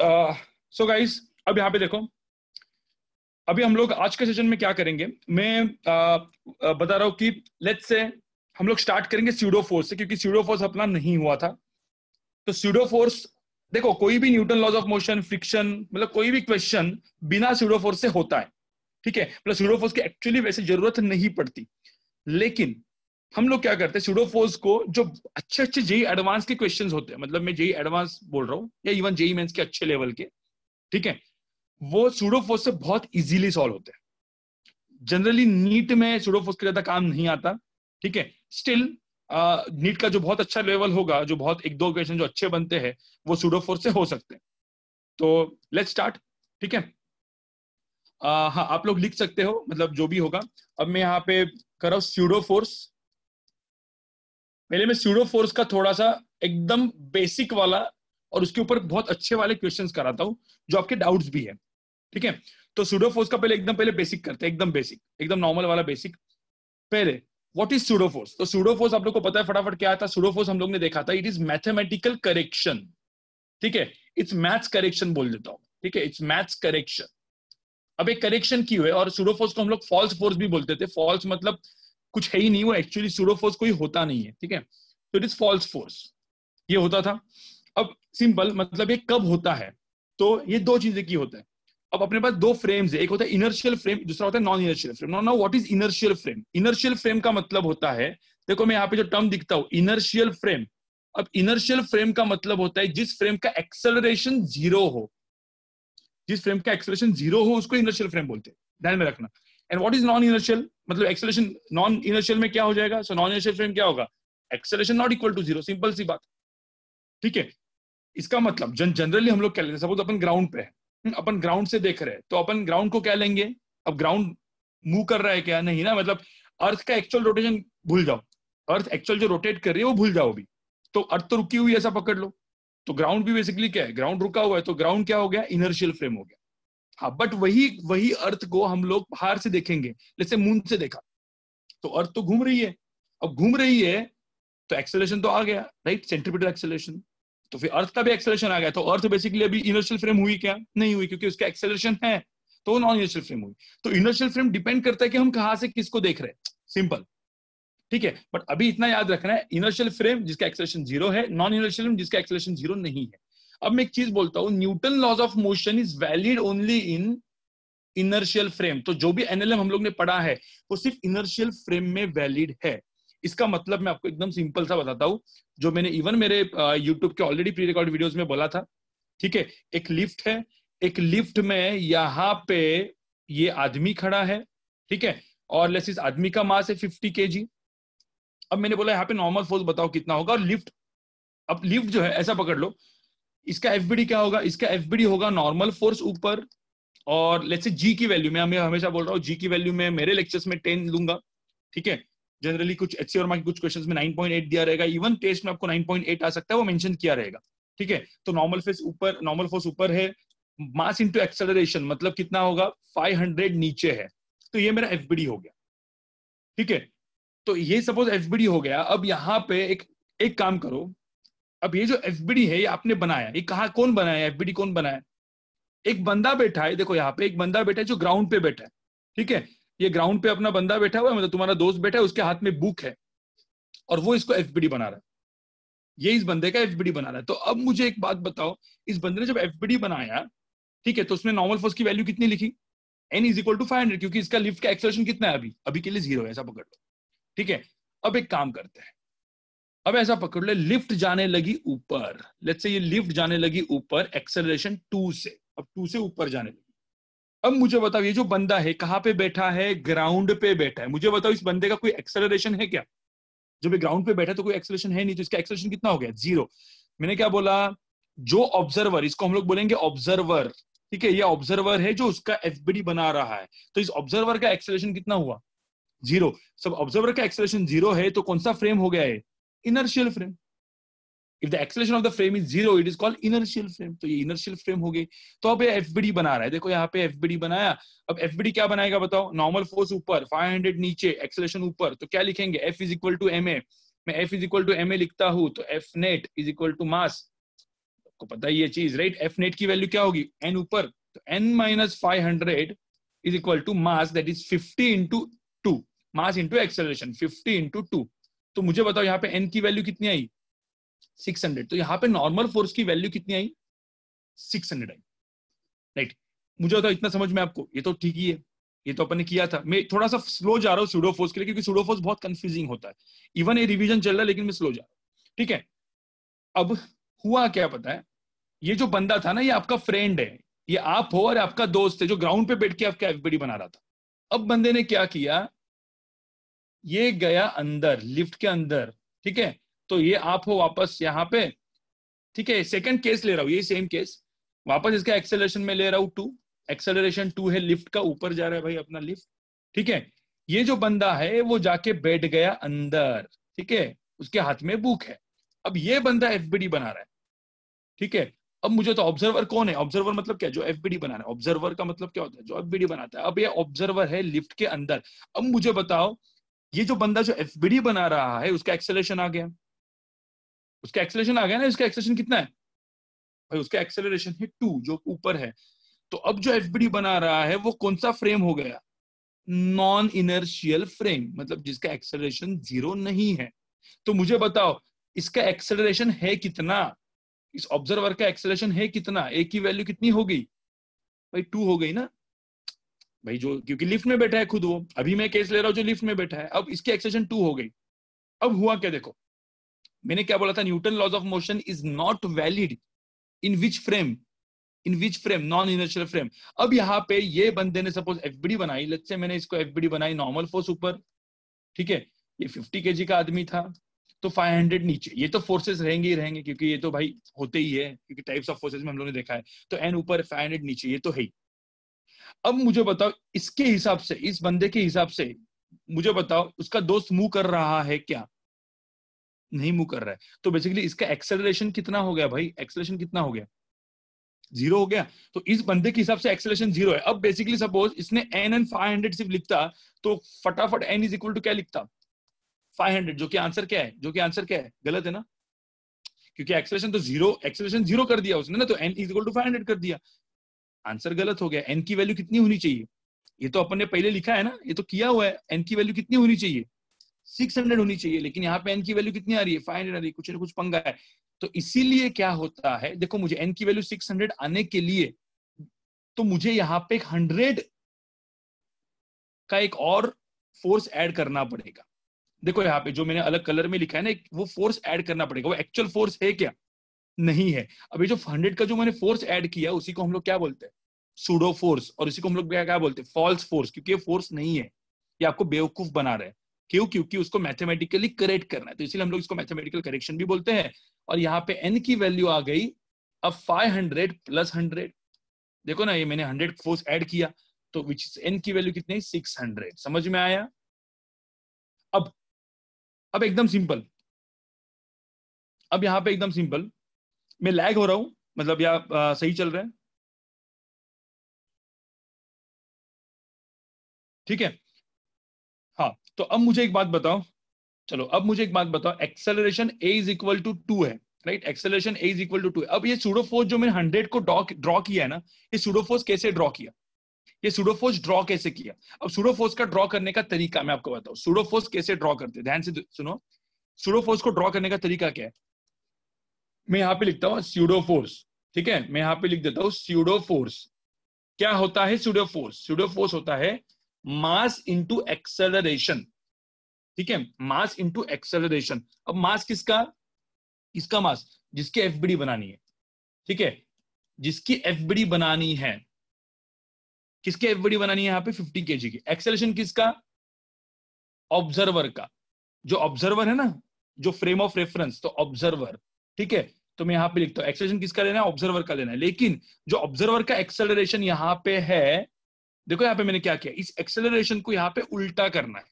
So guys, अब यहाँ पे देखो, अभी हम लोग आज के सेशन में क्या करेंगे, मैं बता रहा हूँ कि लेट्स से हम लोग स्टार्ट करेंगे स्यूडो फोर्स से, क्योंकि स्यूडो फोर्स अपना नहीं हुआ था। तो स्यूडो फोर्स देखो, कोई भी Newton laws of motion, friction, मतलब कोई भी क्वेश्चन बिना स्यूडो फोर्स से होता है, ठीक है। मतलब स्यूडो फोर्स की एक्चुअली वैसे जरूरत नहीं पड़ती, लेकिन हम लोग क्या करते हैं, स्यूडो फोर्स को जो अच्छे अच्छे जेई एडवांस के क्वेश्चंस होते हैं, मतलब मैं जेई एडवांस बोल रहा हूँ या इवन जेई मेंस के अच्छे लेवल के, ठीक है, वो स्यूडो फोर्स से बहुत इजीली सॉल्व होते हैं। जनरली नीट में स्यूडो फोर्स का ज्यादा काम नहीं आता, ठीक है। स्टिल नीट का जो बहुत अच्छा लेवल होगा, जो बहुत एक दो क्वेश्चन जो अच्छे बनते हैं, वो स्यूडो फोर्स से हो सकते हैं। तो लेट्स स्टार्ट, ठीक है। हाँ, आप लोग लिख सकते हो, मतलब जो भी होगा। अब मैं यहाँ पे कर रहा हूँ स्यूडो फोर्स। पहले मैं स्यूडो फोर्स का थोड़ा सा एकदम बेसिक वाला और उसके ऊपर बहुत अच्छे वाले क्वेश्चंस कराता हूँ, जो आपके डाउट्स भी है, ठीक है। तो स्यूडो फोर्स का पहले बेसिक करते हैं, एकदम बेसिक, एकदम नॉर्मल वाला बेसिक। पहले व्हाट इज स्यूडो फोर्स? तो स्यूडो फोर्स आप लोग को पता है फटाफट क्या आता है। स्यूडो फोर्स हम लोग ने देखा था, इट इज मैथमेटिकल करेक्शन, ठीक है। इट्स मैथ्स करेक्शन बोल देता हूं, ठीक है, इट्स मैथ्स करेक्शन। अब एक करेक्शन की हुई, और स्यूडो फोर्स को हम लोग फॉल्स फोर्स भी बोलते थे। फॉल्स मतलब कुछ है ही नहीं, वो एक्चुअली स्यूडो फोर्स कोई होता नहीं है, ठीक है। तो इट इज फॉल्स फोर्स, ये होता था। अब सिंपल मतलब ये कब होता है, तो ये दो चीजें की होता है। अब अपने पास दो फ्रेम्स है, एक होता है इनर्शियल फ्रेम, दूसरा होता है non inertial frame. Now what is inertial frame? Inertial frame का मतलब होता है, देखो मैं यहाँ पे जो टर्म दिखता हूं, इनर्शियल फ्रेम। अब इनर्शियल फ्रेम का मतलब होता है जिस फ्रेम का एक्सेलरेशन जीरो हो, जिस फ्रेम का एक्सेलरेशन जीरो हो उसको इनर्शियल फ्रेम बोलते हैं, ध्यान में रखना। And what is non inertial? मतलब एक्सेलरेशन नॉन इनर्शियल में क्या हो जाएगा? सो नॉन इनर्शियल फ्रेम क्या होगा? Acceleration not equal to zero, simple सी बात, ठीक है। इसका मतलब जनरली हम लोग क्या लेते हैं, सपोज अपन ग्राउंड पे है, अपन ग्राउंड से देख रहे हैं, तो अपन ग्राउंड को क्या लेंगे? अब ग्राउंड मूव कर रहा है क्या? नहीं ना, मतलब अर्थ का एक्चुअल रोटेशन भूल जाओ, अर्थ एक्चुअल जो रोटेट कर रही है वो भूल जाओ अभी। तो अर्थ तो रुकी हुई है, ऐसा पकड़ लो। तो ग्राउंड भी बेसिकली क्या है? ग्राउंड रुका हुआ है, तो ग्राउंड क्या हो गया? इनर्शियल फ्रेम हो गया। हाँ, बट वही वही अर्थ को हम लोग बाहर से देखेंगे, जैसे मून से देखा, तो अर्थ तो घूम रही है। अब घूम रही है तो एक्सेलरेशन तो आ गया, राइट, सेंट्रीपिटल एक्सेलरेशन। तो फिर अर्थ का भी एक्सेलरेशन आ गया, तो अर्थ बेसिकली अभी इनर्शियल फ्रेम हुई क्या? नहीं हुई, क्योंकि उसका एक्सेलरेशन है, तो नॉन इनर्शियल फ्रेम हुई। तो इनर्शियल फ्रेम डिपेंड करता है कि हम कहां से किसको देख रहे हैं, सिंपल, ठीक है। बट अभी इतना याद रखना है, इनर्शियल फ्रेम जिसका एक्सेलरेशन जीरो है, नॉन इनर्शियल फ्रेम जिसका एक्सेलरेशन जीरो नहीं है। अब मैं एक चीज बोलता हूं, Newton laws of motion is valid only in inertial frame. तो जो भी एनएलएम हम लोग ने पढ़ा है वो सिर्फ इनर्शियल फ्रेम में वैलिड है। इसका मतलब मैं आपको एकदम सिंपल सा बताता हूं, जो मैंने इवन मेरे यूट्यूब के ऑलरेडी प्री रिकॉर्ड वीडियोस में बोला था, ठीक है। एक लिफ्ट है, एक लिफ्ट में यहाँ पे ये आदमी खड़ा है, ठीक है, और लेट्स इस आदमी का मास है 50 kg। अब मैंने बोला यहाँ पे नॉर्मल फोर्स बताओ कितना होगा, और लिफ्ट, अब लिफ्ट जो है ऐसा पकड़ लो, इसका एफबीडी क्या होगा? इसका एफबीडी होगा नॉर्मल फोर्स ऊपर, और लेट्स से जी की वैल्यू, मैं हमेशा बोल रहा हूँ जी की वैल्यू में मेरे लेक्चर्स में 10 लूंगा, ठीक है। जनरली कुछ एचसी और मार्क कुछ क्वेश्चंस में 9.8 दिया रहेगा, इवन टेस्ट में आपको 9.8 आ सकता है, वो मेंशन किया रहेगा, ठीक है। तो नॉर्मल फेस ऊपर, नॉर्मल फोर्स ऊपर है, मास इनटू एक्सेलरेशन मतलब कितना होगा? 500 नीचे है, तो ये मेरा एफबीडी हो गया, ठीक है। तो ये सपोज एफबीडी हो गया। अब यहाँ पे एक एक काम करो, अब ये जो एफबीडी है ये आपने बनाया, ये कहा कौन बनाया? एफबीडी कौन बनाया? एक बंदा बैठा है, देखो यहाँ पे एक बंदा बैठा है जो ग्राउंड पे बैठा है, ठीक है। ये ग्राउंड पे अपना बंदा बैठा हुआ है, मतलब तुम्हारा दोस्त बैठा है, उसके हाथ में बुक है, और वो इसको एफबीडी बना रहा है, ये इस बंदे का एफबीडी बना रहा है। तो अब मुझे एक बात बताओ, इस बंदे ने जब एफबीडी बनाया, ठीक है, तो उसने नॉर्मल फोर्स की वैल्यू कितनी लिखी? n इज इक्वल टू 500, क्योंकि इसका लिफ्ट का एक्सेलरेशन कितना है? अभी अभी के लिए जीरो है, ऐसा पकड़ लो, ठीक है। अब एक काम करते हैं, अब ऐसा पकड़ ले, लिफ्ट जाने लगी ऊपर, लेट्स से ये लिफ्ट जाने लगी ऊपर एक्सेलरेशन 2 से, अब 2 से ऊपर जाने लगी। अब मुझे बताओ, ये जो बंदा है कहां पे बैठा है? ग्राउंड पे बैठा है। मुझे बताओ इस बंदे का कोई एक्सेलरेशन है क्या? जब ये ग्राउंड पे बैठा तो कोई एक्सेलरेशन है नहीं, तो इसका एक्सेलरेशन कितना हो गया? जीरो। मैंने क्या बोला? जो ऑब्जर्वर, इसको हम लोग बोलेंगे ऑब्जर्वर, ठीक है, ये ऑब्जर्वर है जो उसका एफबीडी बना रहा है, तो इस ऑब्जर्वर का एक्सेलरेशन कितना हुआ? जीरो। सब ऑब्जर्वर का एक्सेलरेशन जीरो है, तो कौन सा फ्रेम हो गया है? Inertial frame. If the acceleration of the frame is zero, it is called inertial frame. तो ये इनर्शियल फ्रेम हो गई। तो अब ये एफबीडी बना रहा है, देखो यहाँ पे एफबीडी बनाया। अब एफबीडी क्या बनाएगा बताओ? नॉर्मल फोर्स ऊपर, 500 नीचे, एक्सेलरेशन ऊपर, तो क्या लिखेंगे? F is equal to M A. मैं F is equal to M A लिखता हूं, तो F net is equal to mass, आपको पता है ये चीज, राइट? एफ नेट की वैल्यू क्या होगी, एन ऊपर, तो N minus 500 is equal to mass that is 50 into 2, mass into acceleration 50 into 2। तो मुझे बताओ यहाँ पे एन की वैल्यू कितनी आई, 600। तो यहाँ पे नॉर्मल फोर्स की वैल्यू कितनी आई, 600 आई, राइट? मुझे बताओ इतना समझ में आपको, ये तो ठीक ही है, ये तो अपन ने किया था। मैं थोड़ा सा स्लो जा रहा हूँ सूडो फोर्स के लिए, क्योंकि सूडो फोर्स बहुत कंफ्यूजिंग होता है, इवन ये रिवीजन चल रहा है लेकिन मैं स्लो जा रहा हूँ, ठीक है? अब हुआ क्या पता है, ये जो बंदा था ना, ये आपका फ्रेंड है, ये आप हो और आपका दोस्त है जो ग्राउंड पे बैठ के आपका एफबीडी बना रहा था। अब बंदे ने क्या किया, ये गया अंदर, लिफ्ट के अंदर, ठीक है? तो ये आप हो वापस यहाँ पे, ठीक है? सेकंड केस ले रहा हूं, ये सेम केस, वापस इसका एक्सेलरेशन में ले रहा हूं 2, एक्सेलरेशन 2 है, लिफ्ट का ऊपर जा रहा है भाई अपना लिफ्ट, ठीक है? ये जो बंदा है वो जाके बैठ गया अंदर, ठीक है? उसके हाथ में बुक है। अब ये बंदा एफबीडी बना रहा है, ठीक है? अब मुझे तो ऑब्जर्वर कौन है, ऑब्जर्वर मतलब क्या, जो एफबीडी बना रहा है। ऑब्जर्वर का मतलब क्या होता है, जो एफबीडी बनाता है। अब ये ऑब्जर्वर है लिफ्ट के अंदर। अब मुझे बताओ, ये जो बंदा जो एफबीडी बना रहा है उसका एक्सेलरेशन आ गया, उसका एक्सेलरेशन आ गया ना, इसका एक्सेलरेशन कितना है भाई, उसका एक्सेलरेशन है 2 जो ऊपर है। तो अब जो एफबीडी बना रहा है वो कौन सा फ्रेम हो गया, नॉन इनर्शियल फ्रेम, मतलब जिसका एक्सेलरेशन 0 नहीं है। तो मुझे बताओ इसका एक्सेलरेशन है कितना, इस ऑब्जर्वर का एक्सेलरेशन है कितना, ए की वैल्यू कितनी हो गई भाई, 2 हो गई ना भाई, जो क्योंकि लिफ्ट में बैठा है खुद वो, अभी मैं केस ले रहा हूं जो लिफ्ट में बैठा है, अब इसकी एक्सेलरेशन 2 हो गई। अब हुआ क्या देखो, मैंने क्या बोला था, Newton laws of motion is not valid in which frame, in which frame, non inertial frame. अब यहाँ पे ये बंदे ने सपोज एफबीडी बनाई, लेट्स से मैंने इसको एफबीडी बनाई नॉर्मल फोर्स ऊपर, ठीक है? ये 50 केजी का आदमी था, तो 500 नीचे, ये तो फोर्सेस रहेंगे ही रहेंगे, क्योंकि ये तो भाई होते ही है, क्योंकि टाइप्स ऑफ फोर्सेस में हम लोगों ने देखा है। तो एन ऊपर 500 नीचे, ये तो है ही। अब मुझे बताओ इसके हिसाब से, इस बंदे के हिसाब से मुझे बताओ उसका दोस्त मूव कर रहा है क्या, नहीं मूव कर रहा है। तो बेसिकली इसका एक्सेलरेशन कितना हो गया भाई, एक्सेलरेशन कितना हो गया, 0 हो गया। तो इस बंदे के हिसाब से एक्सेलरेशन 0 है। अब बेसिकली सपोज इसने एन एंड 500 सिर्फ लिखता, तो फटाफट एन इज इक्वल टू क्या लिखता, 500, जो कि आंसर क्या है, जो कि आंसर क्या है, गलत है ना, क्योंकि एक्सेलरेशन तो 0, एक्सेलरेशन 0 कर दिया उसने ना, तो एन इज इक्वल टू 500 कर दिया, आंसर गलत हो गया। एन की वैल्यू कितनी होनी चाहिए, ये तो अपन ने पहले लिखा है ना, ये तो किया हुआ है, एन की वैल्यू कितनी होनी चाहिए, 600 होनी चाहिए, लेकिन यहाँ पे एन की वैल्यू कितनी आ रही है, 500 आ रही है, कुछ ना कुछ पंगा है। तो इसीलिए क्या होता है, देखो मुझे एन की वैल्यू 600 आने के लिए, तो मुझे यहाँ पे 100 का एक और फोर्स ऐड करना पड़ेगा। देखो यहाँ पे जो मैंने अलग कलर में लिखा है ना, वो फोर्स ऐड करना पड़ेगा, वो एक्चुअल फोर्स है क्या, नहीं है। अभी जो 100 का जो मैंने फोर्स ऐड किया, उसी को हम लोग क्या बोलते हैं, सूडो फोर्स, और इसी को हम लोग क्या बोलते हैं, फॉल्स फोर्स, क्योंकि ये फोर्स नहीं है, ये आपको बेवकूफ बना रहा है। क्यों, क्योंकि उसको मैथमेटिकली करेक्ट करना है, तो इसलिए हम लोग इसको मैथमेटिकल करेक्शन भी बोलते हैं। और यहाँ पे एन की वैल्यू आ गई अब 500 प्लस 100, देखो ना, ये मैंने 100 फोर्स ऐड किया, तो विच एन की वैल्यू कितनी, 600। समझ में आया? अब अब एकदम सिंपल, अब यहाँ पे एकदम सिंपल, मैं लैग हो रहा हूं मतलब, या सही चल रहा है, ठीक है? हाँ, तो अब मुझे एक बात बताओ, चलो अब मुझे एक बात बताओ, acceleration a is equal to 2 है, right? Acceleration a is equal to 2 है। अब ये सूडो फोर्स जो मैंने 100 को ड्रॉ किया है ना, ये सूडो फोर्स कैसे ड्रॉ किया, ये सूडो फोर्स ड्रॉ कैसे किया? अब सूडो फोर्स का ड्रॉ करने का तरीका मैं आपको बताऊं, सूडो फोर्स कैसे ड्रॉ करते हैं, ध्यान से सुनो। सूडो फोर्स को ड्रॉ करने का तरीका क्या है, मैं यहाँ पे लिखता हूँ स्यूडो फोर्स, ठीक है? मैं यहाँ पे लिख देता हूँ स्यूडो फोर्स। क्या होता है स्यूडो फोर्स, स्यूडो फोर्स होता है मास इंटू एक्सेलरेशन, ठीक है? मास इंटू एक्सेलरेशन। अब मास किसका, इसका मास, जिसकी एफबीडी बनानी है, ठीक है? जिसकी एफबीडी बनानी है, किसकी एफबीडी बनानी है यहाँ पे, 50 केजी की। एक्सेलरेशन किसका, ऑब्जर्वर का, जो ऑब्जर्वर है ना, जो फ्रेम ऑफ रेफरेंस, तो ऑब्जर्वर, ठीक है? तो मैं यहाँ पे लिखता हूँ एक्सेलरेशन किसका लेना है, ऑब्जर्वर का लेना है। लेकिन जो ऑब्जर्वर का एक्सेलरेशन यहाँ पे है, देखो यहाँ पे मैंने क्या किया, इस एक्सेलरेशन को यहाँ पे उल्टा करना है,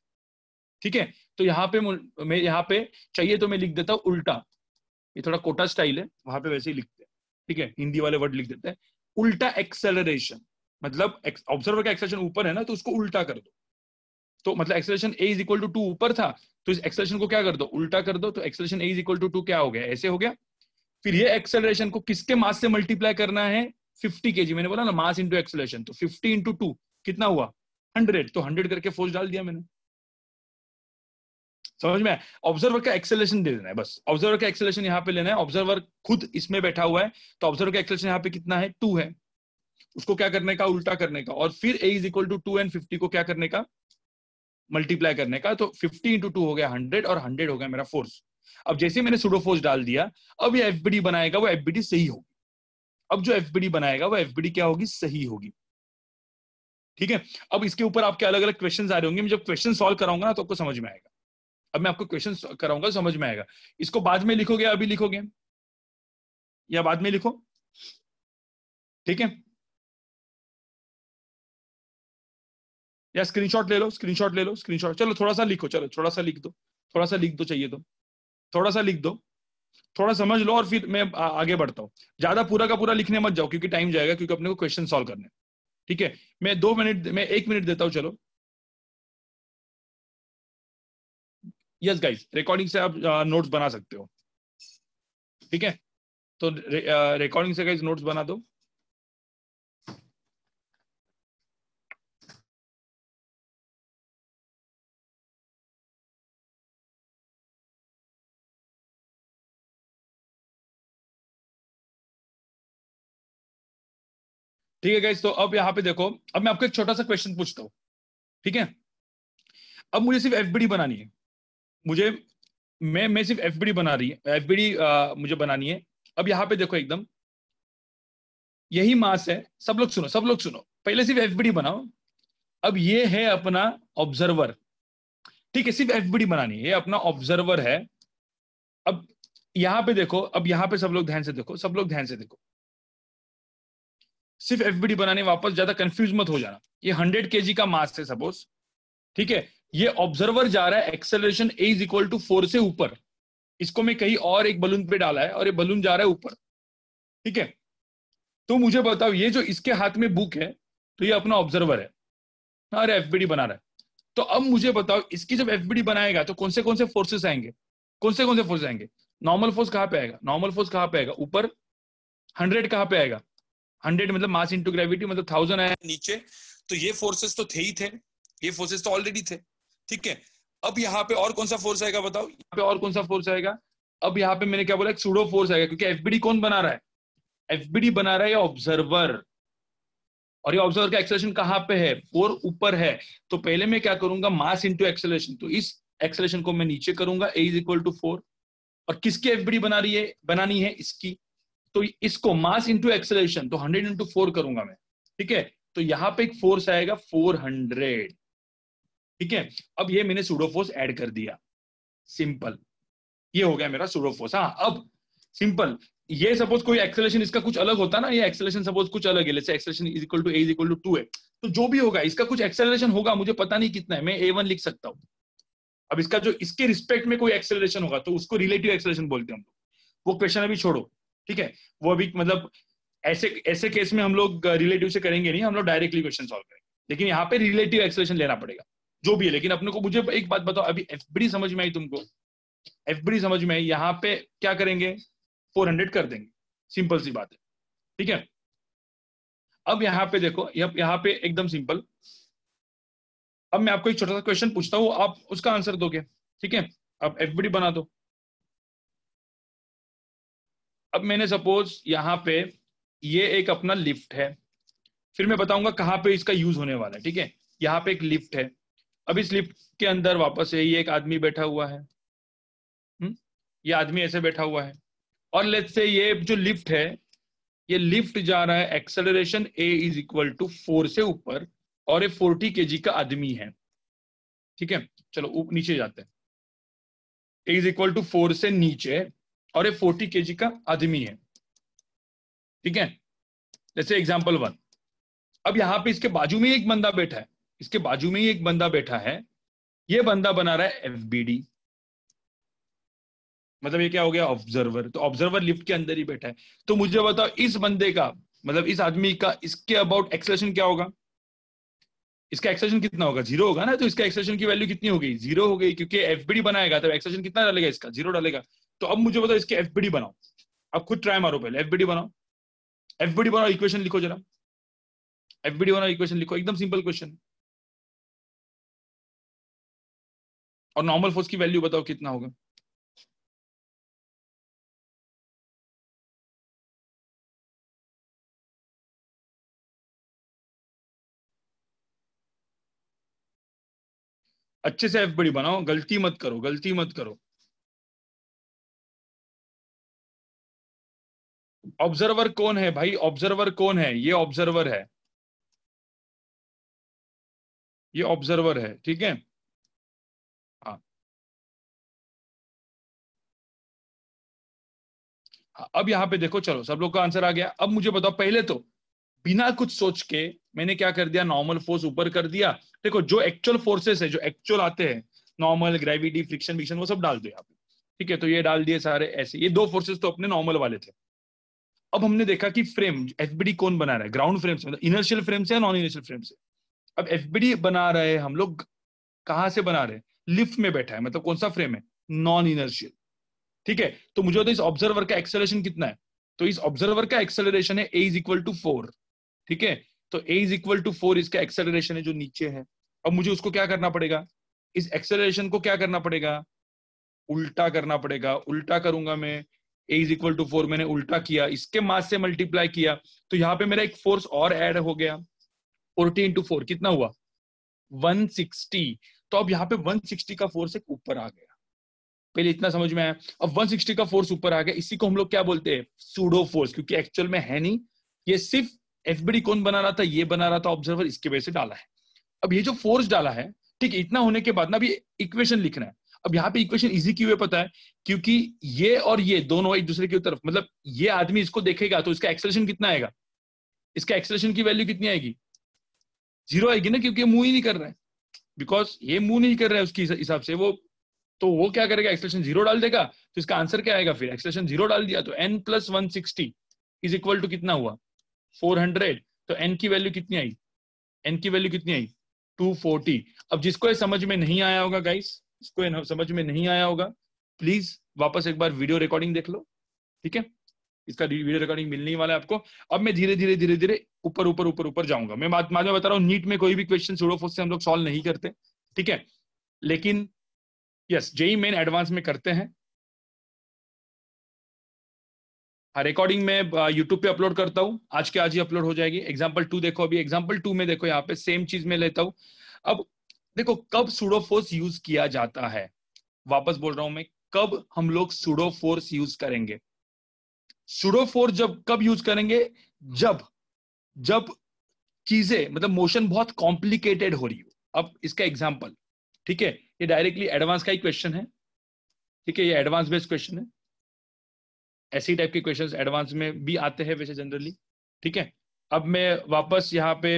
ठीक है? तो यहाँ पे मैं यहाँ पे चाहिए तो मैं लिख देता हूँ उल्टा, ये थोड़ा कोटा स्टाइल है, वहां पे वैसे ही लिखते हैं, ठीक है? हिंदी वाले वर्ड लिख देते हैं, उल्टा एक्सेलरेशन, मतलब ऑब्जर्वर का एक्सेलरेशन ऊपर है ना, तो उसको उल्टा कर दो। तो मतलब acceleration a is equal to 2 ऊपर था, तो इस एक्सेलरेशन को क्या कर दो, उल्टा कर दो, तो acceleration a is equal to 2 क्या हो गया, ऐसे हो गया। फिर ये एक्सेलरेशन को किसके मास से मल्टीप्लाई करना है, 50 kg। मैंने बोला ना मास इंटू एक्सेलरेशन, तो 50 इंटू 2 कितना हुआ 100, तो 100 करके फोर्स डाल दिया मैंने। समझ में? ऑब्जर्वर का एक्सेलरेशन दे देना है बस, ऑब्जर्वर का एक्सेलरेशन यहाँ पे लेना है। ऑब्जर्वर खुद इसमें बैठा हुआ है, तो ऑब्जर्वर का एक्सेलरेशन यहाँ पे कितना है 2 है, उसको क्या करने का, उल्टा करने का, और फिर a is equal to 2 and 50 को क्या करने का, मल्टीप्लाई करने का। तो 50 इंटू 2 हो गया 100 और 100 हो गया मेरा फोर्स। अब जैसे मैंने सुडो फोर्स डाल दिया, अब ये एफबीडी बनाएगा, वो एफबीडी सही होगी। अब जो एफबीडी बनाएगा वो एफबीडी क्या होगी, सही होगी। ठीक है, अब इसके ऊपर आपके अलग अलग क्वेश्चन आ रहे होंगे, मैं जब क्वेश्चन सॉल्व कराऊंगा ना तो आपको समझ में आएगा। अब मैं आपको क्वेश्चन कराऊंगा समझ में आएगा। इसको बाद में लिखोगे, अभी लिखोगे या बाद में लिखो, ठीक है, या स्क्रीनशॉट ले लो, स्क्रीनशॉट ले लो, स्क्रीनशॉट। चलो थोड़ा सा लिखो, चलो थोड़ा सा लिख दो, थोड़ा सा लिख दो, चाहिए तो थोड़ा सा लिख दो, थोड़ा समझ लो, और फिर मैं आगे बढ़ता हूँ। ज्यादा पूरा का पूरा लिखने मत जाओ क्योंकि टाइम जाएगा, क्योंकि अपने को क्वेश्चन सॉल्व करने। ठीक है, मैं 2 मिनट, मैं 1 मिनट देता हूँ। चलो यस गाइस, रिकॉर्डिंग से आप नोट्स बना सकते हो। ठीक है, तो रिकॉर्डिंग से गाइस नोट्स बना दो। ठीक है गाइस, तो अब यहाँ पे देखो, अब मैं आपको एक छोटा सा क्वेश्चन पूछता हूँ। ठीक है, अब मुझे सिर्फ एफबीडी बनानी है, मुझे मैं सिर्फ एफबीडी बना रही है, एफबीडी मुझे बनानी है। अब यहाँ पे देखो, एकदम यही मास है। सब लोग सुनो, सब लोग सुनो, पहले सिर्फ एफबीडी बनाओ। अब ये है अपना ऑब्जर्वर, ठीक है, सिर्फ एफबीडी बनानी है, ये अपना ऑब्जर्वर है। अब यहाँ पे देखो, अब यहाँ पे सब लोग ध्यान से देखो, सब लोग ध्यान से देखो, सिर्फ एफबीडी बनाने, वापस ज्यादा कंफ्यूज मत हो जाना। ये 100 kg का मास है सपोज, ठीक है, ये ऑब्जर्वर जा रहा है acceleration a is equal to 4 से ऊपर। इसको मैं कहीं और एक बलून पे डाला है और ये बलून जा रहा है ऊपर। ठीक है, तो मुझे बताओ, ये जो इसके हाथ में बुक है, तो ये अपना ऑब्जर्वर है, अरे एफबीडी बना रहा है। तो अब मुझे बताओ, इसकी जब एफबीडी बनाएगा तो कौन से फोर्सेस आएंगे, कौन से फोर्स आएंगे। नॉर्मल फोर्स कहाँ पे आएगा, नॉर्मल फोर्स कहाँ पे आएगा, ऊपर। 100 कहाँ पे आएगा, 100 मतलब मास इंटू ग्रेविटी, मतलब 1000 आया नीचे। तो ये फोर्सेस तो थे ही थे, ये फोर्सेस तो ऑलरेडी थे। ठीक है, अब यहाँ पे और कौन सा फोर्स आएगा बताओ, यहाँ पे और कौन सा फोर्स आएगा। अब यहाँ पे मैंने क्या बोला, एक सूडो फोर्स आएगा, क्योंकि एफबीडी कौन बना रहा है, एफबीडी बना रहा है ऑब्जर्वर। और ये ऑब्जर्वर का एक्सेलरेशन कहाँ पे है, 4 ऊपर है। तो पहले मैं क्या करूंगा, मास इंटू एक्सेलरेशन, तो इस एक्सेलरेशन को मैं नीचे करूंगा, a इज इक्वल टू 4। और किसकी एफबीडी बनानी है इसकी, तो इसको मास इंटू एक्सेलरेशन, तो 100 इंटू 4 करूंगा मैं। ठीक है, तो यहाँ पे एक फोर्स आएगा 400। ठीक है, अब ये मैंने सूडो फोर्स ऐड कर दिया, सिंपल, ये हो गया मेरा सूडो फोर्स। हाँ, अब सिंपल, ये सपोज कोई एक्सेलरेशन इसका कुछ अलग होता ना, ये एक्सेलरेशन सपोज कुछ अलग है, जैसे acceleration is equal to a is equal to 2 है, तो जो भी होगा इसका कुछ एक्सेलरेशन होगा, मुझे पता नहीं कितना है, मैं a1 लिख सकता हूँ। अब इसका जो इसके रिस्पेक्ट में कोई एक्सेलरेशन होगा तो उसको रिलेटिव एक्सेलरेशन बोलते हैं हम लोग। वो क्वेश्चन अभी छोड़ो, ठीक है, वो अभी मतलब ऐसे ऐसे केस में हम लोग रिलेटिव से करेंगे नहीं, हम लोग डायरेक्टली क्वेश्चन सॉल्व करेंगे। लेकिन यहाँ पे रिलेटिव एक्सेलरेशन लेना पड़ेगा जो भी है। लेकिन अपने को, मुझे एक बात बताओ, अभी एफबीडी समझ में आई तुमको, एफबीडी समझ में आई, यहाँ पे क्या करेंगे, 400 कर देंगे, सिंपल सी बात है। ठीक है, अब यहाँ पे देखो, यहाँ पे एकदम सिंपल। अब मैं आपको एक छोटा सा क्वेश्चन पूछता हूँ, आप उसका आंसर दोगे। ठीक है, अब एफबीडी बना दो। अब मैंने सपोज यहाँ पे ये एक अपना लिफ्ट है, फिर मैं बताऊंगा कहाँ पे इसका यूज होने वाला है। ठीक है, यहाँ पे एक लिफ्ट है, अब इस लिफ्ट के अंदर वापस है, ये एक आदमी बैठा हुआ है, ये आदमी ऐसे बैठा हुआ है, और लेट्स से ये जो लिफ्ट है, ये लिफ्ट जा रहा है acceleration a is equal to 4 से ऊपर, और ये 40 kg का आदमी है। ठीक है, चलो नीचे जाते हैं, a इज इक्वल टू 4 से नीचे, और ये 40 kg का आदमी है। ठीक है, जैसे एग्जाम्पल 1। अब यहाँ पे इसके बाजू में एक बंदा बैठा है, इसके बाजू में ही एक बंदा बैठा है, ये बंदा बना रहा है एफबीडी, मतलब ये क्या हो गया, ऑब्जर्वर। तो ऑब्जर्वर लिफ्ट के अंदर ही बैठा है। तो मुझे बताओ, इस बंदे का मतलब इस आदमी का, इसके अबाउट एक्सेलरेशन क्या होगा, इसका एक्सेलरेशन कितना होगा, 0 होगा ना। तो इसका एक्सेलरेशन की वैल्यू कितनी हो गई, 0 हो गई, क्योंकि एफबीडी बनाएगा तो एक्सेलरेशन कितना डालेगा, इसका 0 डालेगा। तो अब मुझे बताओ, इसके एफबीडी बनाओ, आप खुद ट्राई मारो, पहले एफबीडी बनाओ, एफबीडी बनाओ, इक्वेशन लिखो जरा, एफबीडी बनाओ, इक्वेशन लिखो, एकदम सिंपल क्वेश्चन। और नॉर्मल फोर्स की वैल्यू बताओ कितना होगा। अच्छे से एफबीडी बनाओ, गलती मत करो, गलती मत करो। ऑब्जर्वर कौन है भाई, ऑब्जर्वर कौन है, ये ऑब्जर्वर है, ये ऑब्जर्वर है, ठीक है। हाँ, हाँ, अब यहाँ पे देखो, चलो सब लोग का आंसर आ गया। अब मुझे बताओ, पहले तो बिना कुछ सोच के मैंने क्या कर दिया, नॉर्मल फोर्स ऊपर कर दिया। देखो जो एक्चुअल फोर्सेस है, जो एक्चुअल आते हैं, नॉर्मल, ग्रेविटी, फ्रिक्शन विक्शन, वो सब डाल दो यहाँ पे, ठीक है। तो ये डाल दिए सारे ऐसे, ये दो फोर्सेस तो अपने नॉर्मल वाले थे। अब हमने देखा कि फ्रेम एफबीडी कौन बना रहा है, ग्राउंड फ्रेम से, मतलब इनर्शियल फ्रेम से या नॉन इनर्शियल फ्रेम से। अब एफबीडी बना रहे हम लोग, कहां से बना रहे हैं, लिफ्ट में बैठा है, मतलब कौन सा फ्रेम है, नॉन इनर्शियल, ठीक है। तो मुझे होता है इस ऑब्जर्वर का एक्सेलरेशन कितना है, तो इस ऑब्जर्वर का एक्सेलरेशन है ए इज इक्वल टू 4, ठीक है। तो ए इज इक्वल टू 4 इसका एक्सेलरेशन है जो नीचे है। अब मुझे उसको क्या करना पड़ेगा, इस एक्सेलरेशन को क्या करना पड़ेगा, उल्टा करना पड़ेगा। उल्टा करूंगा मैं, ए इज इक्वल टू 4 मैंने उल्टा किया, इसके मास से मल्टीप्लाई किया, तो यहाँ पे मेरा एक फोर्स और ऐड हो गया, 40 इंटू 4 कितना हुआ, 160। तो अब यहाँ पे 160 का फोर्स एक ऊपर आ गया, पहले इतना समझ में आया। अब 160 का फोर्स ऊपर आ गया, इसी को हम लोग क्या बोलते हैं, सूडो फोर्स, क्योंकि एक्चुअल में है नहीं, ये सिर्फ एफबीडी कौन बना रहा था, ये बना रहा था ऑब्जर्वर, इसके वजह से डाला है। अब ये जो फोर्स डाला है, ठीक है, इतना होने के बाद ना अभी इक्वेशन लिखना है। अब यहाँ पे इक्वेशन इजी क्यों है पता है, क्योंकि ये और ये दोनों एक दूसरे की तरफ, मतलब ये आदमी इसको देखेगा तो इसका एक्सेलरेशन कितना आएगा, इसका एक्सेलरेशन की वैल्यू कितनी आएगी, 0 आएगी ना, क्योंकि ये मूव ही नहीं कर रहा है, बिकॉज ये मूव नहीं कर रहा है उसके हिसाब से वो, तो वो क्या करेगा, एक्सप्रेशन 0 डाल देगा, तो इसका आंसर क्या आएगा, फिर एक्सप्रेशन 0 डाल दिया तो n plus 160 is equal to कितना हुआ, 400। तो n की वैल्यू कितनी आई, n की वैल्यू कितनी आई, 240। अब जिसको ये समझ में नहीं आया होगा गाइस, इसको ये समझ में नहीं आया होगा, प्लीज वापस एक बार वीडियो रिकॉर्डिंग देख लो, ठीक है। इसका वीडियो रिकॉर्डिंग मिलने ही वाला है आपको। अब मैं धीरे धीरे धीरे धीरे ऊपर ऊपर ऊपर ऊपर जाऊंगा। मैं बाद में बता रहा हूँ, नीट में कोई भी क्वेश्चन सूडोफोर्स से हम लोग सॉल्व नहीं करते, ठीक है, लेकिन यस जेई मेन एडवांस में करते हैं। हाँ, रिकॉर्डिंग में यूट्यूब पे अपलोड करता हूँ, आज के आज ही अपलोड हो जाएगी। एग्जाम्पल 2 देखो, अभी एग्जाम्पल 2 में देखो, यहाँ पे सेम चीज में लेता हूँ। अब देखो कब सूडोफोर्स यूज किया जाता है, वापस बोल रहा हूं मैं, कब हम लोग सूडोफोर्स यूज करेंगे। सूडोफोर्स जब कब यूज करेंगे, जब जब चीजें, मतलब मोशन बहुत कॉम्प्लिकेटेड हो रही हो। अब इसका एग्जाम्पल, ठीक है, ये डायरेक्टली एडवांस का ही क्वेश्चन है, ठीक है, ये एडवांस बेस्ड क्वेश्चन है। ऐसी टाइप के क्वेश्चंस एडवांस में भी आते हैं वैसे जनरली, ठीक है। अब मैं वापस यहाँ पे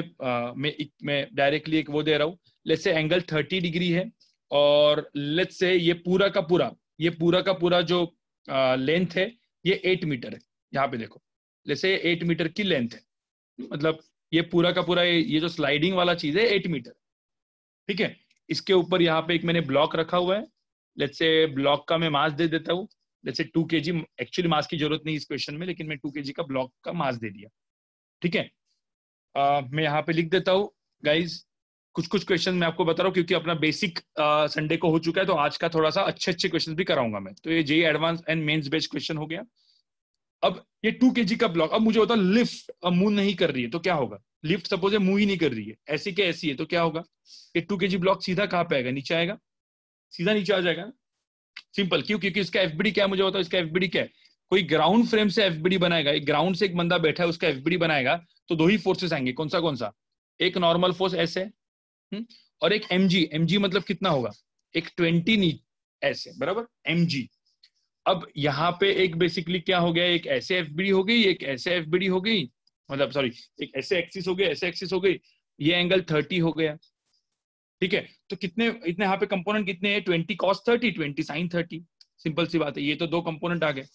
मैं डायरेक्टली एक वो दे रहा हूँ, लेट्स से एंगल 30 डिग्री है, और लेट्स से ये पूरा का पूरा, ये पूरा का पूरा जो लेंथ है ये 8 मीटर है। यहाँ पे देखो, लेट्स से 8 मीटर की लेंथ है, मतलब ये पूरा का पूरा, ये जो स्लाइडिंग वाला चीज है 8 मीटर, ठीक है। इसके ऊपर यहाँ पे एक मैंने ब्लॉक रखा हुआ है, लेट्स से ब्लॉक का मैं मास दे देता हूँ, let's say 2 kg, actually mass की जरूरत नहीं इस क्वेश्चन में, लेकिन मैं 2 kg का ब्लॉक का मास दे दिया, ठीक है। मैं यहाँ पे लिख देता हूँ गाइज, कुछ कुछ क्वेश्चन मैं आपको बता रहा हूँ, क्योंकि अपना बेसिक संडे को हो चुका है, तो आज का थोड़ा सा अच्छे अच्छे क्वेश्चन भी कराऊंगा मैं। तो ये JEE advance and mains based question हो गया। अब ये 2 kg का ब्लॉक, अब मुझे होता है लिफ्ट अब मूव नहीं कर रही है तो क्या होगा, लिफ्ट सपोज मूव ही नहीं कर रही है, ऐसी के ऐसी है, तो क्या होगा, ये 2 kg ब्लॉक सीधा कहाँ पे आएगा, नीचे आएगा, सीधा नीचे आ जाएगा। सिंपल, क्यों, क्योंकि इसका एफबीडी क्या है मुझे बताओ, इसका एफबीडी क्या है, कोई ग्राउंड फ्रेम से एफबीडी बनाएगा, एक ग्राउंड से एक बंदा बैठा है उसका एफबीडी बनाएगा, तो 2 ही फोर्सेस आएंगे, कौन सा, एक नॉर्मल फोर्स ऐसे, और एक एमजी, एमजी मतलब कितना होगा, एक 20 ऐसे, बराबर, एमजी। अब यहाँ पे एक बेसिकली क्या हो गया, एक ऐसे एफबीडी हो गई, एक ऐसे एफबीडी हो गई, मतलब सॉरी, एक ऐसे एक्सिस हो गई, ऐसे एक्सिस हो गई, ये एंगल 30 हो गया, ठीक है। तो कितने, इतने यहाँ पे कंपोनेंट कितने हैं, 20 cos 30, 20 sin 30, सिंपल सी बात है, ये तो 2 कंपोनेंट आ गए।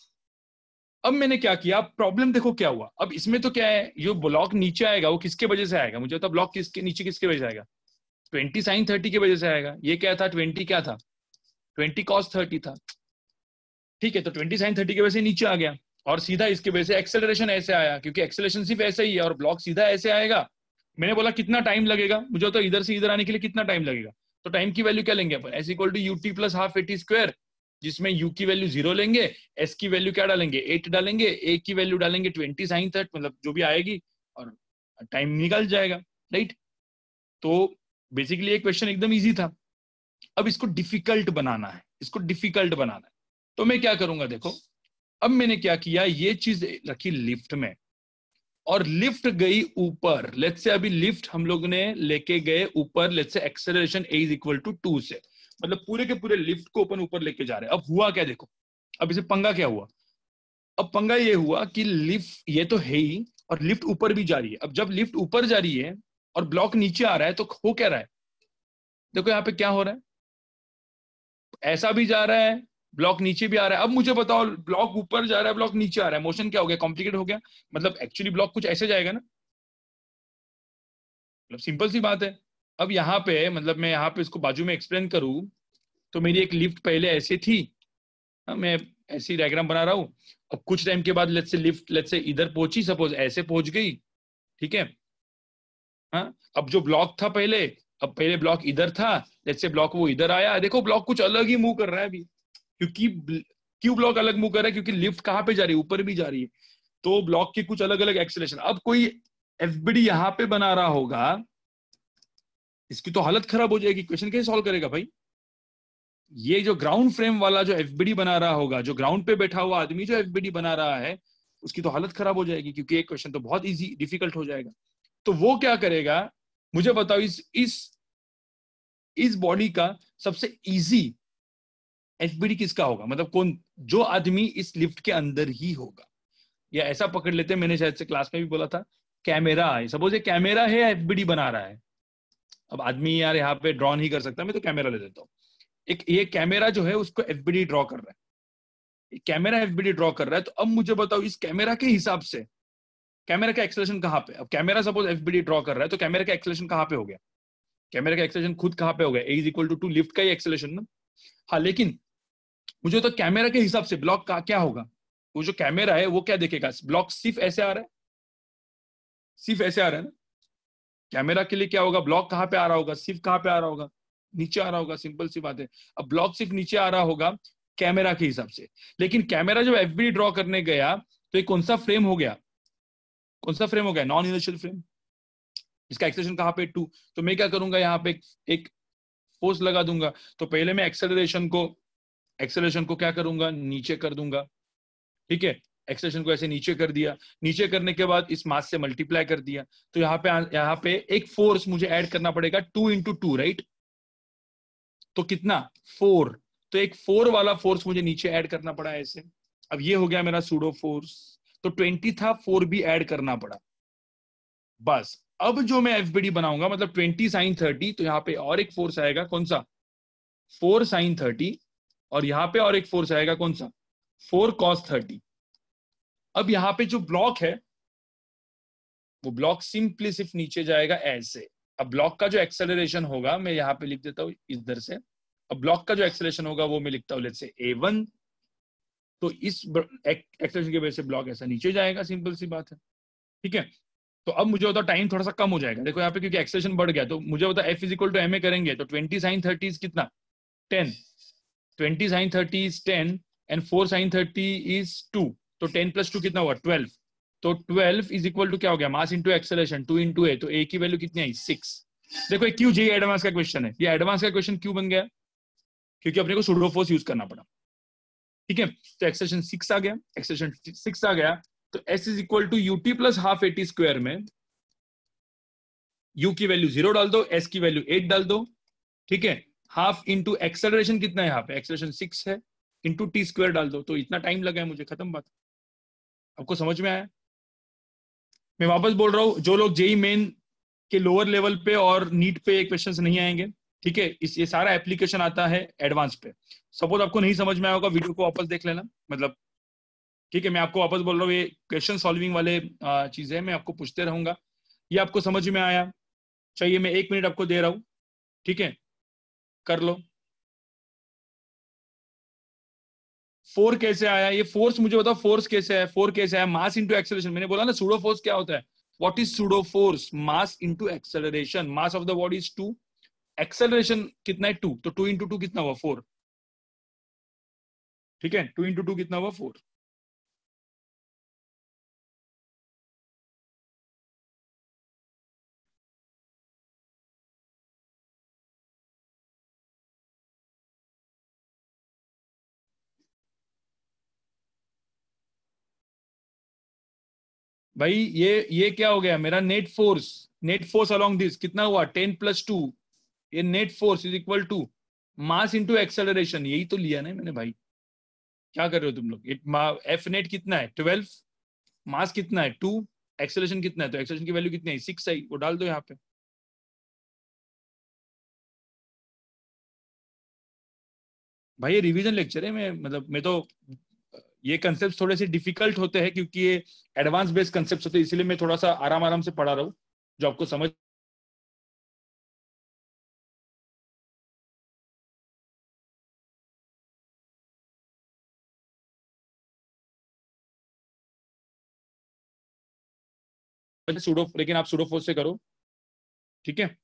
अब मैंने क्या किया, प्रॉब्लम देखो क्या हुआ, अब इसमें तो क्या है, जो ब्लॉक नीचे आएगा वो किसके वजह से आएगा, मुझे तो ब्लॉक किसके नीचे किसके वजह से आएगा, 20 sin 30 की वजह से आएगा। ये क्या था, 20 क्या था, 20 cos 30 था, ठीक है। तो 20 sin 30 की वजह से नीचे आ गया, और सीधा इसके वजह से एक्सेलरेशन ऐसे आया, क्योंकि एक्सेलरेशन सिर्फ ऐसे ही है और ब्लॉक सीधा ऐसे आएगा। मैंने बोला कितना टाइम लगेगा, मुझे तो इधर से इधर आने के लिए कितना टाइम लगेगा, तो टाइम की वैल्यू क्या लेंगे अपन, S equal to UT plus half eighty square, जिसमें यू की वैल्यू 0 लेंगे, एस की वैल्यू क्या डालेंगे 8 डालेंगे, ए की वैल्यू डालेंगे 20 साइन 30, मतलब जो भी आएगी, और टाइम निकल जाएगा, राइट। तो बेसिकली ये क्वेश्चन एकदम इजी था। अब इसको डिफिकल्ट बनाना है, इसको डिफिकल्ट बनाना है, तो मैं क्या करूंगा, देखो अब मैंने क्या किया, ये चीज रखी लिफ्ट में और लिफ्ट गई ऊपर। लेट्स से अभी लिफ्ट हम लोग ने लेके गए ऊपर, let's say acceleration a is equal to 2 से, मतलब पूरे के पूरे लिफ्ट को अपन ऊपर लेके जा रहे हैं। अब हुआ क्या, देखो अब इसे पंगा क्या हुआ, अब पंगा ये हुआ कि लिफ्ट ये तो है ही और लिफ्ट ऊपर भी जा रही है। अब जब लिफ्ट ऊपर जा रही है और ब्लॉक नीचे आ रहा है, तो हो क्या रहा है, देखो यहाँ पे क्या हो रहा है, ऐसा भी जा रहा है, ब्लॉक नीचे भी आ रहा है। अब मुझे बताओ, ब्लॉक ऊपर जा रहा है, ब्लॉक नीचे आ रहा है, मोशन क्या हो गया, कॉम्प्लिकेट हो गया, मतलब एक्चुअली ब्लॉक कुछ ऐसे जाएगा ना, मतलब सिंपल सी बात है। अब यहाँ पे मतलब मैं यहाँ पे इसको बाजू में एक्सप्लेन करूँ, तो मेरी एक लिफ्ट पहले ऐसे थी, मैं ऐसी डायग्राम बना रहा हूँ। अब कुछ टाइम के बाद let's say lift let's say इधर पहुंची, सपोज ऐसे पहुंच गई, ठीक है। हाँ, अब जो ब्लॉक था पहले, अब पहले ब्लॉक इधर था, लेट्स से ब्लॉक वो इधर आया, देखो ब्लॉक कुछ अलग ही मूव कर रहा है अभी, क्योंकि क्यों ब्लॉक अलग मूव कर रहा है, क्योंकि लिफ्ट कहाँ पे जा रही है, ऊपर भी जा रही है, तो ब्लॉक की कुछ अलग अलग एक्सेलरेशन। अब कोई एफबीडी यहाँ पे बना रहा होगा, इसकी तो हालत खराब हो जाएगी, क्वेश्चन कैसे सॉल्व करेगा भाई। ये जो ग्राउंड फ्रेम वाला जो एफबीडी बना रहा होगा, जो ग्राउंड पे बैठा हुआ आदमी जो एफबीडी बना रहा है, उसकी तो हालत खराब हो जाएगी, क्योंकि एक क्वेश्चन तो बहुत इजी डिफिकल्ट हो जाएगा। तो वो क्या करेगा, मुझे बताओ, इस बॉडी का सबसे इजी एफबीडी किसका होगा, मतलब कौन, जो आदमी इस लिफ्ट के अंदर ही होगा। या ऐसा पकड़ लेते हैं, मैंने शायद से क्लास में भी बोला था, कैमरा है, सपोज ये कैमरा है, एफबीडी बना रहा है। अब आदमी यार यहाँ पे ड्रॉ नहीं कर सकता, मैं तो कैमरा ले देता हूँ। एक ये कैमरा जो है उसको एफबीडी ड्रॉ कर रहा है, कैमरा एफबीडी ड्रॉ कर रहा है। तो अब मुझे बताओ, इस कैमरा के हिसाब से कैमरा का एक्सेलरेशन कहाँ पे, अब कैमरा सपोज एफबीडी ड्रॉ कर रहा है, तो कैमरा का एक्सेलरेशन कहाँ पे हो गया, कैमरा का एक्सेलरेशन खुद कहाँ पे हो गया, ए इज इक्वल टू लिफ्ट का ही एक्सेलरेशन ना। हाँ, लेकिन मुझे तो कैमरा के हिसाब से ब्लॉक का क्या होगा, वो जो कैमरा है वो क्या देखेगा, ब्लॉक सिर्फ ऐसे आ रहा है, सिर्फ ऐसे आ रहा है ना। कैमरा के लिए क्या होगा, ब्लॉक कहाँ पे आ रहा होगा, सिर्फ कहाँ पे आ रहा होगा, नीचे आ रहा होगा, सिंपल सी बात है। अब ब्लॉक सिर्फ नीचे आ रहा होगा कैमरा के हिसाब से, लेकिन कैमरा जब एफबीडी ड्रॉ करने गया, तो ये कौन सा फ्रेम हो गया, कौन सा फ्रेम हो गया, नॉन इनर्शियल फ्रेम। इसका एक्सेलरेशन कहाँ पे 2, तो मैं क्या करूंगा, यहाँ पे एक फोर्स लगा दूंगा। तो पहले मैं एक्सेलरेशन को क्या करूंगा, नीचे कर दूंगा, ठीक है। एक्सेलरेशन को ऐसे नीचे कर दिया, नीचे करने के बाद इस मास से मल्टीप्लाई कर दिया, तो यहाँ पे एक फोर्स मुझे ऐड करना पड़ेगा, 2 × 2, राइट। तो कितना 4, तो एक 4 वाला फोर्स मुझे नीचे ऐड करना पड़ा ऐसे। अब ये हो गया मेरा सूडो फोर्स, तो 20 था, 4 भी ऐड करना पड़ा। बस अब जो मैं एफबीडी बनाऊंगा, मतलब 20 साइन 30, तो यहाँ पे और एक फोर्स आएगा, कौन सा 4 साइन 30, और यहाँ पे और एक फोर्स आएगा, कौन सा 4 कॉस 30। अब यहाँ पे जो ब्लॉक है, वो ब्लॉक सिंपली सिर्फ नीचे जाएगा ऐसे। अब ब्लॉक का जो एक्सेलरेशन होगा, मैं यहाँ पे लिख देता हूँ इधर से। अब ब्लॉक का जो एक्सेलरेशन होगा वो मैं लिखता हूँ लेट्स से a1। तो इस एक्सेलरेशन की वजह से ब्लॉक ऐसा नीचे जाएगा, सिंपल सी बात है, ठीक है। तो अब मुझे होता टाइम थोड़ा सा कम हो जाएगा, देखो यहाँ पे क्योंकि एक्सेलरेशन बढ़ गया, तो मुझे होता F is equal to ma करेंगे, तो 20 साइन 30 कितना 10, 20 sine 30 is 10 and 4 sine 30 is 2, तो 10 + 2 कितना हुआ 12। तो 12 इज इक्वल टू क्या हो गया, मास इंटू एक्सेलरेशन 2 × a, तो a की वैल्यू कितनी आई 6। देखो ये क्यों, जे एडवांस का क्वेश्चन है, ये एडवांस का क्वेश्चन क्यों बन गया, क्योंकि अपने को सूडो फोर्स यूज करना पड़ा, ठीक है। तो एक्सेलरेशन 6 आ गया, एक्सेलरेशन 6 आ गया, तो s is equal to UT plus half eighty square में u की वैल्यू 0 डाल दो, s की वैल्यू 8 डाल दो, ठीक है। हाफ इंटू एक्सेलरेशन कितना है, यहाँ पे एक्सेलरेशन 6 है, इंटू टी स्क्वायर डाल दो, तो इतना टाइम लगा है मुझे, खत्म बात। आपको समझ में आया। मैं वापस बोल रहा हूँ, जो लोग जेई मेन के लोअर लेवल पे और नीट पे क्वेश्चंस नहीं आएंगे, ठीक है, इस ये सारा एप्लीकेशन आता है एडवांस पे। सपोज आपको नहीं समझ में आया होगा, वीडियो को वापस देख लेना, मतलब ठीक है। मैं आपको वापस बोल रहा हूँ, ये क्वेश्चन सॉल्विंग वाले चीजें मैं आपको पूछते रहूंगा। ये आपको समझ में आया, चाहिए मैं 1 मिनट आपको दे रहा हूँ, ठीक है, कर लो। फोर कैसे आया? ये फोर्स मुझे बताओ, फोर्स कैसे है? फोर कैसे आया? मास इंटू एक्सेलरेशन। मैंने बोला ना सूडो फोर्स क्या होता है। What is pseudo force? Mass into acceleration. Mass of the body is 2, acceleration कितना है? 2, तो 2 इंटू 2 कितना हुआ? 4। ठीक है, 2 इंटू 2 कितना हुआ? 4। भाई ये क्या हो गया? मेरा net force, net force along this कितना हुआ? 10 + 2। ये net force is equal to mass into acceleration. यही तो लिया ना मैंने भाई। क्या कर रहे हो तुम लोग? एफ नेट कितना है? 12। मास कितना है? 2। एक्सेलरेशन कितना है? तो एक्सेलरेशन की वैल्यू कितनी है? 6 है, वो डाल दो यहाँ पे। भाई ये रिवीजन लेक्चर है। मैं तो ये कंसेप्ट थोड़े से डिफिकल्ट होते हैं क्योंकि ये एडवांस बेस्ड कंसेप्ट होते हैं, इसलिए मैं थोड़ा सा आराम आराम से पढ़ा रहा हूँ जो आपको समझ। सूडो, लेकिन आप सूडो फोर्स से करो। ठीक है,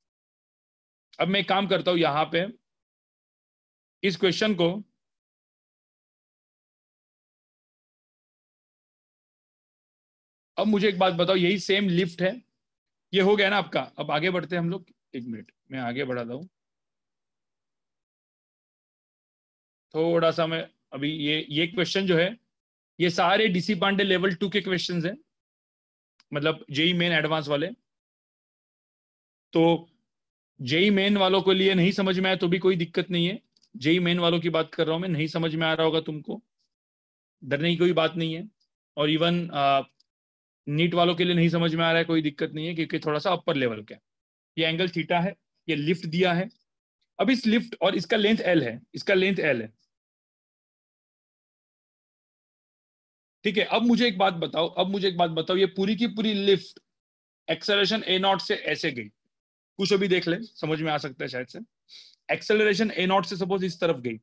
अब मैं एक काम करता हूँ यहाँ पे, इस क्वेश्चन को अब मुझे एक बात बताओ, यही सेम लिफ्ट है, ये हो गया ना आपका। अब आगे बढ़ते हैं हम लोग। एक मिनट मैं आगे बढ़ाता हूँ थोड़ा सा। मैं अभी ये क्वेश्चन जो है, ये सारे डीसी पांडे लेवल 2 के क्वेश्चंस हैं, मतलब जेई मेन एडवांस वाले। तो जेई मेन वालों के लिए नहीं समझ में आया तो भी कोई दिक्कत नहीं है। जेई मेन वालों की बात कर रहा हूं मैं, नहीं समझ में आ रहा होगा तुमको, डरने की कोई बात नहीं है। और इवन नीट वालों के लिए नहीं समझ में आ रहा है, कोई दिक्कत नहीं है, क्योंकि थोड़ा सा अपर लेवल का है। ये एंगल थीटा है, ये लिफ्ट दिया है। अब इस लिफ्ट, और इसका लेंथ एल है, इसका लेंथ एल है। ठीक है, अब मुझे एक बात बताओ, ये पूरी की पूरी लिफ्ट एक्सेलरेशन ए नॉट से ऐसे गई, कुछ अभी देख ले, समझ में आ सकता है शायद से। एक्सेलरेशन ए नॉट से सपोज इस तरफ गई।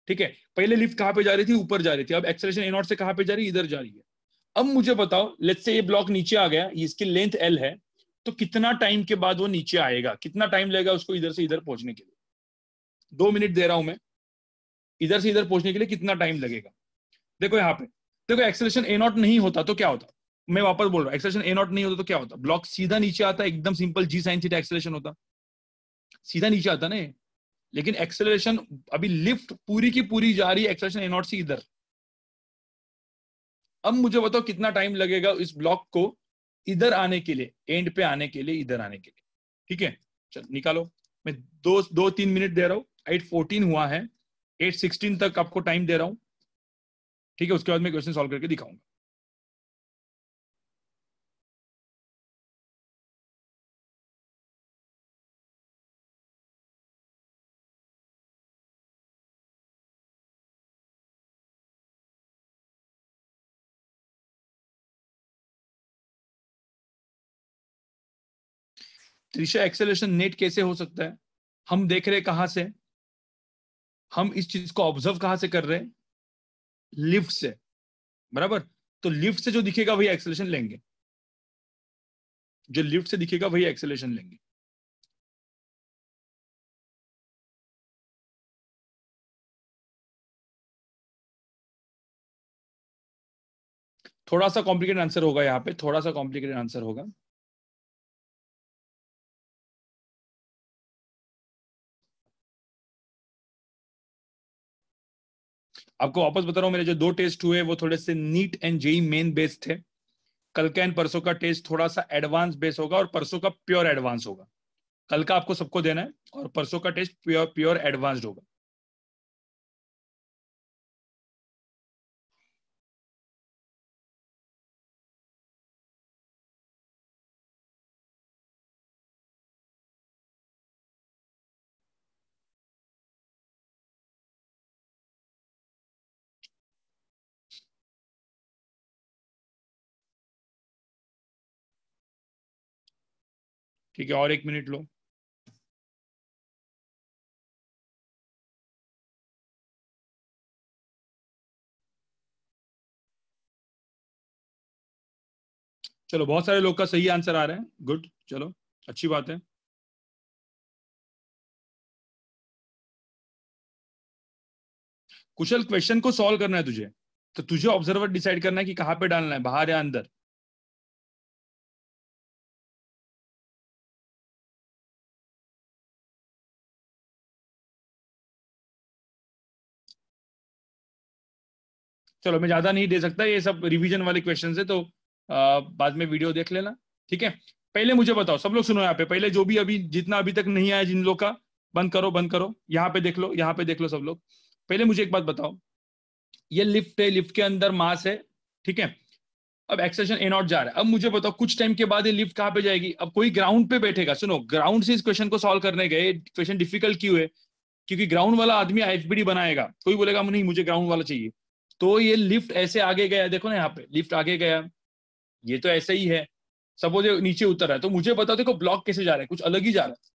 ठीक है, पहले लिफ्ट कहां पे जा रही थी? ऊपर जा रही थी। अब एक्सेलरेशन ए नॉट से कहां पे जा रही है? इधर जा रही है। अब मुझे बताओ, लेट्स से ये ब्लॉक नीचे आ गया, इसकी लेंथ एल है, तो कितना टाइम के बाद वो नीचे आएगा? कितना टाइम लगेगा उसको इधर से इधर पहुंचने के लिए? 2 मिनट दे रहा हूं मैं, इधर से इधर पहुंचने के लिए कितना टाइम लगेगा? देखो यहाँ पे, देखो एक्सेलरेशन ए नॉट नहीं होता तो क्या होता? मैं वापस बोल रहा हूँ, एक्सेलरेशन ए नॉट नहीं होता तो क्या होता? ब्लॉक सीधा नीचे आता, एकदम सिंपल जी साइन थीटा एक्सेलरेशन होता, सीधा नीचे आता ना। लेकिन एक्सेलरेशन, अभी लिफ्ट पूरी की पूरी जा रही है एक्सेलरेशन ए नॉट से इधर। अब मुझे बताओ कितना टाइम लगेगा इस ब्लॉक को इधर आने के लिए, एंड पे आने के लिए, इधर आने के लिए? ठीक है, चल निकालो। मैं 2-3 मिनट दे रहा हूँ। 8:14 हुआ है, 8:16 तक आपको टाइम दे रहा हूँ। ठीक है, उसके बाद मैं क्वेश्चन सॉल्व करके दिखाऊंगा। त्रिशा एक्सेलरेशन नेट कैसे हो सकता है? हम देख रहे कहां से? हम इस चीज को ऑब्जर्व कहां से कर रहे हैं? लिफ्ट से, बराबर। तो लिफ्ट से जो दिखेगा वही एक्सेलरेशन लेंगे, जो लिफ्ट से दिखेगा वही एक्सेलरेशन लेंगे। थोड़ा सा कॉम्प्लिकेटेड आंसर होगा यहाँ पे, थोड़ा सा कॉम्प्लिकेटेड आंसर होगा। आपको वापस बता रहा हूँ, मेरे जो 2 टेस्ट हुए वो थोड़े से NEET and JEE main based थे। कल का एंड परसों का टेस्ट थोड़ा सा एडवांस बेस होगा, और परसों का प्योर एडवांस होगा। कल का आपको सबको देना है, और परसों का टेस्ट प्योर प्योर एडवांस्ड होगा। ठीक है, और 1 मिनट लो। चलो बहुत सारे लोग का सही आंसर आ रहा है, गुड, चलो अच्छी बात है। कुशल क्वेश्चन को सॉल्व करना है तुझे, तो तुझे ऑब्जर्वर डिसाइड करना है कि कहाँ पे डालना है, बाहर या अंदर। चलो मैं ज्यादा नहीं दे सकता, ये सब रिवीजन वाले क्वेश्चन है, तो बाद में वीडियो देख लेना, ठीक है। पहले मुझे बताओ, सब लोग सुनो यहाँ पे, पहले जो भी अभी जितना अभी तक नहीं आया जिन लोग का, बंद करो बंद करो, यहाँ पे देख लो, यहाँ पे देख लो सब लोग। पहले मुझे एक बात बताओ, ये लिफ्ट है, लिफ्ट के अंदर मास है, ठीक है। अब एक्सेलरेशन ए नॉट जा रहा है, अब मुझे बताओ कुछ टाइम के बाद ये लिफ्ट कहाँ पे जाएगी। अब कोई ग्राउंड पे बैठेगा, सुनो, ग्राउंड से इस क्वेश्चन को सॉल्व करने गए, क्वेश्चन डिफिकल्ट क्यों है, क्योंकि ग्राउंड वाला आदमी एफबीडी बनाएगा, कोई बोलेगा नहीं मुझे ग्राउंड वाला चाहिए। तो ये लिफ्ट ऐसे आगे गया, देखो ना यहाँ पे लिफ्ट आगे गया, ये तो ऐसे ही है। सपोज ये नीचे उतर रहा है, तो मुझे बताओ देखो ब्लॉक कैसे जा रहा है, कुछ अलग ही जा रहा है,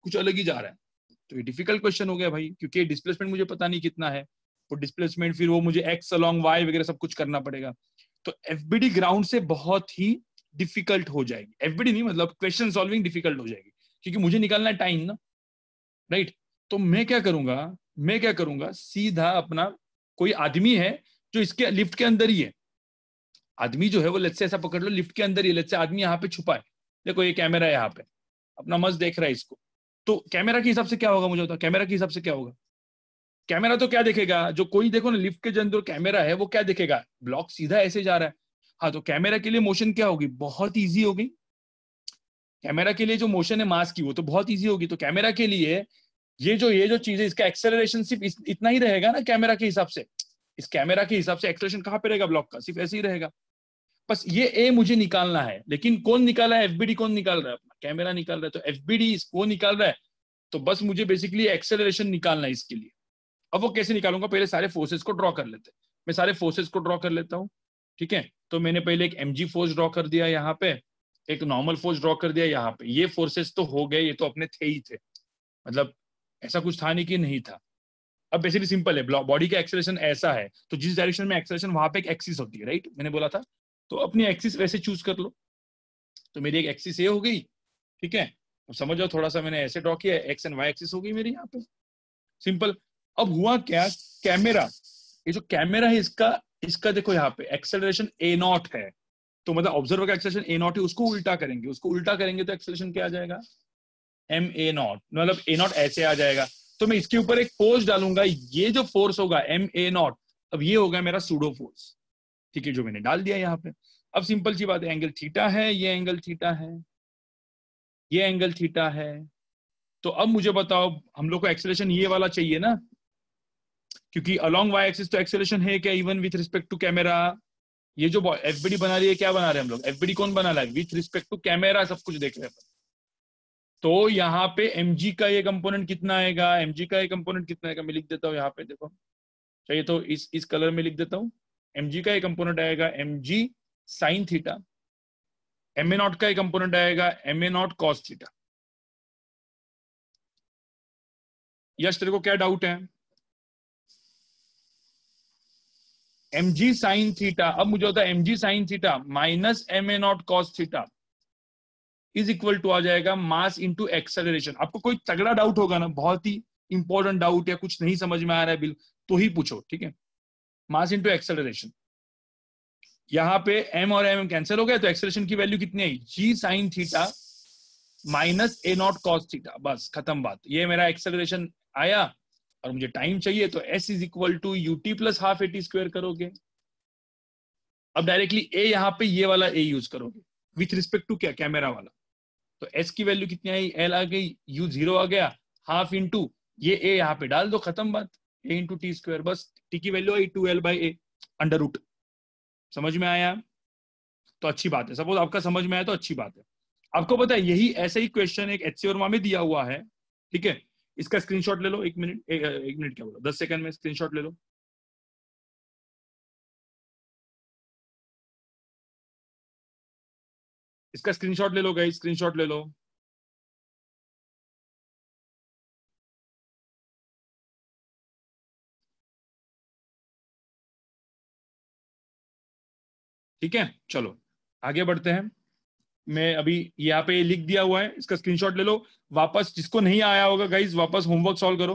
कुछ अलग ही जा रहा है। तो ये डिफिकल्ट क्वेश्चन हो गया भाई, क्योंकि डिस्प्लेसमेंट मुझे पता नहीं कितना है, वो डिस्प्लेसमेंट फिर वो मुझे एक्स अलॉन्ग वाई वगैरह सब कुछ करना पड़ेगा। तो एफबीडी ग्राउंड से बहुत ही डिफिकल्ट हो जाएगी, एफबीडी नहीं मतलब क्वेश्चन सॉल्विंग डिफिकल्ट हो जाएगी, क्योंकि मुझे निकालना है टाइम ना, राइट। तो मैं क्या करूंगा, मैं क्या करूंगा, सीधा अपना कोई आदमी है जो इसके लिफ्ट के अंदर ही है, आदमी जो है वो लेट्स से ऐसा पकड़ लो लिफ्ट के अंदर ही, लेट्स से आदमी यहाँ पे छुपा है, देखो ये कैमरा है यहाँ पे, अपना मस्त देख रहा है इसको। तो कैमरा के हिसाब से क्या होगा मुझे बताओ, कैमरा के हिसाब से क्या होगा। कैमरा तो क्या देखेगा, जो कोई देखो ना लिफ्ट के जो अंदर कैमरा है वो क्या देखेगा, ब्लॉक सीधा ऐसे जा रहा है। हाँ, तो कैमरा के लिए मोशन क्या होगी, बहुत ईजी होगी। कैमरा के लिए जो मोशन है मास की वो तो बहुत ईजी होगी, तो कैमरा के लिए ये जो चीज है इसका एक्सेलरेशन सिर्फ इतना ही रहेगा ना कैमरा के हिसाब से। इस कैमरा के हिसाब से एक्सेलरेशन कहाँ पे रहेगा, ब्लॉक का सिर्फ ऐसे ही रहेगा। बस ये ए मुझे निकालना है, लेकिन कौन निकाला है, एफबीडी कौन निकाल रहा है, अपना कैमरा निकाल रहा है, तो एफबीडी इसको निकाल रहा है। तो बस मुझे बेसिकली एक्सेलरेशन निकालना है इसके लिए। अब वो कैसे निकालूंगा, पहले सारे फोर्सेस को ड्रॉ कर लेते हैं, मैं सारे फोर्सेस को ड्रॉ कर लेता हूँ, ठीक है। तो मैंने पहले एक mg फोर्स ड्रॉ कर दिया यहाँ पे, एक नॉर्मल फोर्स ड्रॉ कर दिया यहाँ पे, ये फोर्सेस तो हो गए, ये तो अपने थे ही थे, मतलब ऐसा कुछ था नहीं कि नहीं था। अब बेसिकली सिंपल है, बॉडी का एक्सेलरेशन ऐसा है, तो जिस डायरेक्शन में एक्सेलरेशन वहां पे एक एक्सिस होती है, राइट, मैंने बोला था। तो अपनी एक्सिस वैसे चूज कर लो, तो मेरी एक एक्सिस ये हो गई, ठीक है। अब समझ जाओ, थोड़ा सा मैंने ऐसे ड्रॉ किया, एक्स एंड वाई एक्सिस हो गई मेरी यहाँ पे, सिंपल। अब हुआ क्या, कैमरा, ये जो कैमरा है इसका इसका देखो यहाँ पे एक्सेलरेशन ए नॉट है, तो मतलब ऑब्जर्वर का एक्सेलरेशन ए नॉट है, उसको उल्टा करेंगे, उसको उल्टा करेंगे तो एक्सेलरेशन क्या आ जाएगा, एम ए नॉट, मतलब ए नॉट ऐसे आ जाएगा। तो मैं इसके ऊपर एक फोर्स डालूंगा, ये जो फोर्स होगा एम ए नॉट, अब ये होगा मेरा सूडो फोर्स, ठीक है, जो मैंने डाल दिया यहाँ पे। अब सिंपल सी बात है, एंगल थीटा है, ये एंगल थीटा है, ये एंगल थीटा है। तो अब मुझे बताओ, हम लोग को एक्सेलरेशन ये वाला चाहिए ना, क्योंकि अलोंग वाई एक्सिस तो एक्सेलरेशन है क्या, even with respect to camera. ये जो एफबीडी बना रही है, क्या बना रहे हैं हम लोग, एफबीडी कौन बना रहा है, विथ रिस्पेक्ट टू कैमरा सब कुछ देख रहे हैं। तो यहाँ पे mg का ये कंपोनेंट कितना आएगा, mg का ये कंपोनेंट कितना आएगा, मैं लिख देता हूँ यहाँ पे, देखो चाहिए तो इस कलर में लिख देता हूँ। mg का ये कंपोनेंट आएगा mg साइन थीटा, एम ए नॉट का ये कंपोनेंट आएगा एम ए नॉट कॉस थीटा। यश तेरे को क्या डाउट है, mg साइन थीटा, अब मुझे होता है mg sine theta minus M A naught cos theta is equal to आ जाएगा मास इंटू एक्सेलरेशन। आपको कोई तगड़ा डाउट होगा ना, बहुत ही इंपॉर्टेंट डाउट या कुछ नहीं समझ में आ रहा है बिल, तो ही पूछो, ठीक है। मास इंटू एक्सेलरेशन, यहाँ पे m और m कैंसिल हो गए, तो एक्सेलरेशन की वैल्यू कितनी आई, g साइन थीटा माइनस ए नॉट कॉस थीटा, बस खत्म बात, ये मेरा एक्सेलरेशन आया। और मुझे टाइम चाहिए, तो s is equal to u t plus half a t square करोगे। अब डायरेक्टली a यहाँ पे ये वाला a यूज करोगे, विथ रिस्पेक्ट टू क्या, कैमरा वाला। तो s की वैल्यू कितनी आई, l आ गई, u जीरो आ गया, हाफ इंटू ये a यहाँ पे डाल दो, खत्म बात, a इंटू टी स्क्वायर, बस t की वैल्यू आई 2l by a under root. समझ में आया, तो अच्छी बात है, सपोज आपका समझ में आया तो अच्छी बात है। आपको पता है यही ऐसा ही क्वेश्चन एक एचसी वर्मा में दिया हुआ है, ठीक है। इसका स्क्रीनशॉट ले लो, एक मिनट, एक मिनट क्या बोला, 10 सेकंड में स्क्रीनशॉट ले लो। इसका स्क्रीनशॉट ले लो गाइस, स्क्रीनशॉट ले लो। ठीक है, चलो आगे बढ़ते हैं। मैं अभी यहाँ पे लिख दिया हुआ है, इसका स्क्रीनशॉट ले लो। वापस जिसको नहीं आया होगा गाइज, वापस होमवर्क सॉल्व करो,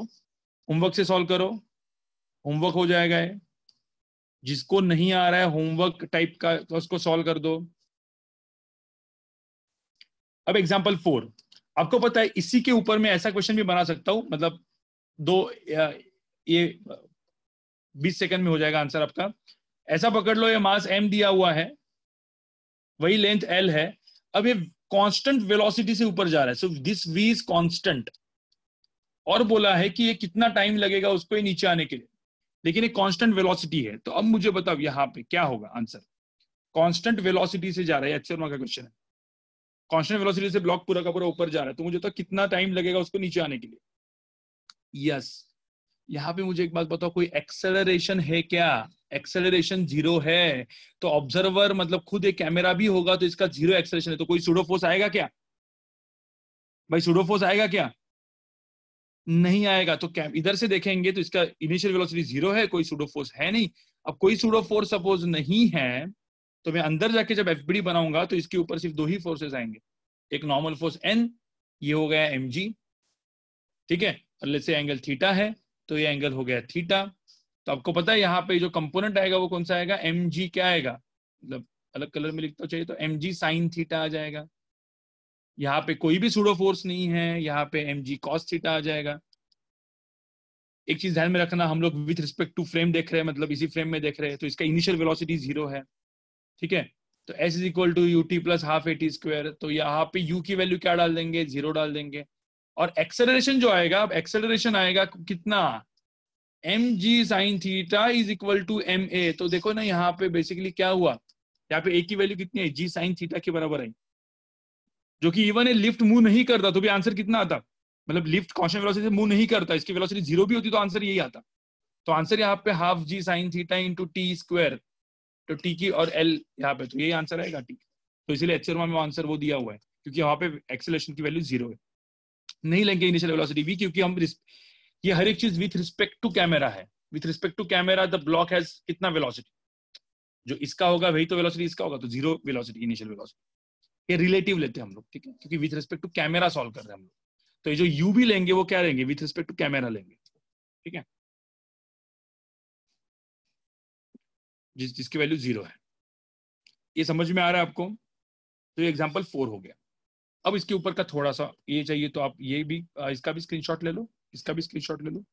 होमवर्क से सॉल्व करो, होमवर्क हो जाएगा है। जिसको नहीं आ रहा है होमवर्क टाइप का तो उसको सॉल्व कर दो। अब एग्जाम्पल 4, आपको पता है इसी के ऊपर मैं ऐसा क्वेश्चन भी बना सकता हूं, मतलब ये 20 सेकंड में हो जाएगा आंसर आपका। ऐसा पकड़ लो, ये मास m दिया हुआ है, वही लेंथ l है। अब ये कांस्टेंट वेलोसिटी से ऊपर जा रहा है, so this v is constant, और बोला है कि ये कितना टाइम लगेगा उसको ही नीचे आने के लिए, लेकिन ये कांस्टेंट वेलोसिटी है। तो अब मुझे बताओ यहाँ पे क्या होगा आंसर। कांस्टेंट वेलोसिटी से जा रहा है, अच्छे का क्वेश्चन है। कांस्टेंट वेलोसिटी से ब्लॉक पूरा का पूरा ऊपर जा रहा है, तो मुझे तो कितना टाइम लगेगा उसको नीचे आने के लिए। यस, यहाँ पे मुझे एक बात बताओ, कोई एक्सेलरेशन है क्या? एक्सेलरेशन जीरो है, तो ऑब्जर्वर मतलब खुद एक कैमरा भी होगा तो इसका जीरो एक्सेलरेशन है, तो कोई सूडो फोर्स आएगा क्या भाई? सूडो फोर्स आएगा क्या? नहीं आएगा। तो इधर से देखेंगे तो इसका इनिशियल वेलोसिटी जीरो है, कोई सूडो फोर्स है नहीं। अब कोई सूडो फोर्स सपोज नहीं है, तो मैं अंदर जाके जब एफबीडी बनाऊंगा तो इसके ऊपर सिर्फ दो ही फोर्सेस आएंगे, एक नॉर्मल फोर्स एन, ये हो गया mg, ठीक है, और लेट्स से एंगल थीटा है, तो ये एंगल हो गया थीटा। तो आपको पता है यहाँ पे जो कंपोनेंट आएगा वो कौन सा आएगा? mg क्या आएगा, मतलब अलग कलर में लिखता चाहिए तो mg साइन थीटा आ जाएगा। यहाँ पे कोई भी सूडो फोर्स नहीं है, यहाँ पे mg कॉस थीटा आ जाएगा। एक चीज ध्यान में रखना, हम लोग विथ रिस्पेक्ट टू फ्रेम देख रहे हैं, मतलब इसी फ्रेम में देख रहे हैं, तो इसका इनिशियल वेलोसिटी जीरो है, ठीक है। तो s is equal to u t plus half a t square, तो यहाँ पे u की वैल्यू क्या डाल देंगे? जीरो डाल देंगे। और एक्सेलरेशन जो आएगा, अब एक्सेलरेशन आएगा कितना? mg sine theta is equal to ma। तो देखो ना यहाँ पे बेसिकली क्या हुआ, यहाँ पे a की वैल्यू कितनी है? g साइन थीटा के बराबर है, जो कि इवन ए लिफ्ट मूव नहीं करता तो भी आंसर कितना आता? मतलब लिफ्ट कांस्टेंट वेलोसिटी से मूव नहीं करता, इसकी वेलोसिटी जीरो भी होती तो आंसर यही आता। तो आंसर यहाँ पे half G sine theta into T square, तो टी की और एल यहाँ पे, तो यही आंसर आएगा टी। तो इसीलिए एचरमा में आंसर वो दिया हुआ है, क्योंकि वहां पे एक्सेलरेशन की वैल्यू जीरो है। नहीं लेंगे इनिशियल वेलोसिटी वी, क्योंकि हम ये हर एक चीज विथ रिस्पेक्ट टू कैमरा है। With respect to camera the block has कितना वेलोसिटी, जो इसका होगा वही तो वेलोसिटी इसका होगा, तो जीरो वेलोसिटी इनिशियल वेलोसिटी। ये रिलेटिव लेते हैं हम लोग, ठीक है, क्योंकि with respect to camera solve कर रहे हैं हम लोग। तो ये जो यू भी लेंगे वो क्या लेंगे? विथ रिस्पेक्ट टू कैमरा लेंगे, ठीक है, जिसकी वैल्यू जीरो है। ये समझ में आ रहा है आपको? तो ये एग्जाम्पल 4 हो गया। अब इसके ऊपर का थोड़ा सा ये चाहिए तो आप ये भी इसका भी स्क्रीनशॉट ले लो, इसका भी स्क्रीनशॉट ले लो।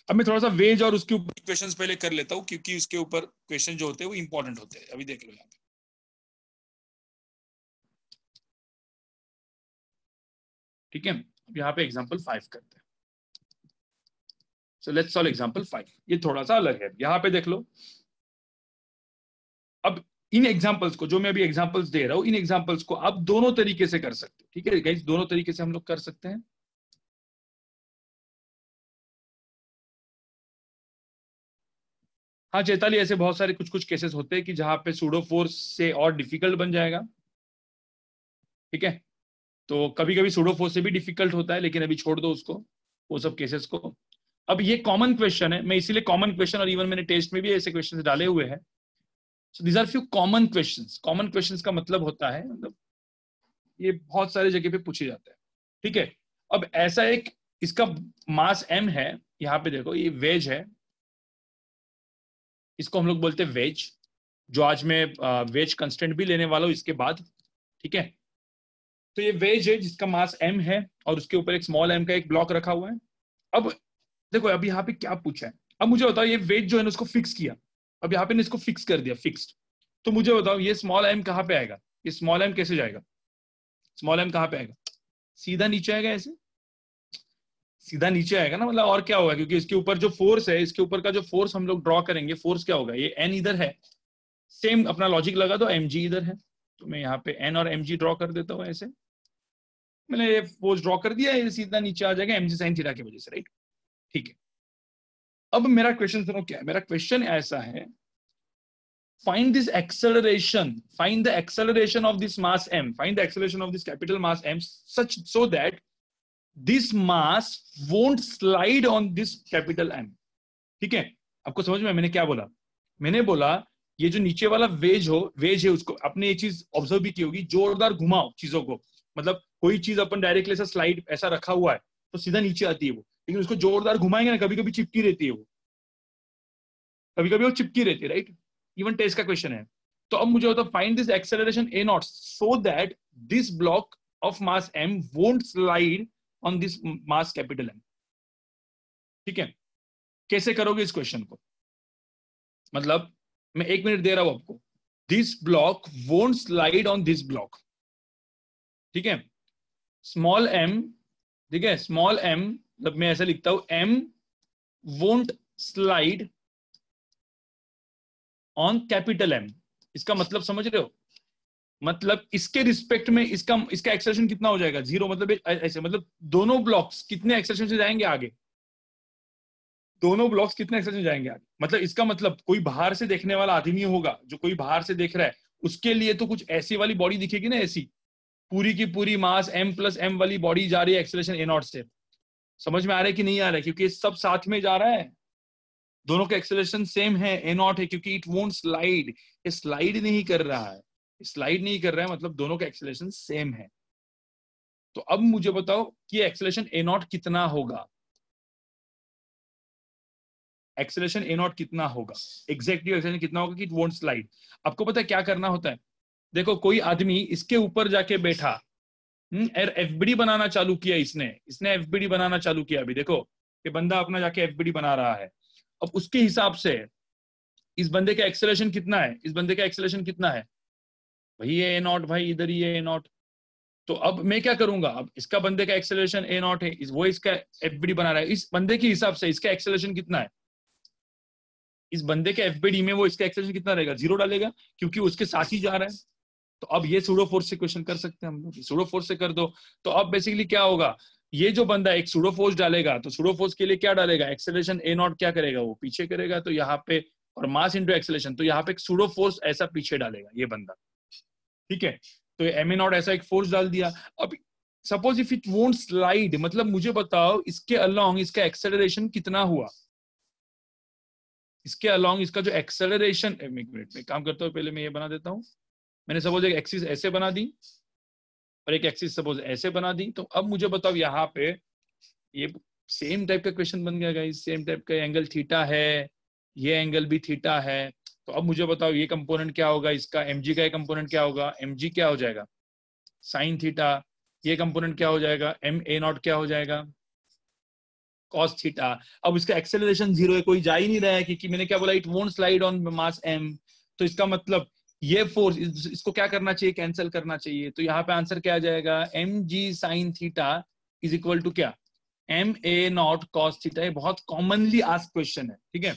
अब मैं थोड़ा सा वेज और उसके ऊपर क्वेश्चंस पहले कर लेता हूं, क्योंकि उसके ऊपर क्वेश्चन जो होते हैं वो इंपॉर्टेंट होते हैं। अभी देख लो यहाँ पे, ठीक है। अब यहाँ पे एग्जाम्पल 5 करते हैं। So let's solve example 5। ये थोड़ा सा अलग है, यहाँ पे देख लो। अब इन एग्जाम्पल्स को, जो मैं अभी एग्जाम्पल्स दे रहा हूं, इन एग्जाम्पल्स को आप दोनों तरीके से कर सकते हो, ठीक है गाइस, दोनों तरीके से हम लोग कर सकते हैं। हाँ चैताली, ऐसे बहुत सारे कुछ कुछ केसेस होते हैं कि जहां पे सूडो फोर्स से और डिफिकल्ट बन जाएगा, ठीक है। तो कभी कभी सूडो फोर्स से भी डिफिकल्ट होता है, लेकिन अभी छोड़ दो उसको, वो सब केसेस को। अब ये कॉमन क्वेश्चन है, मैं इसीलिए कॉमन क्वेश्चन, और इवन मैंने टेस्ट में भी ऐसे क्वेश्चन डाले हुए हैं। So these are few common questions. Common questions का मतलब होता है, मतलब ये बहुत सारे जगह पे पूछे जाते हैं, ठीक है। अब ऐसा एक, इसका मास m है, यहाँ पे देखो ये वेज है, इसको हम लोग बोलते हैं वेज, जो आज मैं वेज कंस्टेंट भी लेने वाला हूं इसके बाद, ठीक है। तो ये वेज है जिसका मास m है, और उसके ऊपर एक स्मॉल m का एक ब्लॉक रखा हुआ है। अब देखो, अब यहाँ पे क्या पूछा है, अब मुझे बताओ, ये वेज जो है ना उसको फिक्स किया, अब यहाँ पे ने इसको फिक्स कर दिया, फिक्स्ड। तो मुझे बताओ ये स्मॉल m कहाँ पे आएगा? ये स्मॉल m कैसे जाएगा? स्मॉल m कहाँ पे आएगा? सीधा नीचे आएगा, ऐसे सीधा नीचे आएगा ना, मतलब और क्या होगा, क्योंकि इसके ऊपर जो फोर्स है, इसके ऊपर का जो फोर्स हम लोग ड्रॉ करेंगे, फोर्स क्या होगा? ये एन इधर है, सेम अपना लॉजिक लगा दो, mg इधर है, तो मैं यहाँ पे n और mg ड्रॉ कर देता हूँ ऐसे। मैंने ये फोर्स ड्रॉ कर दिया, ये सीधा नीचे आ जाएगा mg साइन थीटा की वजह से, राइट, ठीक है। अब मेरा क्वेश्चन सुनो, क्या है मेरा क्वेश्चन? ऐसा है, find this acceleration, find the acceleration of this mass m, find the acceleration of this capital mass m such so that this mass won't slide on this capital M, ठीक है। आपको समझ में मैंने क्या बोला? मैंने बोला ये जो नीचे वाला वेज है उसको आपने ये चीज ऑब्जर्व भी की होगी, जोरदार घुमाओ चीजों को, मतलब कोई चीज अपन डायरेक्टली ऐसा स्लाइड ऐसा रखा हुआ है तो सीधा नीचे आती है वो, लेकिन उसको जोरदार घुमाएंगे ना कभी कभी चिपकी रहती है वो, कभी कभी वो चिपकी रहती है, राइट। इवन टेस्ट का क्वेश्चन है। तो अब मुझे बताओ find this acceleration a not so that this block of mass m won't slide on this mass capital M. ठीक है, कैसे करोगे इस क्वेश्चन को, मतलब मैं 1 मिनट दे रहा हूं आपको, this block won't slide on this block, ठीक है, स्मॉल एम, ठीक है, स्मॉल एम, मतलब मैं ऐसा लिखता हूं m won't slide on capital M. इसका मतलब समझ रहे हो, मतलब इसके रिस्पेक्ट में इसका इसका एक्सेलरेशन कितना हो जाएगा, 0, मतलब ऐसे, मतलब दोनों ब्लॉक्स कितने एक्सेलरेशन से जाएंगे आगे, दोनों ब्लॉक्स कितने एक्सेलरेशन से जाएंगे आगे, मतलब इसका मतलब कोई बाहर से देखने वाला आदमी होगा, जो कोई बाहर से देख रहा है उसके लिए तो कुछ ऐसी वाली बॉडी दिखेगी ना, ऐसी पूरी की पूरी मास m प्लस m वाली बॉडी जा रही है एक्सेलरेशन ए नॉट से। समझ में आ रहा है कि नहीं आ रहा है, क्योंकि सब साथ में जा रहा है, दोनों का एक्सेलरेशन सेम है, ए नॉट है, क्योंकि इट वोंट स्लाइड, ये स्लाइड नहीं कर रहा है, स्लाइड नहीं कर रहा है, मतलब दोनों का एक्सेलरेशन सेम है। तो अब मुझे बताओ कि एक्सेलरेशन ए नॉट कितना होगा, एक्सेलरेशन ए नॉट कितना होगा, एग्जैक्टली एक्सेलरेशन कितना होगा कि इट वोंट स्लाइड। आपको पता है क्या करना होता है, देखो कोई आदमी इसके ऊपर जाके बैठा, एफबीडी बनाना चालू किया, इसने एफबीडी बनाना चालू किया, अभी देखो ये बंदा अपना जाके एफबीडी बना रहा है। अब उसके हिसाब से इस बंदे का एक्सेलरेशन कितना है, इस बंदे का एक्सेलरेशन कितना है भाई, ये ए नॉट, भाई इधर ही ए नॉट। तो अब मैं क्या करूंगा, अब इसका बंदे का एक्सेलरेशन ए नॉट है, वो इसका एफबीडी बना रहा है, इस बंदे के हिसाब से इसका एक्सेलरेशन कितना है, इस बंदे के एफबीडी में वो इसका एक्सेलरेशन कितना रहेगा, 0 डालेगा, क्योंकि उसके साथ ही जा रहा है। तो अब ये सूडो फोर्स से क्वेश्चन कर सकते हैं हम लोग, सूडो फोर्स से कर दो। तो अब बेसिकली क्या होगा, ये जो बंदा एक सूडो फोर्स डालेगा, तो सूडो फोर्स के लिए क्या डालेगा, एक्सेलरेशन ए नॉट क्या करेगा, वो पीछे करेगा, तो यहाँ पे, और मास इंटू एक्सेलरेशन, तो यहाँ पे एक सूडो फोर्स ऐसा पीछे डालेगा ये बंदा, ठीक है। तो एम ए नॉट ऐसा एक फोर्स डाल दिया। अब suppose if it won't slide, मतलब मुझे बताओ इसके अलोंग इसका एक्सेलरेशन कितना हुआ, इसके अलोंग इसका जो एक्सेलरेशन, एक मिनट में काम करता हूँ, पहले मैं ये बना देता हूँ। मैंने सपोज एक एक्सिस ऐसे बना दी और एक एक्सिस सपोज ऐसे बना दी, तो अब मुझे बताओ यहाँ पे ये सेम टाइप का क्वेश्चन बन गया गाइस, सेम टाइप का एंगल थीटा है, ये एंगल भी थीटा है। तो अब मुझे बताओ ये कंपोनेंट क्या होगा इसका, mg का ये कंपोनेंट क्या होगा, mg क्या हो जाएगा साइन थीटा, ये कंपोनेंट क्या हो जाएगा m a नॉट क्या हो जाएगा कॉस थीटा। अब इसका एक्सेलरेशन 0 है, कोई जा ही नहीं रहा है, क्योंकि मैंने क्या बोला, it won't slide on mass m। तो इसका मतलब ये फोर्स, इसको क्या करना चाहिए, कैंसिल करना चाहिए। तो यहाँ पे आंसर क्या आ जाएगा, M ji sine theta is equal to क्या, एम ए नॉट कॉस थीटा। ये बहुत कॉमनली आस्क क्वेश्चन है, ठीक है,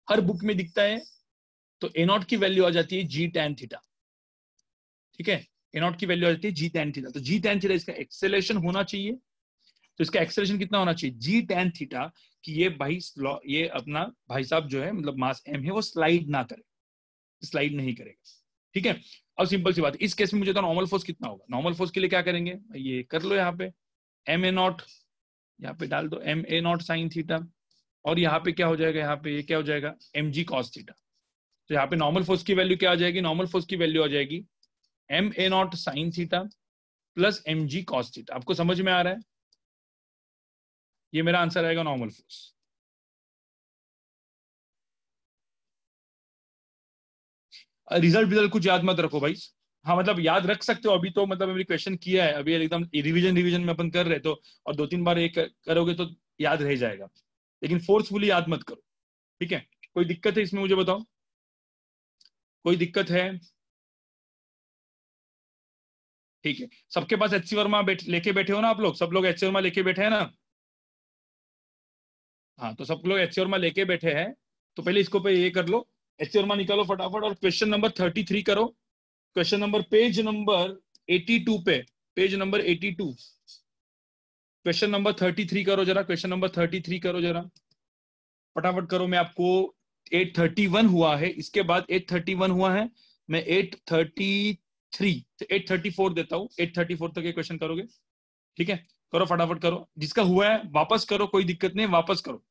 हर बुक में दिखता है। तो ए नॉट की वैल्यू आ जाती है जी टैन थीटा, ठीक है, ए नॉट की वैल्यू आ जाती है जी टैन थीटा। तो जी टैन थीटा इसका एक्सेलरेशन होना चाहिए, तो इसका एक्सेलरेशन कितना होना चाहिए, जी टैन थीटा, कि ये भाई ये अपना भाई साहब जो है, मतलब मास एम है, वो स्लाइड ना करे, स्लाइड नहीं करेगा, ठीक है। अब सिंपल सी बात, इस केस में मुझे तो नॉर्मल फोर्स कितना होगा, नॉर्मल फोर्स के लिए क्या करेंगे, ये कर लो यहाँ पे एम ए नॉट, यहाँ पे डाल दो m A not sine theta, और यहाँ पे क्या हो जाएगा, यहाँ पे ये क्या हो जाएगा एम जी कॉस थीटा। तो यहाँ पे नॉर्मल फोर्स की वैल्यू क्या आ जाएगी, नॉर्मल फोर्स की वैल्यू आ जाएगी m A not sine theta plus m g cos theta. आपको समझ में आ रहा है, ये मेरा आंसर आएगा नॉर्मल फोर्स। रिजल्ट विजल्ट कुछ याद मत रखो भाई, हाँ मतलब याद रख सकते हो, अभी तो मतलब अभी क्वेश्चन किया है, अभी एकदम रिवीजन रिवीजन में अपन कर रहे तो, और 2-3 बार एक करोगे तो याद रह जाएगा, लेकिन फोर्सफुली याद मत करो, ठीक है। कोई दिक्कत है इसमें मुझे बताओ, कोई दिक्कत है, ठीक है। सबके पास एच सी वर्मा लेके बैठे हो ना आप लोग, सब लोग एच सी वर्मा लेके बैठे हैं ना, हाँ तो सब लोग एच सी वर्मा लेके बैठे हैं। तो पहले इसको पे ये कर लो, एच सी वर्मा निकालो फटाफट, और क्वेश्चन नंबर 33 करो, क्वेश्चन नंबर पेज नंबर 82 पे, पेज नंबर 82, क्वेश्चन नंबर 33 करो जरा, क्वेश्चन नंबर 33 करो जरा, फटाफट करो। मैं आपको 831 हुआ है, इसके बाद 831 हुआ है, मैं 833 तो 834 देता हूँ, 834 तक ये क्वेश्चन करोगे, ठीक है। करो फटाफट करो, जिसका हुआ है वापस करो, कोई दिक्कत नहीं, वापस करो।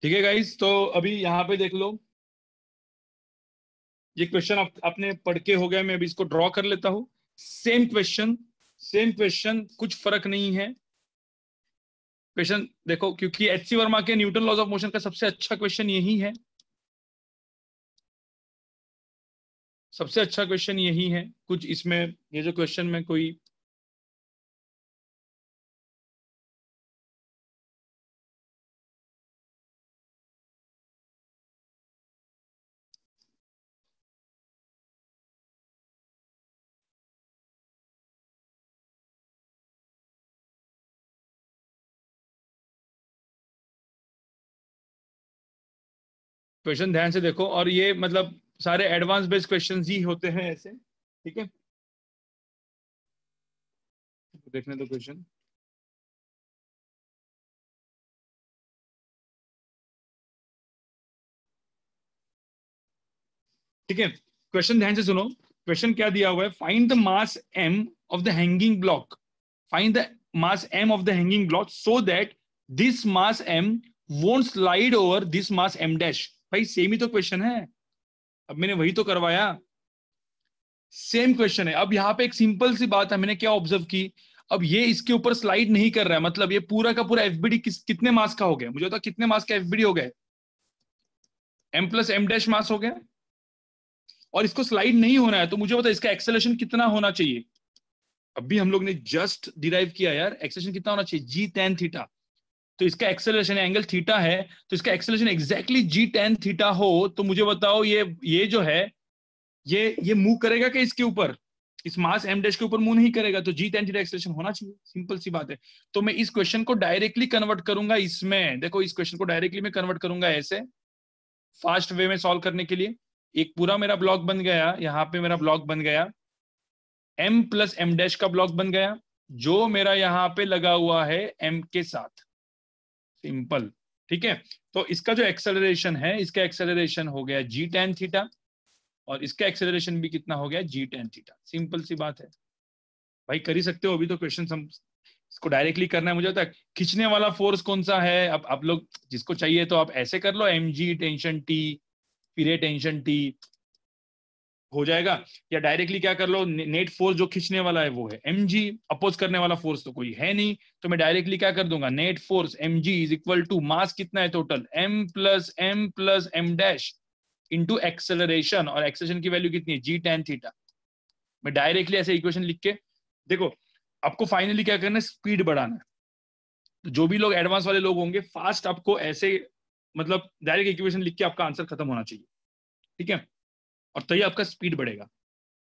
ठीक है गाइस, तो अभी यहाँ पे देख लो, ये क्वेश्चन आपने पढ़ के हो गया, मैं अभी इसको ड्रॉ कर लेता हूँ। सेम क्वेश्चन, सेम क्वेश्चन, कुछ फर्क नहीं है। क्वेश्चन देखो, क्योंकि एच सी वर्मा के न्यूटन लॉज ऑफ मोशन का सबसे अच्छा क्वेश्चन यही है, सबसे अच्छा क्वेश्चन यही है। कुछ इसमें ये जो क्वेश्चन में कोई क्वेश्चन ध्यान से देखो, और ये मतलब सारे एडवांस बेस्ड क्वेश्चंस ही होते हैं ऐसे, ठीक है। देखने दो क्वेश्चन, ठीक है। क्वेश्चन ध्यान से सुनो, क्वेश्चन क्या दिया हुआ है, find the mass m of the hanging block, find the mass m of the hanging block so that this mass m won't slide over this mass m dash. भाई सेम ही तो question है, अब मैंने वही तो करवाया, सेम क्वेश्चन है। अब यहाँ पे एक सिंपल सी बात है, मैंने क्या ऑब्जर्व की, अब ये इसके ऊपर स्लाइड नहीं कर रहा है, मतलब ये पूरा का पूरा एफबीडी कितने मास का हो गया, मुझे बता कितने मास का एफबीडी हो गया, m प्लस m डैश मास हो गया, और इसको स्लाइड नहीं होना है, तो मुझे बता इसका एक्सेलरेशन कितना होना चाहिए। अभी हम लोग ने जस्ट डिराइव किया यार, एक्सेलरेशन कितना होना चाहिए, जी टेन थीटा। तो इसका एक्सेलरेशन एंगल थीटा है, तो इसका एक्सेलरेशन एग्जैक्टली जी टेन थीटा हो, तो मुझे बताओ ये जो है, ये मूव करेगा क्या इसके ऊपर, इस मास एम डैश के ऊपर मूव नहीं करेगा, तो जी टेन थीटा एक्सेलरेशन होना चाहिए, सिंपल सी बात है। तो मैं इस क्वेश्चन को डायरेक्टली कन्वर्ट करूंगा इसमें, देखो इस क्वेश्चन को डायरेक्टली मैं कन्वर्ट करूंगा ऐसे, फास्ट वे में सॉल्व करने के लिए। एक पूरा मेरा ब्लॉक बन गया, यहाँ पे मेरा ब्लॉक बन गया, m प्लस m डैश का ब्लॉक बन गया, जो मेरा यहाँ पे लगा हुआ है m के साथ, सिंपल, ठीक है। तो इसका जो एक्सेलरेशन है, इसका एक्सेलरेशन हो गया जी टेन थीटा, और इसका एक्सेलरेशन भी कितना हो गया, जी टेन थीटा, सिंपल सी बात है। भाई कर ही सकते हो, अभी तो क्वेश्चन हम इसको डायरेक्टली करना है, मुझे तक खींचने वाला फोर्स कौन सा है, अब आप लोग जिसको चाहिए तो आप ऐसे कर लो, एम जी टेंशन टी, फिर ये टेंशन टी हो जाएगा, या डायरेक्टली क्या कर लो, नेट फोर्स जो खींचने वाला है वो है एम जी, अपोज करने वाला फोर्स तो कोई है नहीं, तो मैं डायरेक्टली क्या कर दूंगा, net force m g is equal to mass कितना है total, m plus m dash into acceleration, और एक्सेलरेशन की वैल्यू कितनी है, जी टेन थीटा। मैं डायरेक्टली ऐसे इक्वेशन लिख के, देखो आपको फाइनली क्या करना है, स्पीड बढ़ाना है। तो जो भी लोग एडवांस वाले लोग होंगे, फास्ट आपको ऐसे मतलब डायरेक्ट इक्वेशन लिख के आपका आंसर खत्म होना चाहिए, ठीक है, और तभी आपका स्पीड बढ़ेगा,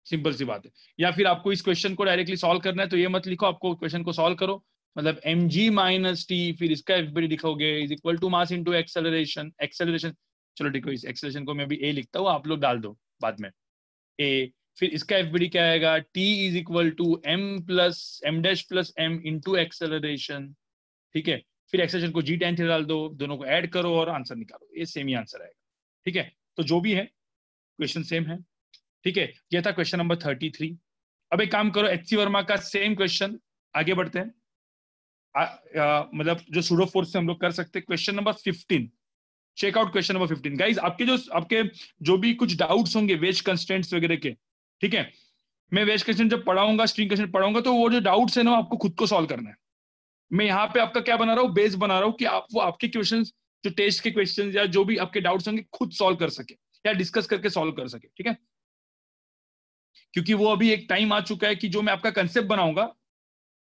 सिंपल सी बात है। या फिर आपको इस क्वेश्चन को डायरेक्टली सॉल्व करना है, तो ये मत लिखो, आपको क्वेश्चन को सॉल्व करो, मतलब एम जी माइनस टी, फिर इसका एफबीडी लिखोगे is equal to mass into acceleration, acceleration, चलो देखो इस एक्सेलरेशन को मैं अभी ए लिखता हूँ, आप लोग डाल दो बाद में ए, फिर इसका एफबीडी क्या आएगा, T is equal to m dash plus m into acceleration, ठीक है। फिर एक्सेलरेशन को जी टेन थीटा डाल दो, दोनों को ऐड करो और आंसर निकालो, ये सेम ही आंसर आएगा, ठीक है। तो जो भी है क्वेश्चन सेम है, ठीक है। ये था क्वेश्चन नंबर 33। अब एक काम करो, एच सी वर्मा का सेम क्वेश्चन, आगे बढ़ते हैं। मतलब जो सूडो फोर्स से हम लोग कर सकते हैं, question number 15, check out question number 15 guys. आपके जो भी कुछ डाउट्स होंगे वेज कंस्ट्रेंट्स वगैरह के, ठीक है, मैं वेज कंस्ट्रेंट जब पढ़ाऊंगा, स्ट्रिंग कंस्ट्रेंट पढ़ाऊंगा, तो वो जो डाउट्स है ना आपको खुद को सॉल्व करना है। मैं यहाँ पे आपका क्या बना रहा हूँ, बेस बना रहा हूँ कि आप वो आपके क्वेश्चन, जो टेस्ट के क्वेश्चन या जो भी आपके डाउट्स होंगे खुद सॉल्व कर सके, या डिस्कस करके सॉल्व कर सके, ठीक है। क्योंकि वो अभी एक टाइम आ चुका है कि जो मैं आपका कंसेप्ट बनाऊंगा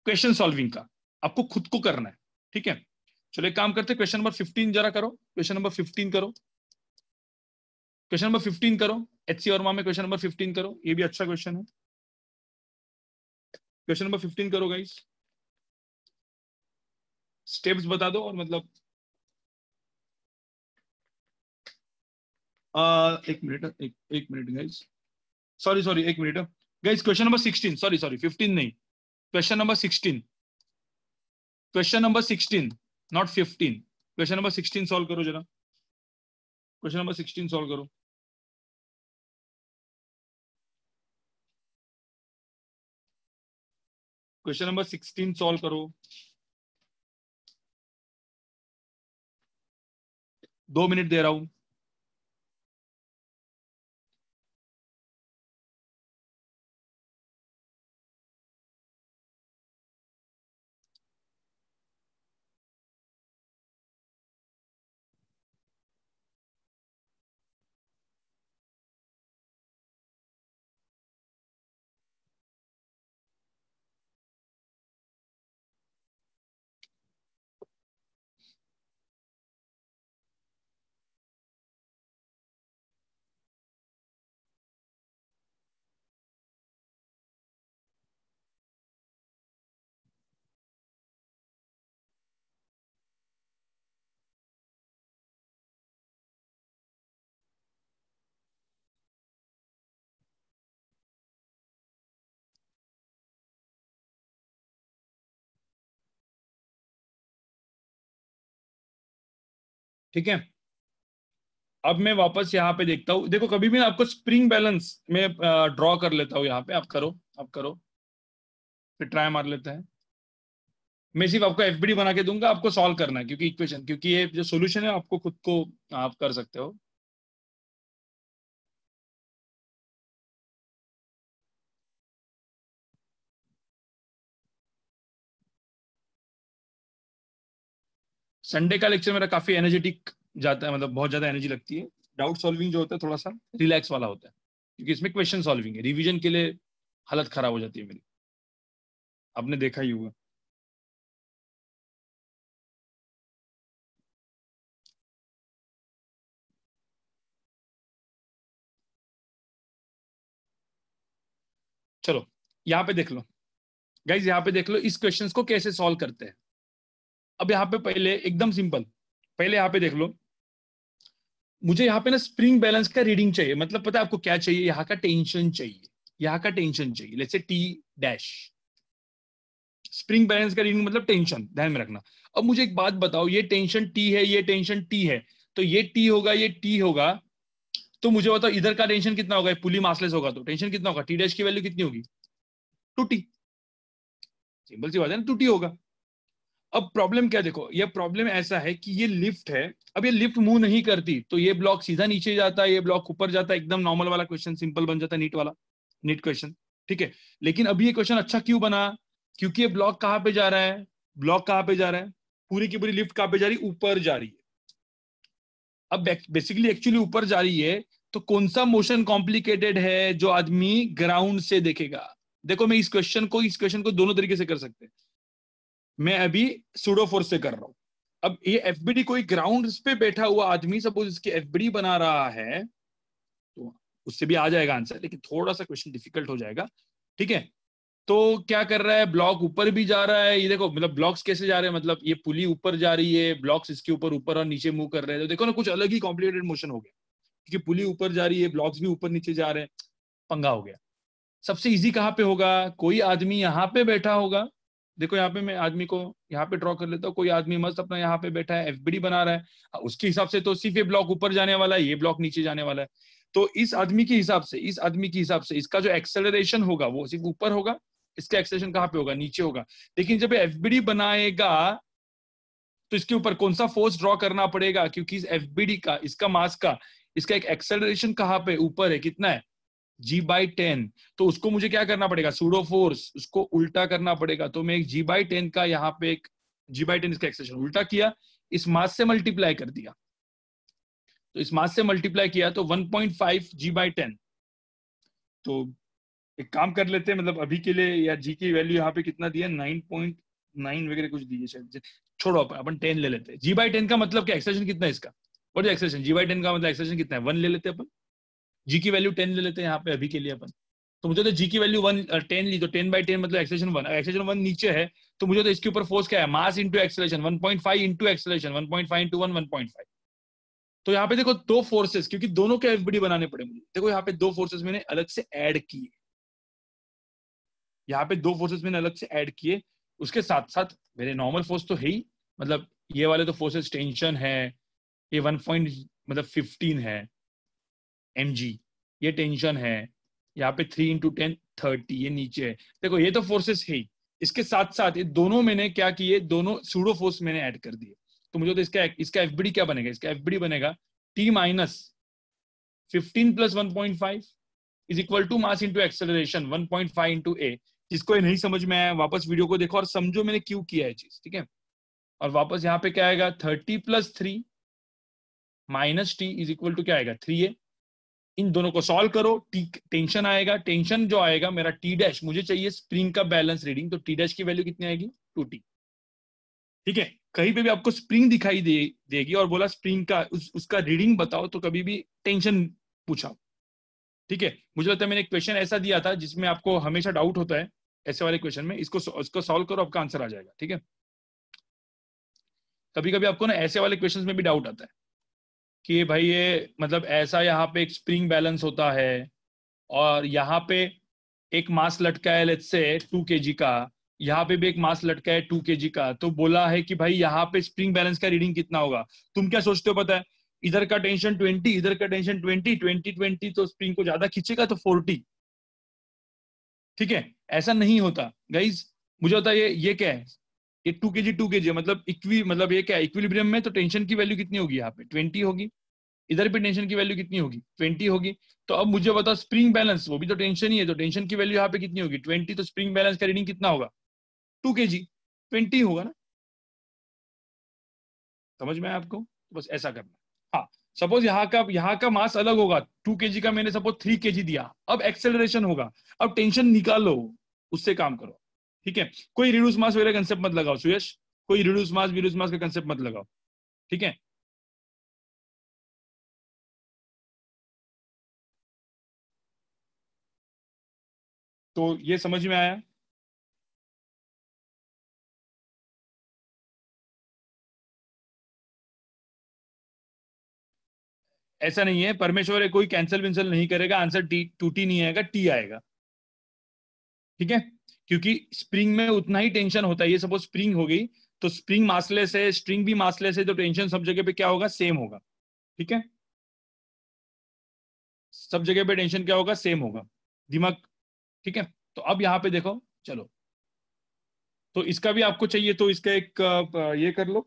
क्वेश्चन सॉल्विंग का, आपको खुद को करना है, ठीक है। चलो एक काम करते, क्वेश्चन नंबर 15 जरा करो, क्वेश्चन नंबर 15 करो, क्वेश्चन नंबर 15 करो, एच सी वर्मा में क्वेश्चन नंबर 15 करो, ये भी अच्छा क्वेश्चन है, क्वेश्चन नंबर 15 करो गाइस, स्टेप्स बता दो, और मतलब एक मिनट, एक मिनट गाइस, सॉरी सॉरी एक minute guys, question number 16, sorry sorry 15 नहीं, question number 16, question number 16 not 15, question number 16 solve करो जरा, क्वेश्चन नंबर 16 सॉल्व करो, क्वेश्चन नंबर 16 सॉल्व करो। 2 मिनट दे रहा हूं। ठीक है, अब मैं वापस यहाँ पे देखता हूँ। देखो कभी भी ना आपको स्प्रिंग बैलेंस में ड्रॉ कर लेता हूँ यहाँ पे। आप करो, फिर ट्राई मार लेते हैं। मैं सिर्फ आपको एफबीडी बना के दूंगा, आपको सॉल्व करना है, क्योंकि इक्वेशन, क्योंकि ये जो सॉल्यूशन है आपको खुद को आप कर सकते हो। संडे का लेक्चर मेरा काफी एनर्जेटिक जाता है, मतलब बहुत ज्यादा एनर्जी लगती है। डाउट सॉल्विंग जो होता है थोड़ा सा रिलैक्स वाला होता है, क्योंकि इसमें क्वेश्चन सॉल्विंग है। रिवीजन के लिए हालत खराब हो जाती है मेरी, आपने देखा ही होगा। चलो यहाँ पे देख लो गाइज, यहाँ पे देख लो इस क्वेश्चंस को कैसे सॉल्व करते हैं। अब यहाँ पे पहले एकदम सिंपल, पहले यहाँ पे देख लो, मुझे यहाँ पे ना स्प्रिंग बैलेंस का रीडिंग चाहिए। मतलब पता है आपको क्या चाहिए? यहाँ का टेंशन चाहिए, यहाँ का टेंशन चाहिए। Let's say T dash. Spring balance का रीडिंग मतलब टेंशन, ध्यान में रखना। अब मुझे एक बात बताओ, ये टेंशन टी है, ये टेंशन टी है, तो ये टी होगा, ये टी होगा। तो मुझे बताओ इधर का टेंशन कितना होगा? पुली मासलेस होगा तो टेंशन कितना होगा? टी डैश की वैल्यू कितनी होगी? 2t। सिंपल सी बात है ना, 2t होगा। अब प्रॉब्लम क्या, देखो ये प्रॉब्लम ऐसा है कि ये लिफ्ट है। अब ये लिफ्ट मूव नहीं करती तो ये ब्लॉक सीधा नीचे जाता है, ये ब्लॉक ऊपर जाता है। एकदम नॉर्मल वाला क्वेश्चन सिंपल बन जाता है, नीट वाला, नीट क्वेश्चन। ठीक है, लेकिन अभी ये क्वेश्चन अच्छा क्यों बना? क्योंकि ये ब्लॉक कहाँ पे जा रहा है? ब्लॉक कहाँ पे जा रहा है? पूरी की पूरी लिफ्ट कहाँ पे जा रही है? ऊपर जा रही है। अब बेसिकली एक्चुअली ऊपर जा रही है, तो कौन सा मोशन कॉम्प्लिकेटेड है जो आदमी ग्राउंड से देखेगा? देखो मैं इस क्वेश्चन को दोनों तरीके से कर सकते हैं। मैं अभी सूडो फोर्स से कर रहा हूं। अब ये एफबीडी कोई ग्राउंड पे बैठा हुआ आदमी सपोज इसकी एफबीडी बना रहा है, तो उससे भी आ जाएगा आंसर, लेकिन थोड़ा सा क्वेश्चन डिफिकल्ट हो जाएगा। ठीक है, तो क्या कर रहा है? ब्लॉक ऊपर भी जा रहा है। ये देखो मतलब ब्लॉक्स कैसे जा रहे हैं, मतलब ये पुली ऊपर जा रही है, ब्लॉक्स इसके ऊपर ऊपर और नीचे मूव कर रहे हैं। तो देखो ना, कुछ अलग ही कॉम्प्लिकेटेड मोशन हो गया, क्योंकि पुली ऊपर जा रही है, ब्लॉक्स भी ऊपर नीचे जा रहे हैं। पंगा हो गया। सबसे इजी कहाँ पे होगा? कोई आदमी यहाँ पे बैठा होगा। देखो यहाँ पे मैं आदमी को यहाँ पे ड्रॉ कर लेता हूँ। कोई आदमी मस्त अपना यहाँ पे बैठा है, एफबीडी बना रहा है। उसके हिसाब से तो सिर्फ ये ब्लॉक ऊपर जाने वाला है, ये ब्लॉक नीचे जाने वाला है। तो इस आदमी के हिसाब से इसका जो एक्सेलरेशन होगा वो सिर्फ ऊपर होगा। इसका एक्सेलरेशन कहाँ पे होगा? नीचे होगा। लेकिन जब एफबीडी बनाएगा तो इसके ऊपर कौन सा फोर्स ड्रॉ करना पड़ेगा? क्योंकि इस एफबीडी का, इसका मास का, इसका एक एक्सेलरेशन कहाँ पे? ऊपर है। कितना है? G/10। तो उसको मुझे क्या करना पड़ेगा? सूडो फोर्स, उसको उल्टा करना पड़ेगा। तो मैं एक G/10 का यहाँ पे एक G/10 इसका एक्सेशन उल्टा किया, इस मास से मल्टीप्लाई कर दिया। तो इस मास से मल्टीप्लाई किया तो 1.5 G/10। तो एक काम कर लेते हैं, मतलब अभी के लिए, या जी की वैल्यू यहाँ पे कितना दिया? 9.9 वगैरह कुछ दी है शायद। छोड़ो, अपन 10 ले लेते हैं। G/10 का मतलब क्या? एक्सेशन कितना है इसका? और जो एक्सेशन G/10 का मतलब एक्सेशन कितना है? 1 ले लेते हैं अपन। जी की वैल्यू 10 ले लेते हैं यहाँ पे अभी के लिए अपन। तो मुझे तो जी की वैल्यू 10 ली, तो 10/10 मतलब एक्सेलेरेशन 1। एक्सेलेरेशन 1 नीचे है, तो मुझे तो इसके ऊपर फोर्स क्या है? Mass into acceleration, 1.5 into acceleration, 1.5 into 1, 1.5। तो यहाँ पे देखो दो फोर्सेस, क्योंकि दोनों के एफबीडी बनाने पड़े मुझे। देखो यहाँ पे दो फोर्सेस मैंने अलग से ऐड किए, यहाँ पे दो फोर्सेस मैंने अलग से ऐड किए। उसके साथ साथ मेरे नॉर्मल फोर्स तो है ही, मतलब ये वाले तो फोर्सेस टेंशन है, ये 1 पॉइंट मतलब 15 है mg, ये टेंशन है। यहाँ पे 3 इंटू 10 30, ये नीचे है। देखो ये तो फोर्सेस है ही, इसके साथ साथ ये दोनों मैंने क्या किए? दोनों सूडो फोर्स मैंने ऐड कर दिए। तो मुझे तो इसका एफबीडी क्या बनेगा, इसका एफबीडी बनेगा t minus 15 plus 1.5 is equal to mass into acceleration 1.5 into A. जिसको ये नहीं समझ में आया वापस वीडियो को देखो और समझो मैंने क्यों किया है चीज, ठीक है। और वापस यहाँ पे क्या आएगा, 30 plus 3 minus T is equal to क्या आएगा 3a। इन दोनों को सॉल्व करो, टी टेंशन आएगा, टेंशन जो आएगा मेरा टी डैश, मुझे चाहिए स्प्रिंग का बैलेंस रीडिंग, तो टी डैश की वैल्यू कितनी आएगी 2t, ठीक है। कहीं पे भी आपको स्प्रिंग दिखाई देगी और बोला स्प्रिंग का उसका रीडिंग बताओ, तो कभी भी टेंशन पूछा, ठीक है। मुझे लगता है मैंने एक क्वेश्चन ऐसा दिया था जिसमें आपको हमेशा डाउट होता है ऐसे वाले क्वेश्चन में, इसको सॉल्व करो, आपका आंसर आ जाएगा, ठीक है। कभी कभी आपको ना ऐसे वाले क्वेश्चन में भी डाउट आता है कि भाई ये मतलब ऐसा यहाँ पे एक स्प्रिंग बैलेंस होता है और यहाँ पे एक मास लटका है लेट्स से 2 kg का, यहाँ पे भी एक मास लटका है 2 kg का, तो बोला है कि भाई यहाँ पे स्प्रिंग बैलेंस का रीडिंग कितना होगा। तुम क्या सोचते हो पता है, इधर का टेंशन 20, इधर का टेंशन 20, तो स्प्रिंग को ज्यादा खींचेगा तो 40, ठीक है। ऐसा नहीं होता गाइज, मुझे होता है ये क्या है, ये 2 kg मतलब मतलब ये क्या है इक्विलिब्रियम में, तो टेंशन की वैल्यू कितनी होगी यहाँ पे 20 होगी, इधर भी टेंशन की वैल्यू कितनी होगी 20 होगी। तो अब मुझे बताओ स्प्रिंग बैलेंस, वो भी तो टेंशन ही है, तो टेंशन की वैल्यू यहाँ पे कितनी होगी 20, तो स्प्रिंग बैलेंस का रीडिंग कितना होगा 2 kg, 20 होगा ना। समझ में आया आपको, तो बस ऐसा करना। हाँ, सपोज यहाँ का मास अलग होगा, 2 kg का मैंने सपोज 3 kg दिया, अब एक्सेलरेशन होगा, अब टेंशन निकालो, उससे काम करो, ठीक है। कोई रिड्यूस मास वगैरह कंसेप्ट मत लगाओ सुयश, कोई रिड्यूस मास का कंसेप्ट मत लगाओ, ठीक है। तो ये समझ में आया। ऐसा नहीं है, परमेश्वर है, कोई कैंसिल विंसल नहीं करेगा, आंसर टी 2t नहीं आएगा, टी आएगा, ठीक है। क्योंकि स्प्रिंग में उतना ही टेंशन होता है, ये सपोज स्प्रिंग हो गई, तो स्प्रिंग मासलेस है, स्ट्रिंग भी मासलेस है, तो टेंशन सब जगह पे क्या होगा सेम होगा, ठीक है। सब जगह पे टेंशन क्या होगा सेम होगा, दिमाग, ठीक है। तो अब यहाँ पे देखो, चलो, तो इसका भी आपको चाहिए तो इसका एक ये कर लो,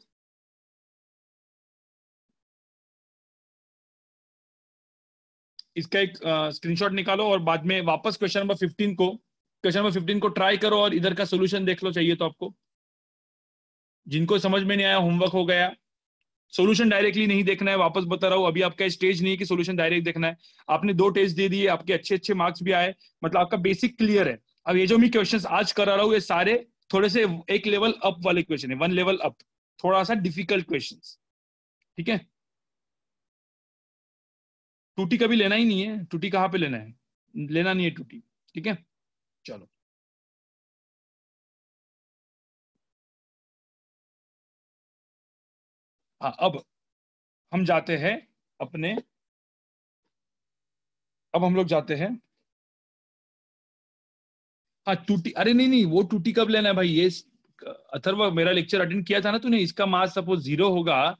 इसका एक स्क्रीनशॉट निकालो और बाद में वापस क्वेश्चन नंबर 15 को ट्राई करो और इधर का सोल्यूशन देख लो चाहिए तो आपको। जिनको समझ में नहीं आया होमवर्क हो गया, सोल्यूशन डायरेक्टली नहीं देखना है, वापस बता रहा हूं, अभी आपका स्टेज नहीं है कि सोल्यूशन डायरेक्ट देखना है। आपने 2 टेस्ट दे दिए, आपके अच्छे अच्छे मार्क्स भी आए, मतलब आपका बेसिक क्लियर है। अब ये जो मैं क्वेश्चंस आज करा रहा हूँ ये सारे थोड़े से एक लेवल अप वाले क्वेश्चन है, 1 लेवल अप, थोड़ा सा डिफिकल्ट क्वेश्चंस, ठीक है। टूटी कभी लेना ही नहीं है, टूटी कहाँ पे लेना है, लेना नहीं है टूटी, ठीक है। चलो, हाँ, अब हम जाते हैं अपने, अब हम लोग जाते हैं, हाँ टूटी, अरे नहीं नहीं, वो टूटी कब लेना है भाई, ये अथर्व मेरा लेक्चर अटेंड किया था ना तूने, इसका मास सपोज 0 होगा,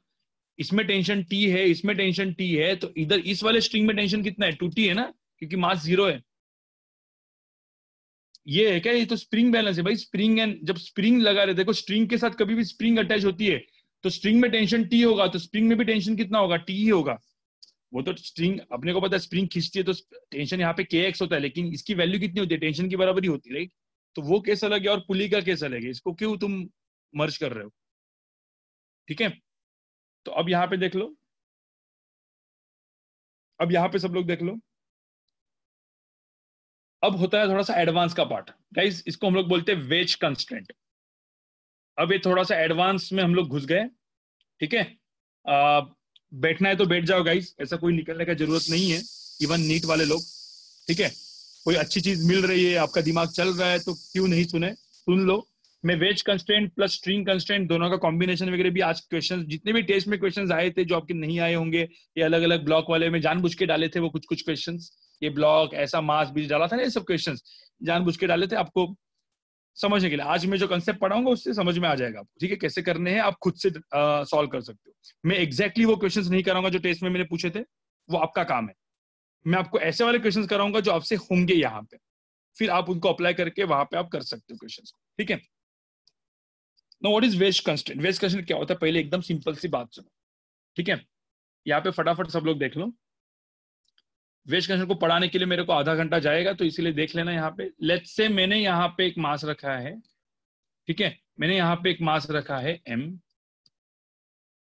इसमें टेंशन टी है, इसमें टेंशन टी है, तो इधर इस वाले स्ट्रिंग में टेंशन कितना है 2t है ना, क्योंकि मास 0 है। ये है क्या, ये तो स्प्रिंग बैलेंस है भाई, स्प्रिंग एंड जब स्प्रिंग लगा रहे, देखो स्ट्रिंग के साथ कभी भी स्प्रिंग अटैच होती है तो स्ट्रिंग में टेंशन टी होगा, तो स्प्रिंग में भी टेंशन कितना होगा टी ही होगा। वो तो स्ट्रिंग अपने को पता है, स्प्रिंग खींचती है तो टेंशन यहाँ पे के एक्स होता है, लेकिन इसकी वैल्यू कितनी होती है टेंशन की बराबरी होती है, राइट। तो वो केस अलग है और पुली का केस अलग है, इसको क्यों तुम मर्ज कर रहे हो, ठीक है। तो अब यहाँ पे देख लो, अब यहाँ पे सब लोग देख लो, अब होता है थोड़ा सा एडवांस का पार्ट गाइस, इसको हम लोग बोलते हैं वेज कंस्ट्रेंट। अब ये थोड़ा सा एडवांस में हम लोग घुस गए, ठीक है। आ, बैठना है तो बैठ जाओ गाइस, ऐसा कोई निकलने का जरूरत नहीं है, इवन नीट वाले लोग, ठीक है। कोई अच्छी चीज मिल रही है, आपका दिमाग चल रहा है तो क्यों नहीं सुने, सुन लो। मैं wedge constraint plus string constraint दोनों का कॉम्बिनेशन वगैरह भी आज क्वेश्चन, जितने भी टेस्ट में क्वेश्चन आए थे जो आपके नहीं आए होंगे, ये अलग अलग ब्लॉक वाले में जानबूझ के डाले थे वो कुछ कुछ क्वेश्चन, ये ब्लॉक ऐसा मास बीच डाला था ना, ये सब क्वेश्चन जानबूझ के डाले थे आपको समझने के लिए। आज मैं जो कंसेप्ट पढ़ाऊंगा उससे समझ में आ जाएगा आपको, ठीक है, कैसे करने हैं आप खुद से सॉल्व कर सकते हो। मैं एग्जैक्टली वो क्वेश्चंस नहीं कराऊंगा जो टेस्ट में मैंने पूछे थे, वो आपका काम है। मैं आपको ऐसे वाले क्वेश्चंस कराऊंगा जो आपसे होंगे यहाँ पे, फिर आप उनको अप्लाई करके वहां पे आप कर सकते हो क्वेश्चंस को, ठीक है। No, what is wedge constraint? Wedge constraint क्या होता है? पहले एकदम सिंपल सी बात सुनो, ठीक है? यहाँ पे फटाफट सब लोग देख लो। वेज कंस्ट्रेंट को पढ़ाने के लिए मेरे को आधा घंटा जाएगा, तो इसीलिए देख लेना। यहाँ पे लेट्स से मैंने यहाँ पे एक मास रखा है, ठीक है? मैंने यहाँ पे एक मास रखा है m,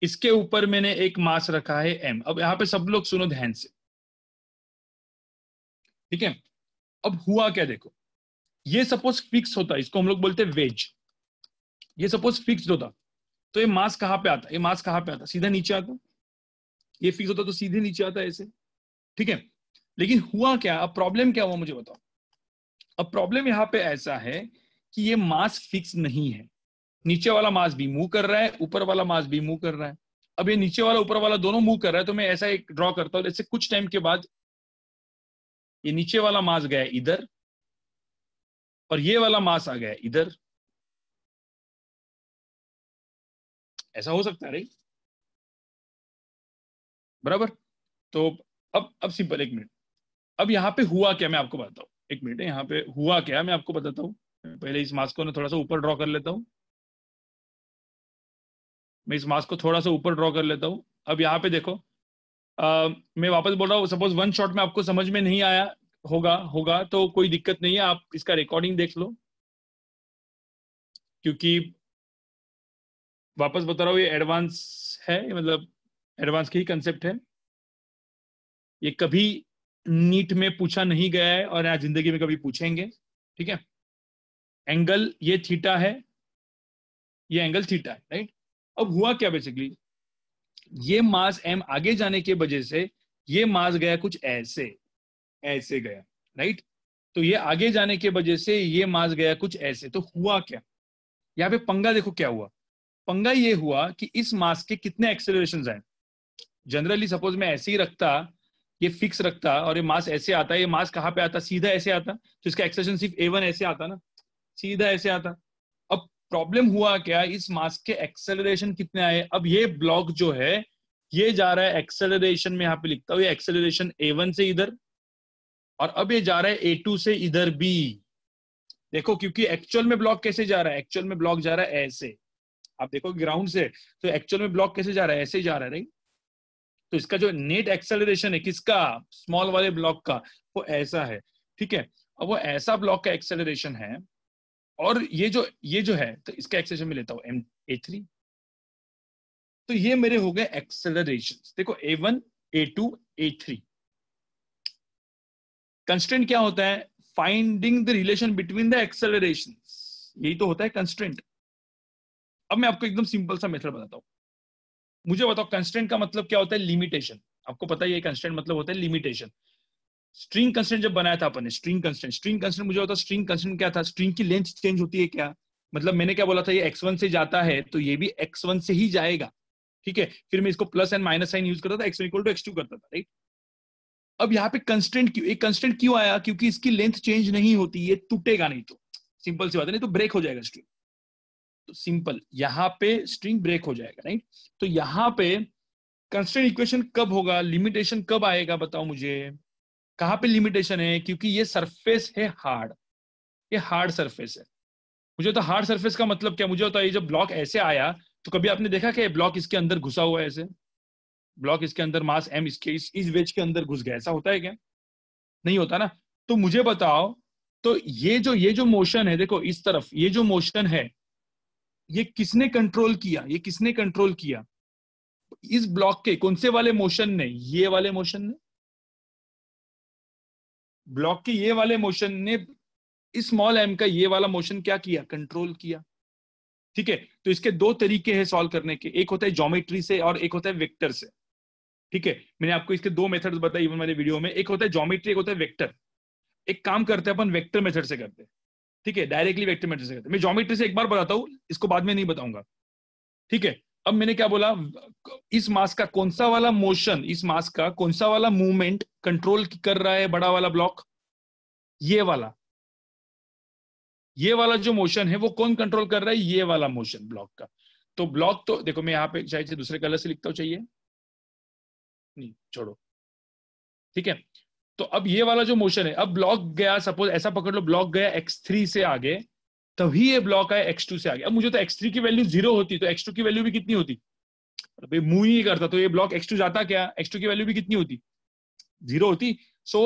इसके ऊपर मैंने एक मास रखा है m। अब यहाँ पे सब लोग सुनो ध्यान से, ठीक है? अब हुआ क्या देखो, ये सपोज फिक्स होता, इसको हम लोग बोलते हैं वेज। ये सपोज फिक्स्ड होता, तो ये मास कहाँ पे आता? ये मास कहाँ पे आता? सीधा नीचे आता। ये फिक्स होता तो सीधे नीचे आता ऐसे, ठीक है? लेकिन हुआ क्या? अब प्रॉब्लम क्या हुआ मुझे बताओ। अब प्रॉब्लम यहाँ पे ऐसा है कि ये मास फिक्स नहीं है। नीचे वाला मास भी मूव कर रहा है, ऊपर वाला मास भी मूव कर रहा है। अब ये नीचे वाला ऊपर वाला दोनों मूव कर रहा है, तो मैं ऐसा एक ड्रॉ करता हूं, जैसे कुछ टाइम के बाद ये नीचे वाला मास गया इधर और ये वाला मास आ गया इधर। ऐसा हो सकता है राइट? बराबर। तो अब सिंपल, एक मिनट। अब यहाँ पे हुआ क्या मैं आपको बताता हूँ, एक मिनट। यहाँ पे हुआ क्या मैं आपको बताता हूँ। पहले इस मास को ना थोड़ा सा ऊपर ड्रॉ कर लेता हूँ। मैं इस मास को थोड़ा सा ऊपर ड्रॉ कर लेता हूँ। अब यहाँ पे देखो, मैं वापस बोल रहा हूँ, सपोज वन शॉट में आपको समझ में नहीं आया होगा होगा तो कोई दिक्कत नहीं है, आप इसका रिकॉर्डिंग देख लो। क्योंकि वापस बता रहा हूँ, ये एडवांस है, मतलब एडवांस के ही कंसेप्ट है। ये कभी नीट में पूछा नहीं गया है और यहाँ जिंदगी में कभी पूछेंगे, ठीक है? एंगल ये थीटा है, ये एंगल थीटा है, राइट? अब हुआ क्या बेसिकली, ये मास एम आगे जाने के वजह से ये मास गया कुछ ऐसे, ऐसे गया, राइट? तो ये आगे जाने के वजह से ये मास गया कुछ ऐसे। तो हुआ क्या यहाँ पे? पंगा देखो क्या हुआ। पंगा ये हुआ कि इस मास के कितने एक्सेलरेशन आए। जनरली सपोज मैं ऐसे ही रखता, ये फिक्स रखता और ये मास ऐसे आता, ये मास कहाँ पे आता? सीधा ऐसे आता। तो इसका एक्सेलरेशन सिर्फ a1 ऐसे आता ना, सीधा ऐसे आता। अब प्रॉब्लम हुआ क्या, इस मास के एक्सेलरेशन कितने आए? अब ये ब्लॉक जो है ये जा रहा है एक्सेलरेशन में, यहाँ पे लिखता हूँ, ये एक्सेलरेशन a1 से इधर, और अब ये जा रहा है a2 से इधर भी। देखो, क्योंकि एक्चुअल में ब्लॉक कैसे जा रहा है? एक्चुअल में ब्लॉक जा रहा है ऐसे। आप देखो ग्राउंड से, तो एक्चुअल में ब्लॉक कैसे जा रहा है? ऐसे ही जा रहा है, राइट? तो इसका जो नेट एक्सेलरेशन है किसका? स्मॉल वाले ब्लॉक का, वो ऐसा है, ठीक है? अब वो ऐसा ब्लॉक का एक्सेलरेशन है, और ये जो है, तो इसका एक्सेलरेशन में लेता हूं a3। तो ये मेरे हो गए एक्सेलरेशन। देखो a1, a2, a3। कंस्ट्रेंट क्या होता है? Finding the relation between the acceleration. यही तो होता है कंस्ट्रेंट। अब मैं आपको एकदम सिंपल सा मेथड बताता हूं। मुझे बताओ कंस्ट्रेंट का मतलब क्या होता है? लिमिटेशन। आपको पता ही है कंस्ट्रेंट मतलब होता है लिमिटेशन। स्ट्रिंग कंस्ट्रेंट जब बनाया था अपन ने, स्ट्रिंग कंस्ट्रेंट मुझे बताओ, स्ट्रिंग कंस्ट्रेंट क्या था? स्ट्रिंग की लेंथ चेंज होती है क्या? मतलब मैंने क्या बोला था, ये x1 से जाता है तो ये भी x1 से ही जाएगा, ठीक है? फिर मैं इसको plus and minus sign use करता था, x1 इक्वल टू x2 करता था, राइट? अब यहाँ पे कंस्ट्रेंट क्यों? एक कंस्ट्रेंट क्यों आया? क्योंकि इसकी लेंथ चेंज नहीं होती, ये टूटेगा नहीं। तो सिंपल सी बात है, नहीं तो ब्रेक हो जाएगा स्ट्रिंग। तो सिंपल, यहाँ पे स्ट्रिंग ब्रेक हो जाएगा, राइट? तो यहाँ पे कंस्ट्रेंट इक्वेशन कब होगा? लिमिटेशन कब आएगा बताओ मुझे? कहाँ पे लिमिटेशन है? क्योंकि ये सरफेस है हार्ड, ये हार्ड सरफेस है। मुझे तो हार्ड सरफेस का मतलब क्या? मुझे होता है ये जब ब्लॉक ऐसे आया, तो कभी आपने देखा कि ब्लॉक इसके अंदर घुसा हुआ है ऐसे? ब्लॉक इसके अंदर, मास एम इसके इस वेज के अंदर घुस गया, ऐसा होता है क्या? नहीं होता ना। तो मुझे बताओ, तो ये जो मोशन है, देखो इस तरफ ये जो मोशन है, ये किसने कंट्रोल किया? ये किसने कंट्रोल किया? इस ब्लॉक के कौन से वाले मोशन ने? ये वाले मोशन ने। ब्लॉक के ये वाले मोशन ने स्मॉल एम का ये वाला मोशन क्या किया? कंट्रोल किया, ठीक है? तो इसके दो तरीके हैं सॉल्व करने के, एक होता है ज्योमेट्री से और एक होता है वेक्टर से, ठीक है? मैंने आपको इसके दो मेथड्स बताए इवन मेरे वीडियो में, एक होता है ज्योमेट्री, एक होता है वेक्टर। एक काम करते हैं अपन, वेक्टर मेथड से करते हैं, ठीक है? डायरेक्टली वेक्टर मेथड से करते हैं। मैं ज्योमेट्री से एक बार बताता हूँ, इसको बाद में नहीं बताऊंगा, ठीक है? अब मैंने क्या बोला, इस मास का कौन सा वाला मोशन, इस मास का कौन सा वाला मूवमेंट कंट्रोल कर रहा है बड़ा वाला ब्लॉक? ये वाला, ये वाला जो मोशन है वो कौन कंट्रोल कर रहा है? ये वाला मोशन ब्लॉक का। तो ब्लॉक तो देखो, मैं यहाँ पे शायद से दूसरे कलर से लिखता हूँ, चाहिए नहीं, छोड़ो, ठीक है? तो अब ये वाला जो मोशन है, अब ब्लॉक गया, सपोज ऐसा पकड़ लो, ब्लॉक गया x3 से आगे, तभी ये ब्लॉक आया x2 से आगे। अब मुझे तो x3 की वैल्यू 0 होती तो x2 की वैल्यू भी कितनी होती, भाई मूव ही नहीं करता तो ये ब्लॉक x2 जाता क्या, x2 की वैल्यू भी कितनी होती, 0 होती। सो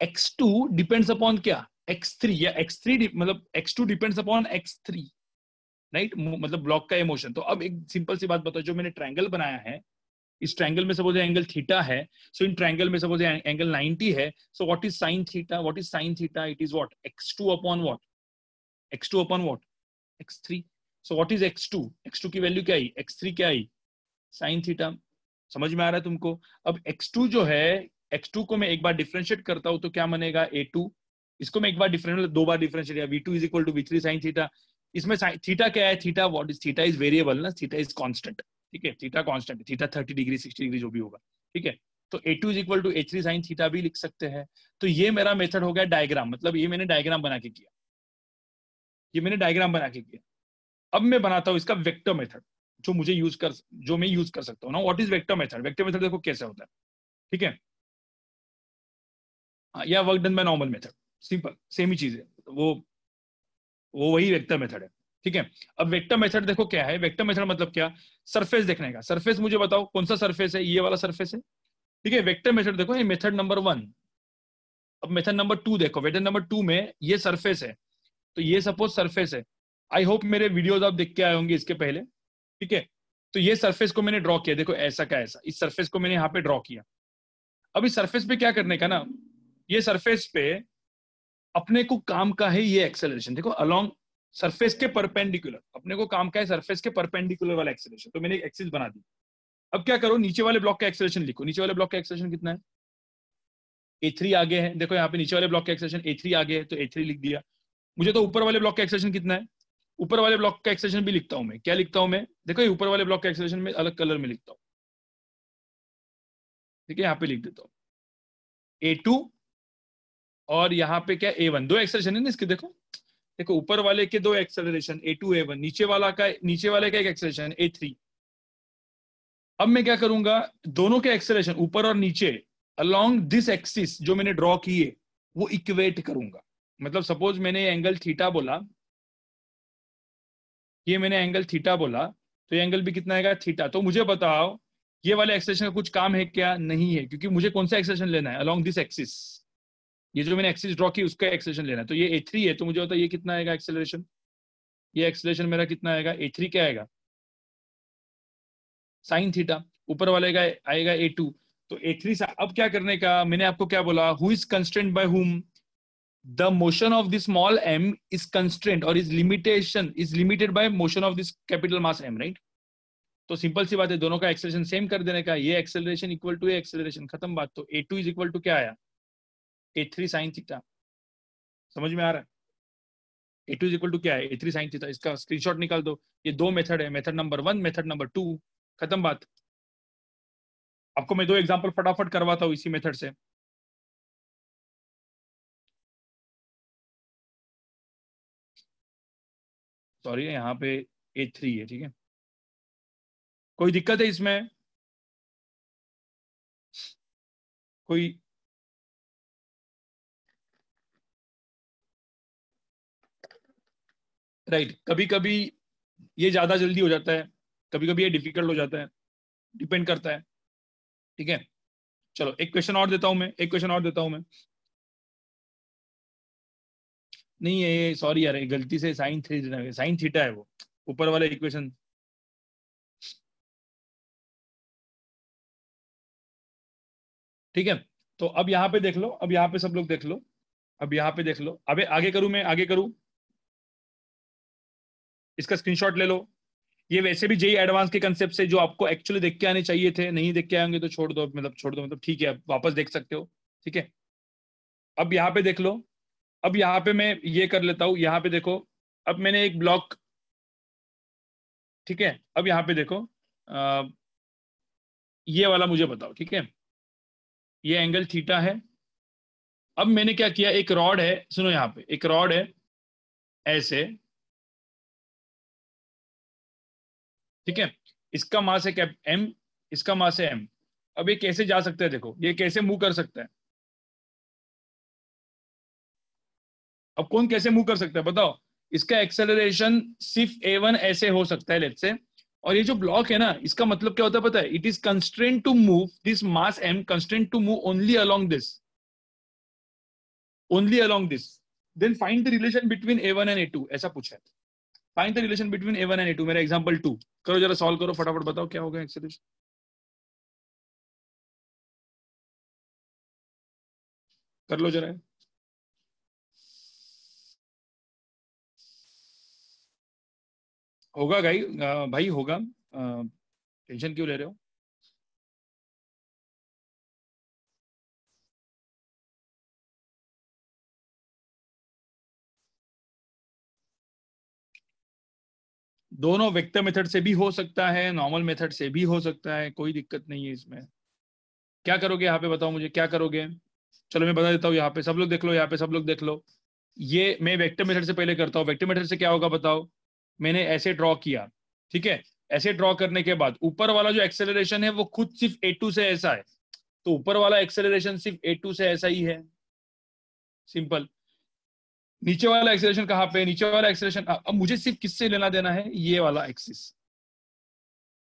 x2 डिपेंड्स अपॉन क्या, x3, या x3 मतलब x2 depends upon x3, right, मतलब ब्लॉक का इमोशन। तो अब एक सिंपल सी बात बताओ, जो मैंने ट्रायंगल बनाया है, इस ट्रायंगल में सपोज एंगल थीटा है, सो इन ट्रायंगल में सपोज एंगल 90 है, so what is sine theta, what is sine theta, it is what, x2 upon what, x2 upon what, x3। So what is x2, x2 की value क्या आई, x3 क्या आई, sine theta. समझ में आ रहा है तुमको। अब x2 जो है, x2 को मैं एक बार डिफरेंशिएट करता हूं तो क्या बनेगा a2, इसको मैं एक बार डिफरेंशिएट, दो बार डिफरेंशिएट, या v2 is equal to v3 sine theta. इसमें थीटा क्या है, theta what is, theta is variable ना, थीटा इज कांस्टेंट, ठीक है, थीटा कांस्टेंट है, थीटा 30 डिग्री 60 डिग्री जो भी होगा, ठीक है। तो a2 is equal to a3 sine theta भी लिख सकते हैं। तो ये मेरा मेथड हो गया डायग्राम, मतलब ये मैंने डायग्राम बना के किया, ये मैंने डायग्राम बना के किया। अब मैं बनाता हूं इसका वेक्टर मेथड, जो मुझे यूज कर, जो मैं यूज कर सकता हूँ ना। What is vector method, vector method देखो कैसे होता है, ठीक है, या work done by normal method, simple same ही चीज है, वो वही वेक्टर मेथड है, ठीक है। अब वेक्टर मेथड देखो क्या है, वेक्टर मेथड मतलब क्या, सरफेस देखने का, सरफेस मुझे बताओ कौन सा सरफेस है, ये वाला सरफेस है, ठीक है। वेक्टर मेथड देखो, ये मेथड नंबर 1। अब मेथड नंबर 2 देखो, मेथड नंबर 2 में ये सरफेस है, तो ये सपोज सरफेस है। आई होप मेरे वीडियोस आप देख के आए होंगे इसके पहले, ठीक है। तो ये सरफेस को मैंने ड्रॉ किया, देखो ऐसा का ऐसा, इस सरफेस को मैंने यहाँ पे ड्रॉ किया। अब इस सरफेस पे क्या करने का ना, ये सरफेस पे अपने को काम का है ये एक्सेलरेशन, देखो अलोंग सरफेस के परपेंडिकुलर, अपने को काम का है सरफेस के परपेंडिकुलर वाला एक्सेलरेशन, तो मैंने एक एक्सिस बना दी। अब क्या करो, नीचे वाले ब्लॉक का एक्सेलरेशन लिखो, नीचे वाले ब्लॉक का एक्सेलरेशन कितना है, a3 आगे है, देखो यहाँ पे नीचे वाले ब्लॉक का एक्सेलरेशन a3 आगे है, तो a3 लिख दिया। मुझे तो ऊपर वाले ब्लॉक का एक्सेलरेशन कितना है, ऊपर वाले ब्लॉक का एक्सेलरेशन भी लिखता हूं मैं, क्या लिखता हूं मैं, देखो ये ऊपर वाले ब्लॉक का एक्सेलरेशन में अलग कलर में लिखता हूं, ठीक है, यहाँ पे लिख देता हूँ a2, और यहाँ पे क्या a1, दो एक्सेलरेशन है ना इसके, देखो देखो ऊपर वाले के दो एक्सेलरेशन a2 a1, नीचे वाले का एक एक्सेलरेशन a3। अब मैं क्या करूंगा, दोनों के एक्सेलरेशन ऊपर और नीचे अलोंग दिस एक्सिस जो मैंने ड्रॉ किए वो इक्वेट करूंगा। मतलब सपोज मैंने एंगल थीटा बोला, ये मैंने एंगल थीटा बोला, तो ये एंगल भी कितना आएगा, थीटा। तो मुझे बताओ ये वाले एक्सेलरेशन का कुछ काम है क्या, नहीं है, क्योंकि मुझे कौन सा एक्सेलरेशन लेना है, अलोंग दिस एक्सिस, ये जो मैंने एक्सिस ड्रॉ की उसका एक्सेलरेशन लेना है। तो ये a3 है, तो मुझे होता है ये कितना आएगा एक्सेलरेशन, ये एक्सेलरेशन मेरा कितना आएगा, a3 क्या आएगा, साइन थीटा। ऊपर वाले का आएगा a2, तो a3। अब क्या करने का, मैंने आपको क्या बोला, who is constraint by whom, the motion of this small m is constraint और is limited by motion of this capital mass m, right. तो सिंपल सी बात है, दोनों का एक्सेलरेशन सेम कर देने का, ये एक्सेलरेशन इक्वल टू ये एक्सेलरेशन, खत्म बात। तो a2 इज इक्वल टू क्या आया, a3 साइन थीटा। समझ में आ रहा है, a2 इज इक्वल टू क्या है, a3 साइन थीटा। इसका स्क्रीनशॉट निकाल दो, ये दो मेथड है, मेथड नंबर 1, मेथड नंबर 2, खत्म बात। आपको मैं दो एग्जांपल फटाफट करवाता हूँ इसी मेथड से। सॉरी, यहाँ पे a3 है, ठीक है, कोई दिक्कत है इसमें, कोई, राइट। कभी कभी ये ज्यादा जल्दी हो जाता है, कभी कभी ये डिफिकल्ट हो जाता है, डिपेंड करता है, ठीक है। चलो एक क्वेश्चन और देता हूं मैं, एक क्वेश्चन और देता हूं मैं। नहीं है, सॉरी यार, गलती से साइन थीटा है वो, ऊपर वाला इक्वेशन। ठीक है, तो अब यहाँ पे देख लो, अब यहाँ पे सब लोग देख लो, अब यहाँ पे देख लो, अबे आगे करूं मैं, आगे करूं, इसका स्क्रीनशॉट ले लो। ये वैसे भी जेई एडवांस के कंसेप्ट से जो आपको एक्चुअली देख के आने चाहिए थे, नहीं देख के आएंगे तो छोड़ दो, मतलब छोड़ दो, मतलब ठीक है, आप वापस देख सकते हो, ठीक है। अब यहाँ पे देख लो, अब यहाँ पे मैं ये कर लेता हूँ, यहाँ पे देखो, अब मैंने एक ब्लॉक, ठीक है। अब यहाँ पे देखो, आ, ये वाला मुझे बताओ, ठीक है, ये एंगल थीटा है। अब मैंने क्या किया, एक रॉड है, सुनो यहाँ पे एक रॉड है ऐसे, ठीक है, इसका मास है कैप m, इसका मास है m। अब ये कैसे जा सकता है, देखो ये कैसे मूव कर सकता है। अब कौन कैसे मूव कर सकता है बताओ? इसका एक्सेलरेशन सिर्फ a1 ऐसे हो सकता है लेट्स से, और ये जो ब्लॉक है ना, इसका मतलब क्या होता है पता है? It is constraint to move this mass m, constraint to move only along this, only along this. Then find the relation between a1 and a2, ऐसा पूछा है। Find the relation between a1 and a2, मेरा example 2 करो, जरा solve करो फटाफट, बताओ क्या होगा एक्सेलरेशन। कर लो जरा, होगा भाई, भाई होगा, टेंशन क्यों ले रहे हो? दोनों वेक्टर मेथड से भी हो सकता है, नॉर्मल मेथड से भी हो सकता है, कोई दिक्कत नहीं है इसमें। क्या करोगे यहाँ पे बताओ मुझे, क्या करोगे? चलो मैं बता देता हूँ, यहाँ पे सब लोग देख लो, यहाँ पे सब लोग देख लो। ये मैं वेक्टर मेथड से पहले करता हूँ। वेक्टर मेथड से क्या होगा बताओ? मैंने ऐसे ड्रॉ किया, ठीक है? ऐसे ड्रॉ करने के बाद ऊपर वाला जो एक्सेलरेशन है वो खुद सिर्फ a2 से ऐसा है, तो ऊपर वाला एक्सेलरेशन सिर्फ a2 से ऐसा ही है, सिंपल। नीचे वाला एक्सेलरेशन कहाँ पे? नीचे वाला एक्सेलरेशन अब मुझे सिर्फ किससे लेना देना है? ये वाला axis,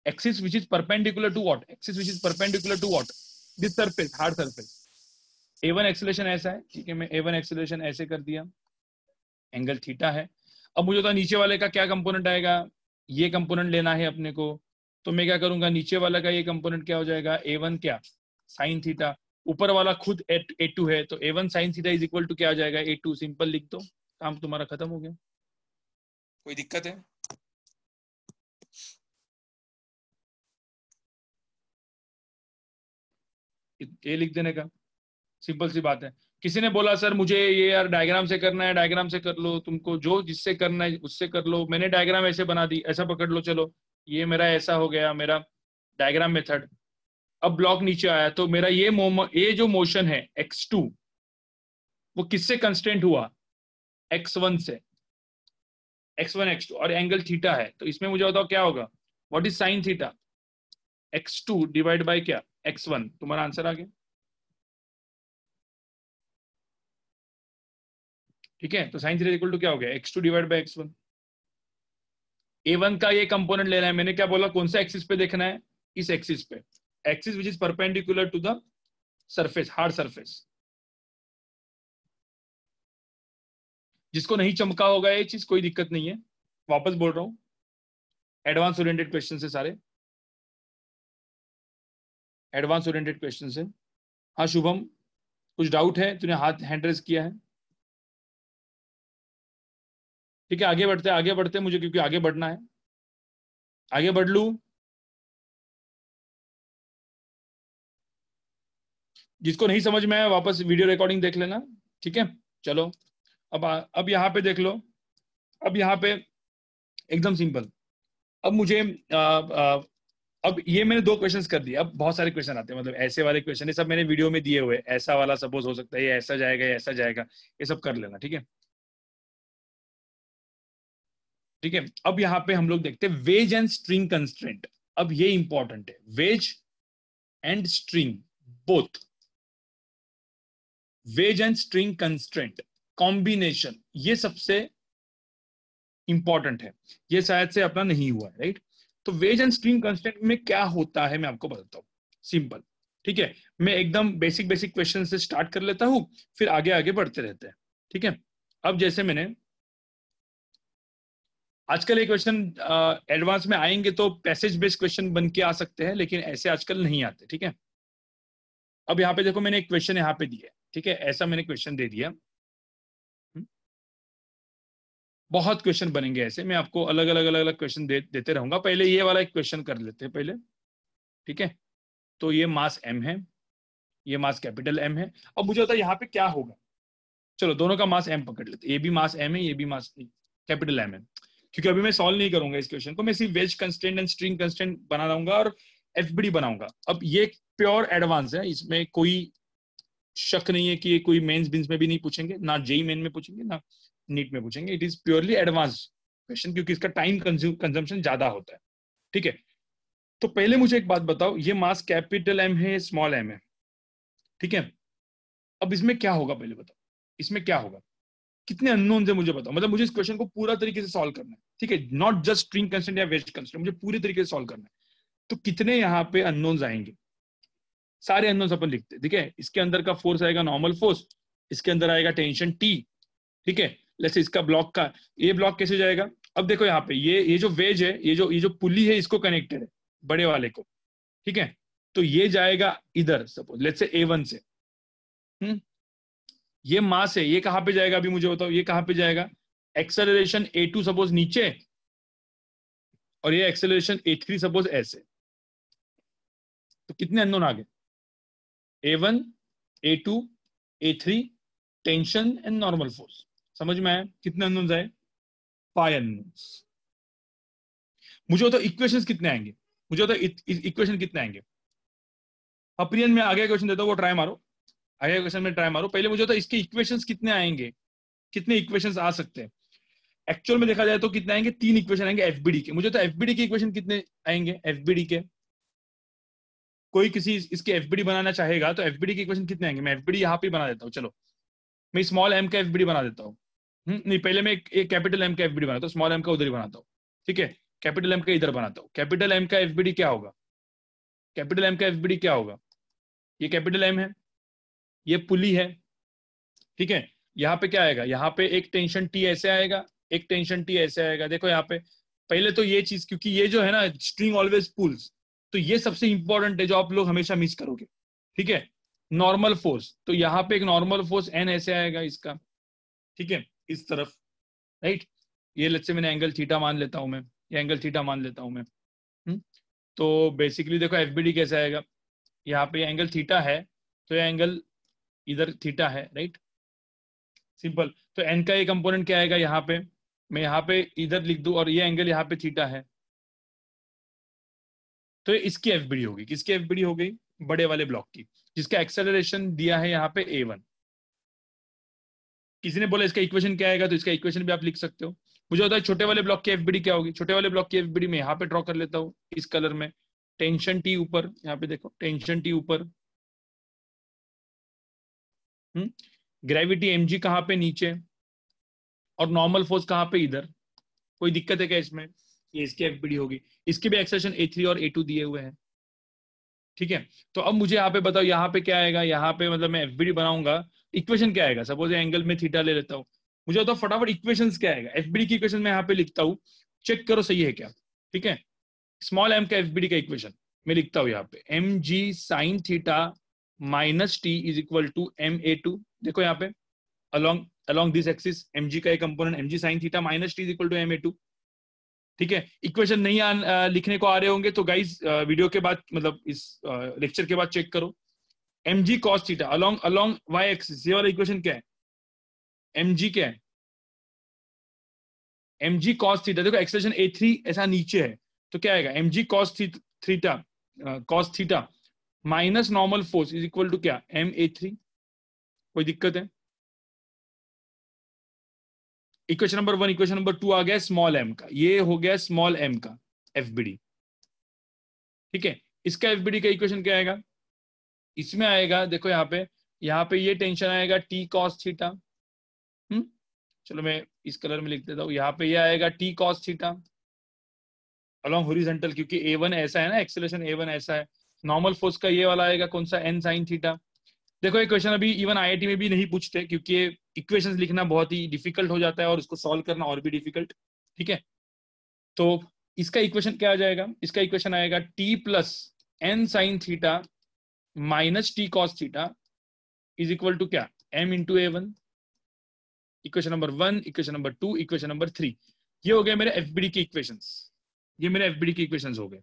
axis which is perpendicular to what? Axis which is perpendicular to what? This surface, hard surface. a1 acceleration ऐसा है, ठीक है, मैं a1 एक्सेलरेशन ऐसे कर दिया, एंगल थीटा है। अब मुझे तो नीचे वाले का क्या कंपोनेंट आएगा? ये कंपोनेंट लेना है अपने को, तो मैं क्या करूंगा, नीचे वाला का ये कंपोनेंट क्या हो जाएगा? a1 क्या? Sine theta. ऊपर वाला खुद a2 है, तो a1 sine theta is equal to क्या आ जाएगा? a2, सिंपल लिख दो, काम तुम्हारा खत्म हो गया। कोई दिक्कत है? ये लिख देने का, सिंपल सी बात है। किसी ने बोला सर मुझे ये यार डायग्राम से करना है, डायग्राम से कर लो, तुमको जो जिससे करना है उससे कर लो, मैंने डायग्राम ऐसे बना दी, ऐसा पकड़ लो, चलो ये मेरा ऐसा हो गया मेरा डायग्राम मेथड। अब ब्लॉक नीचे आया, तो मेरा ये जो मोशन है x2, वो किससे कंस्टेंट हुआ? x1 से, x1 x2, और एंगल थीटा है, तो इसमें मुझे बताओ क्या होगा? What is sine theta? x2 divide by क्या? x1, तुम्हारा आंसर आ गया। ठीक है, तो साइन थीटा इक्वल टू क्या हो गया? x2 divide by x1। a1 का ये कंपोनेंट लेना है, मैंने क्या बोला, कौन सा एक्सिस पे देखना है? इस एक्सिस पे, axis which is perpendicular to the surface, hard surface. जिसको नहीं चमका होगा ये चीज, कोई दिक्कत नहीं है, वापस बोल रहा हूं, एडवांस ओरिएंटेड क्वेश्चन है सारे, एडवांस ओरिएंटेड क्वेश्चन है। हाँ शुभम, कुछ डाउट है? तूने हाथ हैंड रेज किया है, ठीक है, आगे बढ़ते मुझे, क्योंकि आगे बढ़ना है, आगे बढ़ लू। जिसको नहीं समझ में आया वापस वीडियो रिकॉर्डिंग देख लेना, ठीक है? चलो अब यहाँ पे देख लो, अब यहाँ पे एकदम सिंपल। अब मुझे अब ये मैंने 2 क्वेश्चंस कर दिए, अब बहुत सारे क्वेश्चन आते हैं, मतलब ऐसे वाले क्वेश्चन, ये सब मैंने वीडियो में दिए हुए, ऐसा वाला सपोज हो सकता है, ये ऐसा जाएगा, ये ऐसा जाएगा, ये सब कर लेना, ठीक है? ठीक है, अब यहाँ पे हम लोग देखते हैं वेज एंड स्ट्रिंग कंस्ट्रेंट। अब ये इंपॉर्टेंट है, wedge and string both, wedge and string constraint combination, ये सबसे इंपॉर्टेंट है, ये शायद से अपना नहीं हुआ है, राइट? तो वेज एंड स्ट्रिंग कंस्ट्रेंट में क्या होता है मैं आपको बताता हूँ, सिंपल, ठीक है? मैं एकदम बेसिक बेसिक क्वेश्चन से स्टार्ट कर लेता हूं, फिर आगे आगे बढ़ते रहते हैं, ठीक है? अब जैसे मैंने आजकल एक क्वेश्चन एडवांस में आएंगे तो पैसेज बेस्ड क्वेश्चन बन के आ सकते हैं, लेकिन ऐसे आजकल नहीं आते, ठीक है? अब यहाँ पे देखो, मैंने एक क्वेश्चन यहाँ पे दिया है, ठीक है, ऐसा मैंने क्वेश्चन दे दिया। बहुत क्वेश्चन बनेंगे ऐसे, मैं आपको अलग अलग अलग अलग क्वेश्चन देते रहूंगा। पहले ये वाला एक क्वेश्चन कर लेते हैं पहले, ठीक है? तो ये मास m है, ये मास कैपिटल M है। अब मुझे बता यहाँ पे क्या होगा? चलो दोनों का मास m पकड़ लेते, ये भी मास m है, ये भी मास कैपिटल M है। क्योंकि अभी मैं सॉल्व नहीं करूंगा इस क्वेश्चन को, मैं सिर्फ wedge constant and string constant बना दूंगा और FBD बनाऊंगा। अब ये प्योर एडवांस है, इसमें कोई शक नहीं है कि ये कोई मेंस बिन्स में भी नहीं पूछेंगे, ना जेई मेन में पूछेंगे, ना नीट में पूछेंगे। It is purely advance question, क्योंकि इसका टाइम कंजम्पशन ज्यादा होता है, ठीक है? तो पहले मुझे एक बात बताओ, ये मास कैपिटल M है, स्मॉल m है, ठीक है? अब इसमें क्या होगा पहले बताओ, इसमें क्या होगा? कितने अननोन है मुझे बताओ, मतलब मुझे इस क्वेश्चन को पूरा तरीके से सॉल्व करना है, ठीक है, नॉट जस्ट स्ट्रिंग कंस्ट्रेंट या वेज कंस्ट्रेंट, मुझे पूरी तरीके से सॉल्व करना है। तो कितने यहाँ पे अननोन्स आएंगे, सारे अननोन्स अपन लिखते हैं, ठीक है। इसके अंदर का फोर्स आएगा नॉर्मल फोर्स, इसके अंदर आएगा टेंशन टी, ठीक है। लेट्स इसका ब्लॉक का, ये ब्लॉक कैसे जाएगा, अब देखो यहाँ पे ये जो वेज है, ये जो पुली है, इसको कनेक्टेड है बड़े वाले को, ठीक है। तो ये जाएगा इधर, सपोज लेट्स से A1 से, ये मास है, ये कहां पे जाएगा अभी मुझे बताओ, ये कहां पे जाएगा, एक्सेलरेशन A2 सपोज नीचे, और ये एक्सेलरेशन A3 सपोज ऐसे। तो कितने अननोन आ गए, A1, A2, A3, tension and normal force. समझ में आया कितने अननोन्स आए, 5 अननोन्स। मुझे बताओ इक्वेशंस कितने आएंगे, मुझे बताओ इक्वेशन कितने आएंगे। अप्रियन में आगे क्वेश्चन देता हूँ, वो ट्राई मारो, आगे क्वेश्चन में ट्राई मारो। पहले मुझे बताओ इसके इक्वेशंस कितने आएंगे, कितने इक्वेशंस आ सकते हैं। एक्चुअल में देखा जाए तो कितने आएंगे, 3 इक्वेशन आएंगे एफबीडी के। मुझे तो एफबीडी के इक्वेशन कितने आएंगे, एफबीडी के, कोई किसी इसके एफबीडी बनाना चाहेगा तो एफबीडी के इक्वेशन कितने आएंगे। मैं एफबीडी यहाँ पे बना देता हूँ, चलो मैं स्मॉल एम का एफबीडी बना देता हूँ। नहीं, पहले मैं एक कैपिटल एम का एफबीडी बनाता हूँ, स्मॉल एम का उधर ही बनाता हूँ, ठीक है। कैपिटल एम का इधर बनाता हूँ। कैपिटल एम का एफबीडी क्या होगा, कैपिटल एम का एफबीडी क्या होगा, ये कैपिटल एम है, ये पुली है, ठीक है। यहाँ पे क्या आएगा, यहाँ पे एक टेंशन टी ऐसे आएगा, एक टेंशन टी ऐसे आएगा। देखो यहाँ पे पहले तो ये चीज, क्योंकि ये जो है ना स्ट्रिंग ऑलवेज पुल्स, तो ये सबसे इंपॉर्टेंट है जो आप लोग हमेशा मिस करोगे, ठीक है। नॉर्मल फोर्स, तो यहाँ पे एक नॉर्मल फोर्स एन ऐसे आएगा इसका, ठीक है, इस तरफ, राइट। ये लेट्स से मैंने एंगल थीटा मान लेता हूं मैं, ये एंगल थीटा मान लेता हूं मैं। तो बेसिकली देखो एफबीडी कैसे आएगा, यहाँ पे एंगल थीटा है, तो ये एंगल इधर थीटा है, राइट, सिंपल। तो एन का ये कंपोनेंट क्या आएगा, यहाँ पे मैं यहाँ पे इधर लिख दूं, और ये एंगल यहाँ पे थीटा है, तो ये इसकी एफबीडी होगी, किसकी एफबीडी हो गई, बड़े वाले ब्लॉक की, जिसका एक्सेलरेशन दिया है यहाँ पे A1। किसी ने बोला इसका इक्वेशन क्या आएगा, तो इसका इक्वेशन भी आप लिख सकते हो। मुझे होता है छोटे वाले ब्लॉक की एफबीडी क्या होगी, छोटे वाले ब्लॉक की एफबीडी में यहाँ पे ड्रॉ कर लेता हूँ इस कलर में, टेंशन टी ऊपर, यहाँ पे देखो टेंशन टी ऊपर, ग्रेविटी mg कहाँ पे नीचे, और नॉर्मल फोर्स कहाँ पे इधर। कोई दिक्कत है क्या इसमें, ये इसकी एफबीडी होगी, इसके भी एक्सेलरेशन A3 और A2 दिए हुए हैं, ठीक है। तो अब मुझे यहाँ पे बताओ यहाँ पे क्या आएगा, यहाँ पे मतलब मैं एफबीडी बनाऊंगा, इक्वेशन क्या आएगा, सपोज एंगल में थीटा ले लेता हूँ। मुझे बताओ फटाफट इक्वेशंस क्या आएगा, एफबीडी की इक्वेशन मैं यहाँ पे लिखता हूँ, चेक करो सही है क्या, ठीक है। स्मॉल एम का एफबीडी का इक्वेशन मैं लिखता हूँ यहाँ पे, m ji sine theta minus T is equal to MA2। देखो यहाँ पे along along this axis mg का एक component mg sin theta minus T is equal to MA2, ठीक है। इक्वेशन नहीं लिखने को आ रहे होंगे तो गाइस वीडियो के बाद, मतलब इस लेक्चर के बाद चेक करो। mg cos theta along along y axis, ये वाला इक्वेशन क्या है, mg क्या है, mg cos थीटा। देखो एक्सप्रेशन A3 ऐसा नीचे है, तो क्या आएगा mg cos theta minus normal force is equal to क्या, MA3। कोई दिक्कत है, इक्वेशन नंबर 1। इक्वेशन नंबर 2 आ गया स्मॉल एम का, ये हो गया स्मॉल एम का एफबीडी, ठीक है। इसका एफबीडी का इक्वेशन क्या आएगा, इसमें आएगा देखो यहाँ पे ये टेंशन आएगा टी कॉस थीटा, चलो मैं इस कलर में लिख देता हूँ, यहाँ पे ये आएगा T cos theta along horizontal, क्योंकि A1 ऐसा है ना, एक्सेलरेशन A1 ऐसा है। नॉर्मल फोर्स का ये वाला आएगा कौन सा, एन साइन थीटा। देखो ये क्वेश्चन अभी इवन IIT में भी नहीं पूछते, क्योंकि ये इक्वेशंस लिखना बहुत ही डिफिकल्ट हो जाता है और उसको सॉल्व करना और भी डिफिकल्ट, ठीक है। तो इसका इक्वेशन क्या आ जाएगा, इसका इक्वेशन आएगा T plus N sine theta minus T cos theta is equal to क्या, m into A1। Equation number 1, equation number 2, equation number 3, ये हो गए मेरे एफबीडी के इक्वेशंस, ये मेरे एफबीडी के इक्वेशंस हो गए।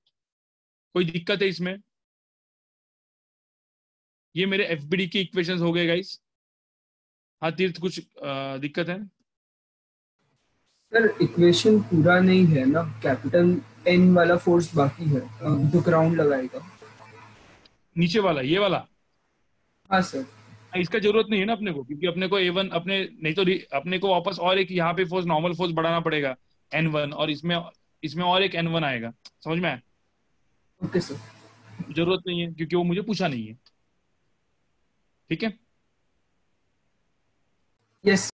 कोई दिक्कत है इसमें, ये मेरे एफबीडी के इक्वेशंस हो गए गाइस। हाँ तीर्थ, कुछ दिक्कत है। सर इक्वेशन पूरा नहीं है ना, कैपिटल एन वाला फोर्स बाकी है, जो ग्राउंड लगाएगा। नीचे वाला ये वाला, हाँ सर। इसका जरूरत नहीं है ना अपने को, क्योंकि अपने को A1 अपने नहीं तो अपने को वापस और एक यहाँ पे फोर्स नॉर्मल फोर्स बढ़ाना पड़ेगा N1, और इसमें इसमें और एक N1 आएगा। समझ में आया, ओके सर। जरूरत नहीं है क्योंकि वो मुझे पूछा नहीं है, ठीक है। यस।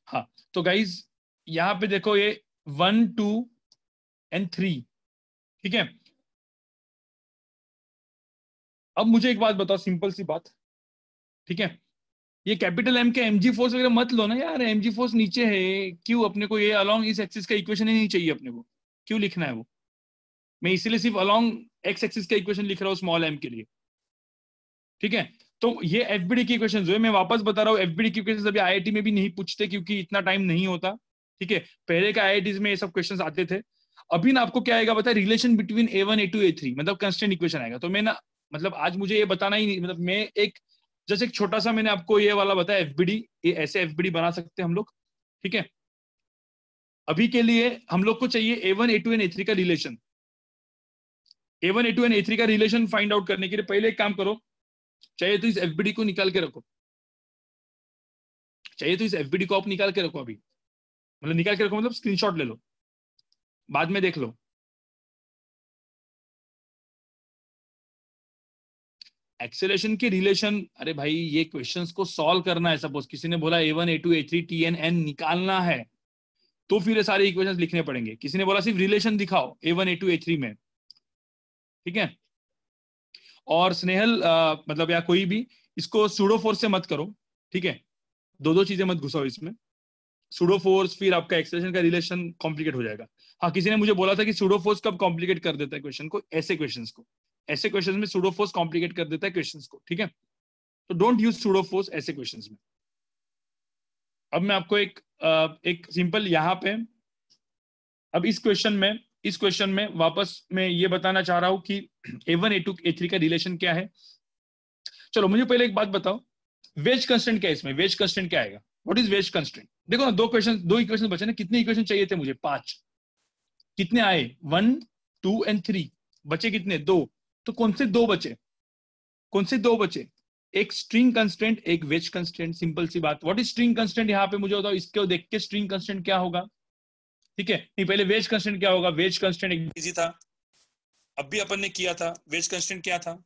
हाँ, तो गाइज यहाँ पे देखो ये 1 2 एंड 3, ठीक है। अब मुझे एक बात बताओ, सिंपल सी बात, ठीक है, ये कैपिटल एम के एमजी फोर्स वगैरह मत लो ना यार, एमजी फोर्स नीचे है, क्यों अपने को ये अलोंग इस एक्सिस का इक्वेशन ही नहीं चाहिए अपने को, क्यों लिखना है वो? मैं इसीलिए सिर्फ अलोंग एक्स एक्सिस का इक्वेशन लिख रहा हूँ स्मॉल एम के लिए, ठीक है। तो ये एफबीडी की इक्वेशन जो है, मैं वापस बता रहा हूँ, एफबीडी की इक्वेशन अभी आईआईटी में भी नहीं पूछते क्योंकि इतना टाइम नहीं होता, ठीक है। पहले का आईआईटी में ये सब क्वेश्चन आते थे। अभी ना आपको क्या आएगा पता है, relation between A1 A2 A3, मतलब कंस्टेंट इक्वेशन आएगा। तो मैं ना, मतलब आज मुझे ये बताना ही नहीं, मतलब मैं एक जैसे एक छोटा सा मैंने आपको ये वाला बताया एफबीडी, ये ऐसे एफबीडी बना सकते हैं हम लोग, ठीक है। अभी के लिए हम लोग को चाहिए A1 A2 एंड A3 का relation. A1 A2 and A3 का रिलेशन फाइंड आउट करने के लिए पहले एक काम करो, चाहिए तो इस एफबीडी को निकाल के रखो, चाहिए तो इस एफबीडी को आप निकाल के रखो अभी, मतलब निकाल के रखो मतलब स्क्रीनशॉट ले लो, बाद में देख लो। एक्सेलरेशन के रिलेशन, अरे भाई ये क्वेश्चंस को सॉल्व करना है, सपोज किसी ने बोला A1 A2 A3 TN N निकालना है, तो फिर ये सारे इक्वेशंस लिखने पड़ेंगे। किसी ने बोला सिर्फ रिलेशन दिखाओ A1 A2 A3 में, ठीक है। और स्नेहल मतलब या कोई भी इसको सूडो फोर्स से मत करो, ठीक है, दो दो चीजें मत घुसाओ इसमें, सूडो फोर्स फिर आपका एक्सेलरेशन का रिलेशन कॉम्प्लिकेट हो जाएगा। हाँ, किसी ने मुझे बोला था कि सूडो फोर्स कब कॉम्प्लिकेट कर देता है क्वेश्चन को, ऐसे क्वेश्चंस को, ऐसे क्वेश्चंस में सूडो फोर्स कॉम्प्लिकेट कर देता है क्वेश्चंस को, ठीक है। तो डोंट यूज सूडो फोर्स ऐसे क्वेश्चंस में। अब मैं आपको एक सिंपल यहाँ पे, अब इस क्वेश्चन में वापस मैं ये बताना चाह रहा हूं कि A1 A2 A3 का रिलेशन क्या है। चलो मुझे पहले एक बात बताओ, वेज कंस्टेंट क्या है इसमें, वेज कंस्टेंट क्या आएगा, व्हाट इज वेज कंस्टेंट? देखो ना, दो इक्वेशन बचे ना, कितने इक्वेशन चाहिए थे मुझे? 5। कितने आए? 1 2 एंड 3, बचे कितने? 2। तो कौन से दो बचे, कौन से दो बचे? एक स्ट्रिंग कंस्टेंट, एक वेज कंस्टेंट, सिंपल सी बात। व्हाट इज स्ट्रिंग कंस्टेंट यहाँ पे मुझे बताओ, इसको देख के स्ट्रिंग कंस्टेंट क्या होगा, ठीक है। नहीं, पहले वेज कंस्टेंट क्या होगा? वेज कंस्टेंट एक इजी था, अभी अपन ने किया था। वेज कंस्टेंट क्या था?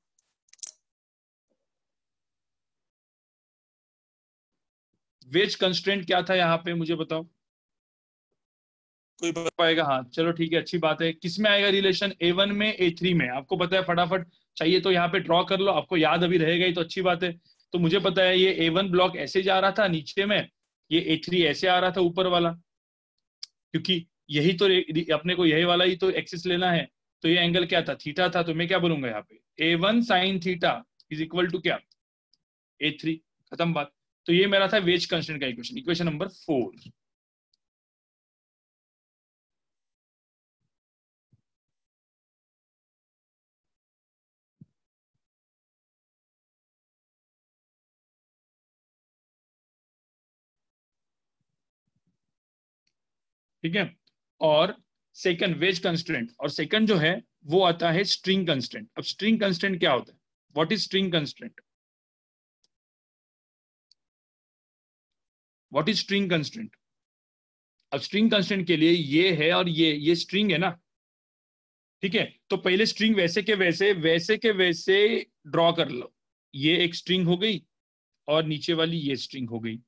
वेज कंस्टेंट क्या था यहाँ पे मुझे बताओ, कोई बता पाएगा? हाँ चलो ठीक है, अच्छी बात है। किस में आएगा रिलेशन? A1 में A3 में, आपको पता है, फटाफट चाहिए तो यहाँ पे ड्रॉ कर लो, आपको याद अभी रहेगा ही तो अच्छी बात है। तो मुझे पता है ये A1 ब्लॉक ऐसे जा रहा था नीचे में, ये A3 ऐसे आ रहा था ऊपर वाला, क्योंकि यही तो अपने को यही वाला ही तो एक्सिस लेना है। तो ये एंगल क्या था? थीटा था। तो मैं क्या बोलूंगा यहाँ पे, A1 sine theta is equal to क्या? A3, खत्म बात। तो ये मेरा था वेज कंस्टेंट का इक्वेशन, इक्वेशन नंबर 4। ठीक है। और सेकंड वेज कंस्टेंट, और सेकंड जो है वो आता है स्ट्रिंग कंस्टेंट। अब स्ट्रिंग कंस्टेंट क्या होता है? What is string constant? What is string constant? अब स्ट्रिंग कंस्टेंट के लिए ये है और ये स्ट्रिंग है ना, ठीक है। तो पहले स्ट्रिंग वैसे के वैसे ड्रॉ कर लो। ये एक स्ट्रिंग हो गई और नीचे वाली ये स्ट्रिंग हो गई।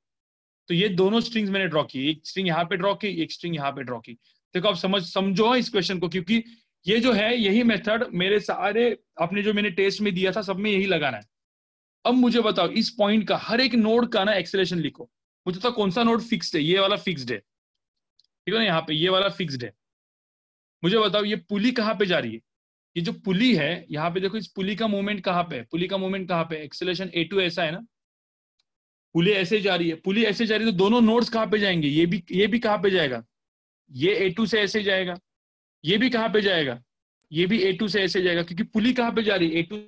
तो ये दोनों स्ट्रिंग्स मैंने ड्रॉ की, एक स्ट्रिंग यहाँ पे ड्रॉ की, एक स्ट्रिंग यहाँ पे ड्रॉ की। देखो आप समझो इस क्वेश्चन को, क्योंकि ये जो है यही मेथड मेरे सारे आपने जो मैंने टेस्ट में दिया था सब में यही लगाना है। अब मुझे बताओ इस पॉइंट का हर एक नोड का ना एक्सेलरेशन लिखो। मुझे तो कौन सा नोड फिक्स्ड है? ये वाला फिक्स्ड है, ठीक है ना, यहाँ पे ये वाला फिक्स्ड है। मुझे बताओ ये पुली कहाँ पे जा रही है? ये जो पुली है यहाँ पे देखो, इस पुली का मूवमेंट कहाँ पे है? पुली का मूवमेंट कहाँ पे? एक्सेलरेशन A2 ऐसा है ना, पुली ऐसे जा रही है, पुली ऐसे जा रही है, तो दोनों नोड्स कहाँ पे जाएंगे? ये भी कहाँ पे जाएगा? ये A2 से ऐसे जाएगा। ये भी कहाँ पे जाएगा? ये भी A2 से ऐसे जाएगा, क्योंकि पुली कहाँ पे जा रही है? A2।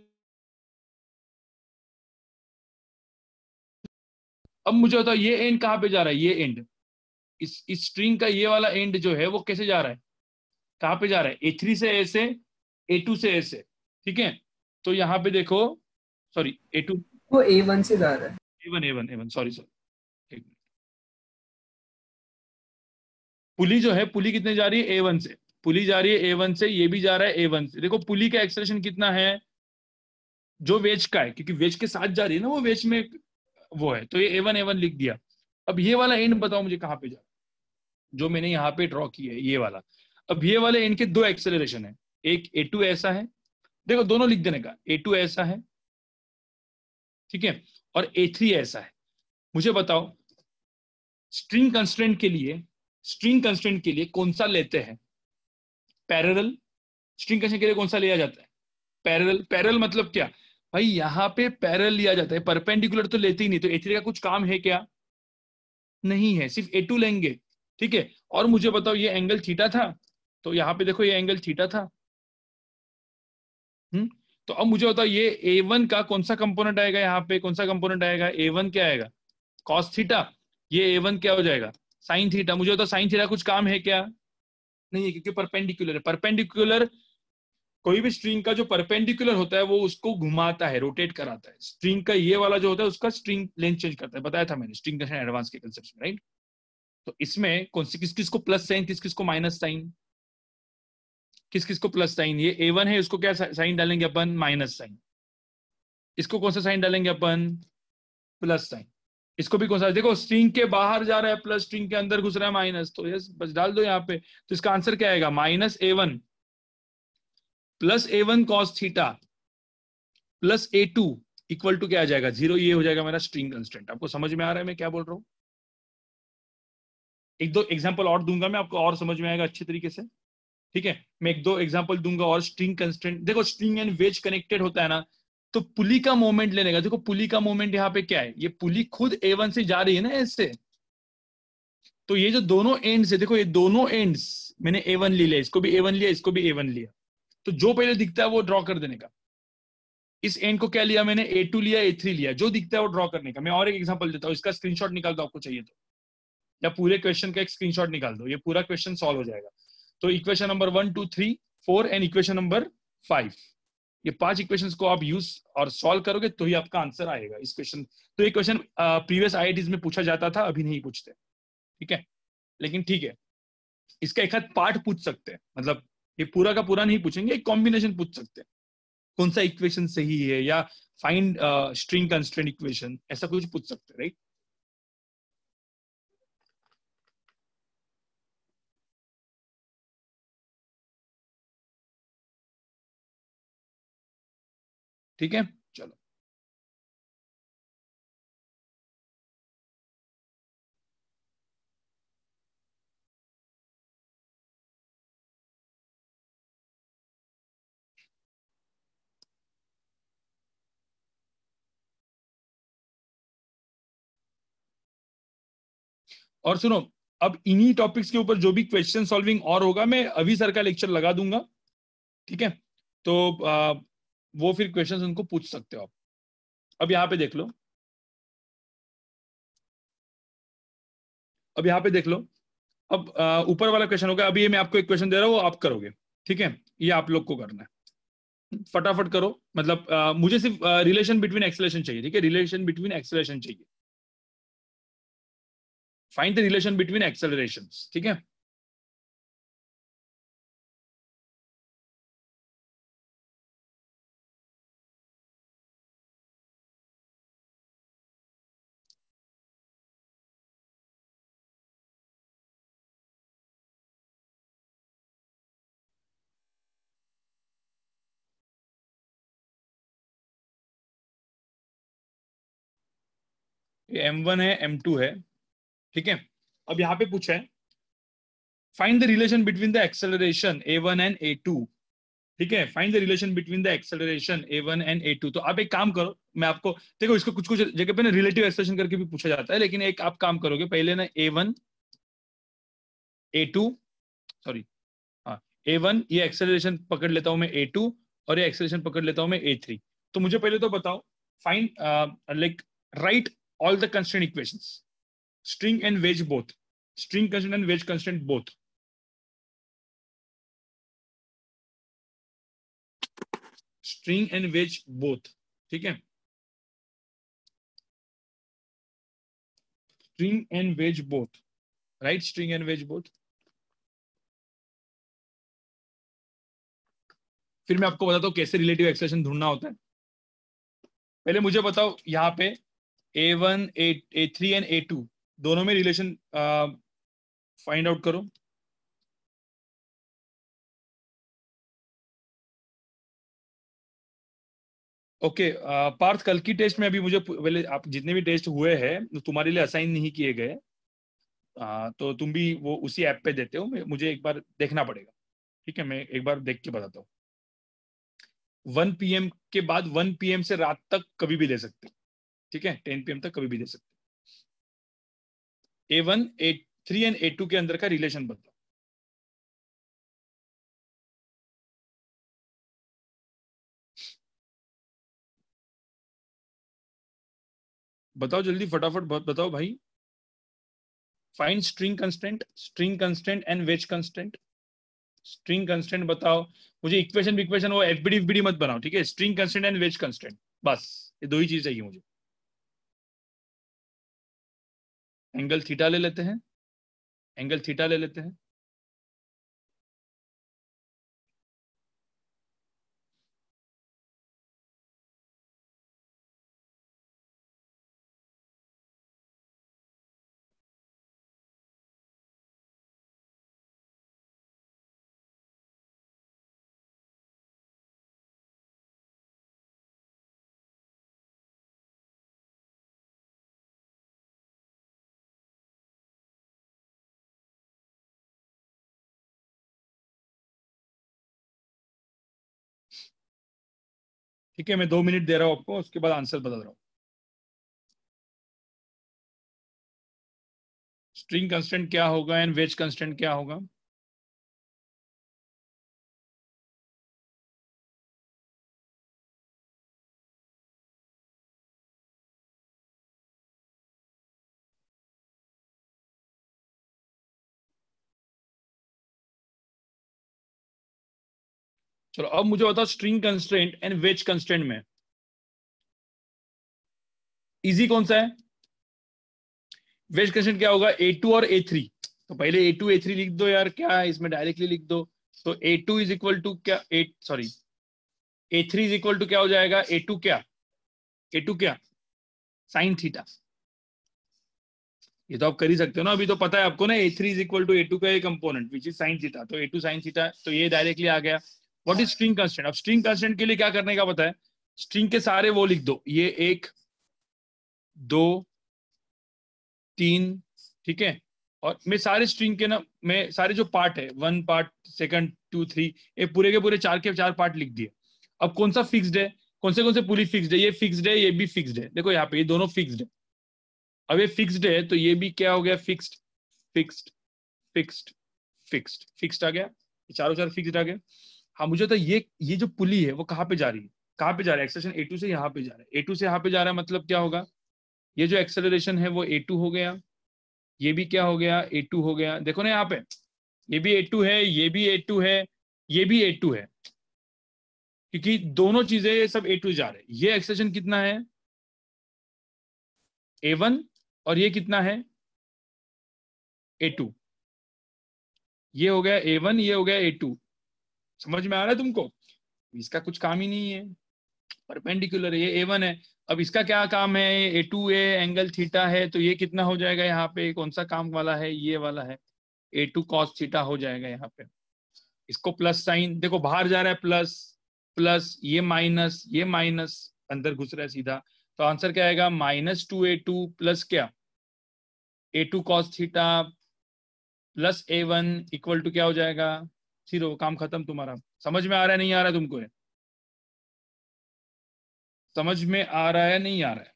अब मुझे बताओ ये एंड कहाँ पे जा रहा है? ये एंड, इस स्ट्रिंग का ये वाला एंड जो है वो कैसे जा रहा है? कहाँ पे जा रहा है? A3 से ऐसे, A2 से ऐसे, ठीक है। तो यहाँ पे देखो, सॉरी A2, वो A1 से जा रहा है। A1 सॉरी सॉरी, पुली जो है, पुली कितने जा रही है? A1 से। पुली जा रही है A1 से, ये भी जा रहा है A1 से। देखो पुली का एक्सेलरेशन कितना है जो वेज का है, क्योंकि वेज के साथ जा रही है ना वो, वेज में वो है, तो ये A1 लिख दिया। अब ये वाला एंड बताओ मुझे कहाँ पे जा, जो मैंने यहाँ पे ड्रॉ किया है ये वाला। अब ये वाले एंड के दो एक्सेलरेशन है, एक A2 ऐसा है, देखो दोनों लिख देने का, A2 ऐसा है, ठीक है, और A3 ऐसा है। मुझे बताओ स्ट्रिंग कंस्ट्रेंट के लिए, स्ट्रिंग कंस्ट्रेंट के लिए कौन सा लेते हैं, पैरेलल। स्ट्रिंग कंस्ट्रेंट के लिए कौन सा लिया जाता है, पैरेलल। पैरेलल मतलब क्या भाई, यहाँ पे पैरेलल लिया जाता है, परपेंडिकुलर तो लेते ही नहीं। तो A3 का कुछ काम है क्या, नहीं है, सिर्फ A2 लेंगे, ठीक है। और मुझे बताओ ये एंगल थीटा था, तो यहाँ पे देखो ये एंगल थीटा था। तो अब मुझे बताओ ये A1 का कौन सा कंपोनेंट आएगा, यहाँ पे कौन सा कंपोनेंट आएगा, A1 क्या आएगा, कॉस थीटा। ये A1 क्या हो जाएगा, साइन थीटा। मुझे बताओ साइन थीटा कुछ काम है क्या, नहीं है, क्योंकि परपेंडिकुलर है। परपेंडिकुलर, कोई भी स्ट्रिंग का जो परपेंडिकुलर होता है वो उसको घुमाता है, रोटेट कराता है। स्ट्रिंग का ये वाला जो होता है उसका स्ट्रिंग लेंथ चेंज करता है, बताया था मैंने स्ट्रिंग कंस्ट्रेंट एडवांस के कंसेप्ट में, राइट। तो इसमें कौन सी, किस किस को प्लस साइन, किस किस को माइनस साइन, किस किस को प्लस साइन, ये A1 है, उसको क्या साइन डालेंगे अपन, माइनस साइन। इसको कौन सा साइन डालेंगे अपन, प्लस साइन। इसको भी कौन सा, देखो स्ट्रिंग के बाहर जा रहा है प्लस, स्ट्रिंग के अंदर घुस रहा है माइनस, तो यस बस डाल दो यहाँ पे। तो इसका आंसर क्या आएगा, -A1 plus A1 cos theta plus A2 equal to क्या आ जाएगा, 0। ये हो जाएगा मेरा स्ट्रिंग कंस्ट्रेंट। आपको समझ में आ रहा है मैं क्या बोल रहा हूँ। एक दो एग्जांपल और दूंगा मैं, आपको और समझ में आएगा अच्छे तरीके से, ठीक है। मैं एक दो एग्जांपल दूंगा और स्ट्रिंग कंस्ट्रेंट। देखो स्ट्रिंग एंड वेज कनेक्टेड होता है ना, तो पुली का मोमेंट लेने का। देखो पुली का मोमेंट यहाँ पे क्या है, ये पुली खुद A1 से जा रही है ना ऐसे, तो ये जो दोनों एंड्स है, देखो ये दोनों एंड्स मैंने A1 ले लिया, इसको भी A1 लिया, इसको भी A1 लिया। तो जो पहले दिखता है वो ड्रॉ कर देने का। इस एंड को क्या लिया मैंने, A2 लिया, A3 लिया, जो दिखता है वो ड्रॉ करने का। मैं और एक एग्जांपल देता हूँ, इसका स्क्रीनशॉट निकाल दो आपको चाहिए तो, या पूरे क्वेश्चन का एक स्क्रीनशॉट निकाल दो, ये पूरा क्वेश्चन सॉल्व हो जाएगा। तो equation number 1 2 3 4 and equation number 5, ये 5 इक्वेशंस को आप यूज और सॉल्व करोगे तो ही आपका आंसर आएगा इस क्वेश्चन। तो ये क्वेश्चन प्रीवियस IITs में पूछा जाता था, अभी नहीं पूछते, ठीक है। लेकिन ठीक है, इसका एक आध पार्ट पूछ सकते हैं, मतलब ये पूरा का पूरा नहीं पूछेंगे, एक कॉम्बिनेशन पूछ सकते हैं, कौन सा इक्वेशन सही है, या फाइंड स्ट्रिंग कंस्ट्रेंट इक्वेशन, ऐसा कुछ पूछ सकते हैं, राइट। ठीक है, चलो। और सुनो, अब इन्हीं टॉपिक्स के ऊपर जो भी क्वेश्चन सॉल्विंग और होगा, मैं अभी सर का लेक्चर लगा दूंगा, ठीक है। तो वो फिर क्वेश्चंस उनको पूछ सकते हो आप। अब यहाँ पे देख लो, अब यहाँ पे देख लो। अब ऊपर वाला क्वेश्चन होगा, अभी ये मैं आपको एक क्वेश्चन दे रहा हूँ, वो आप करोगे, ठीक है। ये आप लोग को करना है, फटाफट करो। मतलब मुझे सिर्फ रिलेशन बिटवीन एक्सेलरेशन चाहिए, ठीक है, रिलेशन बिटवीन एक्सेलरेशन चाहिए। फाइंड द रिलेशन बिटवीन एक्सेलरेशंस, ठीक है। ये M1 है, M2 है, ठीक है। अब यहाँ पे पूछा है find the relation between the acceleration A1 and A2, ठीक है। Find the relation between the acceleration A1 and A2। तो आप एक काम करो, मैं आपको, देखो इसको कुछ कुछ जगह पे ना रिलेटिव एक्सेलरेशन करके भी पूछा जाता है, लेकिन एक आप काम करोगे पहले ना, A1 A2, सॉरी, हाँ, A1 ये एक्सेलरेशन पकड़ लेता हूं मैं, A2 और ये एक्सेलरेशन पकड़ लेता हूं मैं, A3। तो मुझे पहले तो बताओ, find like write all the constraint equations, string and wedge both, string constraint and wedge constraint both, string and wedge both, ठीक है। String and wedge both, right, string and wedge both. फिर मैं आपको बताता हूँ कैसे रिलेटिव एक्सप्रेशन ढूंढना होता है। पहले मुझे बताओ यहाँ पे A1 A3 एंड A2, दोनों में रिलेशन फाइंड आउट करो। ओके पार्थ, कल की टेस्ट में अभी मुझे पहले, आप जितने भी टेस्ट हुए हैं तुम्हारे लिए असाइन नहीं किए गए, तो तुम भी वो उसी ऐप पे देते हो, मुझे एक बार देखना पड़ेगा। ठीक है, मैं एक बार देख के बताता हूँ। 1 PM के बाद 1 PM से रात तक कभी भी दे सकते हो। ठीक है, 10 PM तक कभी भी दे सकते हो। A1 A3 एंड A2 के अंदर का रिलेशन बताओ। बताओ जल्दी, फटाफट बताओ भाई। Find string constant and wedge constant. String constant बताओ। मुझे इक्वेशन इक्वेशन वो एफबीडी मत बनाओ, ठीक है। String constant and wedge constant, बस ये दो ही चीज चाहिए मुझे। एंगल थीटा ले लेते हैं, एंगल थीटा ले लेते हैं। ठीक है, मैं 2 मिनट दे रहा हूं आपको, उसके बाद आंसर बता रहा हूं। स्ट्रिंग कंस्टेंट क्या होगा एंड वेज कंस्टेंट क्या होगा? चलो अब मुझे बताओ, string constant and wedge constant में इजी कौन सा है? वेज कंस्टेंट क्या होगा? A2 और A3। तो पहले A2 A3 लिख दो यार, क्या है इसमें, डायरेक्टली लिख दो। तो A2 इज इक्वल टू क्या, sorry, A3 is equal to क्या हो जाएगा? A2 क्या, A2 क्या, साइन थीटा। ये तो आप कर ही सकते हो ना, अभी तो पता है आपको ना, A3 is equal to A2 का एक component which is sine theta, तो A2 साइन थीटा, तो ये डायरेक्टली आ गया। What is string constant? अब स्ट्रिंग कंस्टेंट के लिए क्या करने का पता है, स्ट्रिंग के सारे वो लिख दो, ये 1 2 3, ठीक है। और मैं सारे स्ट्रिंग के ना, मैं सारे जो पार्ट है, 1 पार्ट, सेकंड 2 3, ये पूरे के पूरे 4 के 4 पार्ट लिख दिए। अब कौन सा फिक्स्ड है, कौन से पूरी फिक्स्ड है? ये फिक्स्ड है, ये भी फिक्स्ड है, देखो यहाँ पे ये दोनों फिक्स्ड है। अब ये फिक्स्ड है तो ये भी क्या हो गया? Fixed, fixed, fixed, fixed, fixed आ गया, ये चारों चार फिक्स्ड आ गए। हाँ मुझे तो ये जो पुली है वो कहाँ पे जा रही है, कहाँ पे जा रहा है? एक्सेलरेशन A2 से यहाँ पे जा रहा है, A2 से यहाँ पे जा रहा है, मतलब क्या होगा? ये जो एक्सेलरेशन है वो A2 हो गया, ये भी क्या हो गया? A2 हो गया। देखो ना यहाँ पे, ये भी A2 है, ये भी A2 है, ये भी A2 है, क्योंकि दोनों चीजें ये सब A2 जा रहे हैं। ये एक्सेलरेशन कितना है? A1, और ये कितना है? A2। ये हो गया A1, ये हो गया A2। समझ में आ रहा है तुमको? इसका कुछ काम ही नहीं है, परपेंडिकुलर है, ये A1 है। अब इसका क्या काम है? A2 है, एंगल थीटा है, तो ये कितना हो जाएगा यहाँ पे? कौन सा काम वाला है? ये वाला है, A2 cos थीटा हो जाएगा यहाँ पे। इसको प्लस साइन, देखो बाहर जा रहा है प्लस, प्लस ये माइनस अंदर घुस रहा है सीधा, तो आंसर क्या आएगा? -2A2 प्लस क्या, A2 cos theta plus A1 equal to क्या हो जाएगा? 0। काम खत्म तुम्हारा। समझ में आ रहा है नहीं आ रहा है तुमको? समझ में आ रहा है नहीं आ रहा है?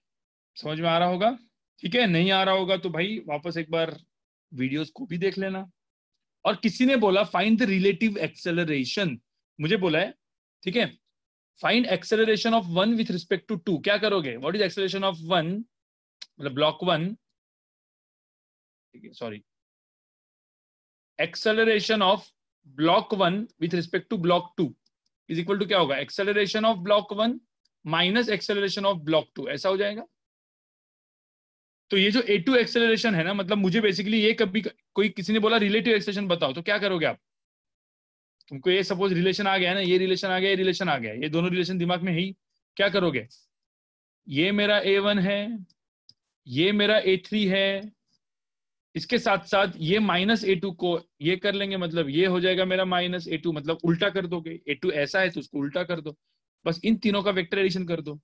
समझ में आ रहा होगा, ठीक है। नहीं आ रहा होगा तो भाई वापस एक बार वीडियोस को भी देख लेना। और किसी ने बोला फाइंड द रिलेटिव एक्सेलरेशन, मुझे बोला है, ठीक है, find acceleration of 1 with respect to 2। क्या करोगे? व्हाट इज एक्सेलरेशन ऑफ 1, मतलब ब्लॉक 1, ठीक है, sorry, acceleration of block 1 with respect to block 2 is equal to क्या होगा? Acceleration of block 1 minus acceleration of block 2, ऐसा हो जाएगा। तो ये जो A2 एक्सेलरेशन है ना, मतलब मुझे बेसिकली ये, कभी कोई किसी ने बोला रिलेटिव एक्सेलरेशन बताओ, तो क्या करोगे आप? तुमको ये सपोज रिलेशन आ गया ना, ये रिलेशन आ गया, ये रिलेशन आ गया, ये दोनों रिलेशन दिमाग में है ही, क्या करोगे? ये मेरा A1 है, ये मेरा A3 है, इसके साथ साथ ये -a2 को ये कर लेंगे, मतलब ये हो जाएगा मेरा -a2, मतलब उल्टा कर दोगे, a2 ऐसा है तो उसको उल्टा कर दो, बस इन तीनों का वेक्टर एडिशन कर दो।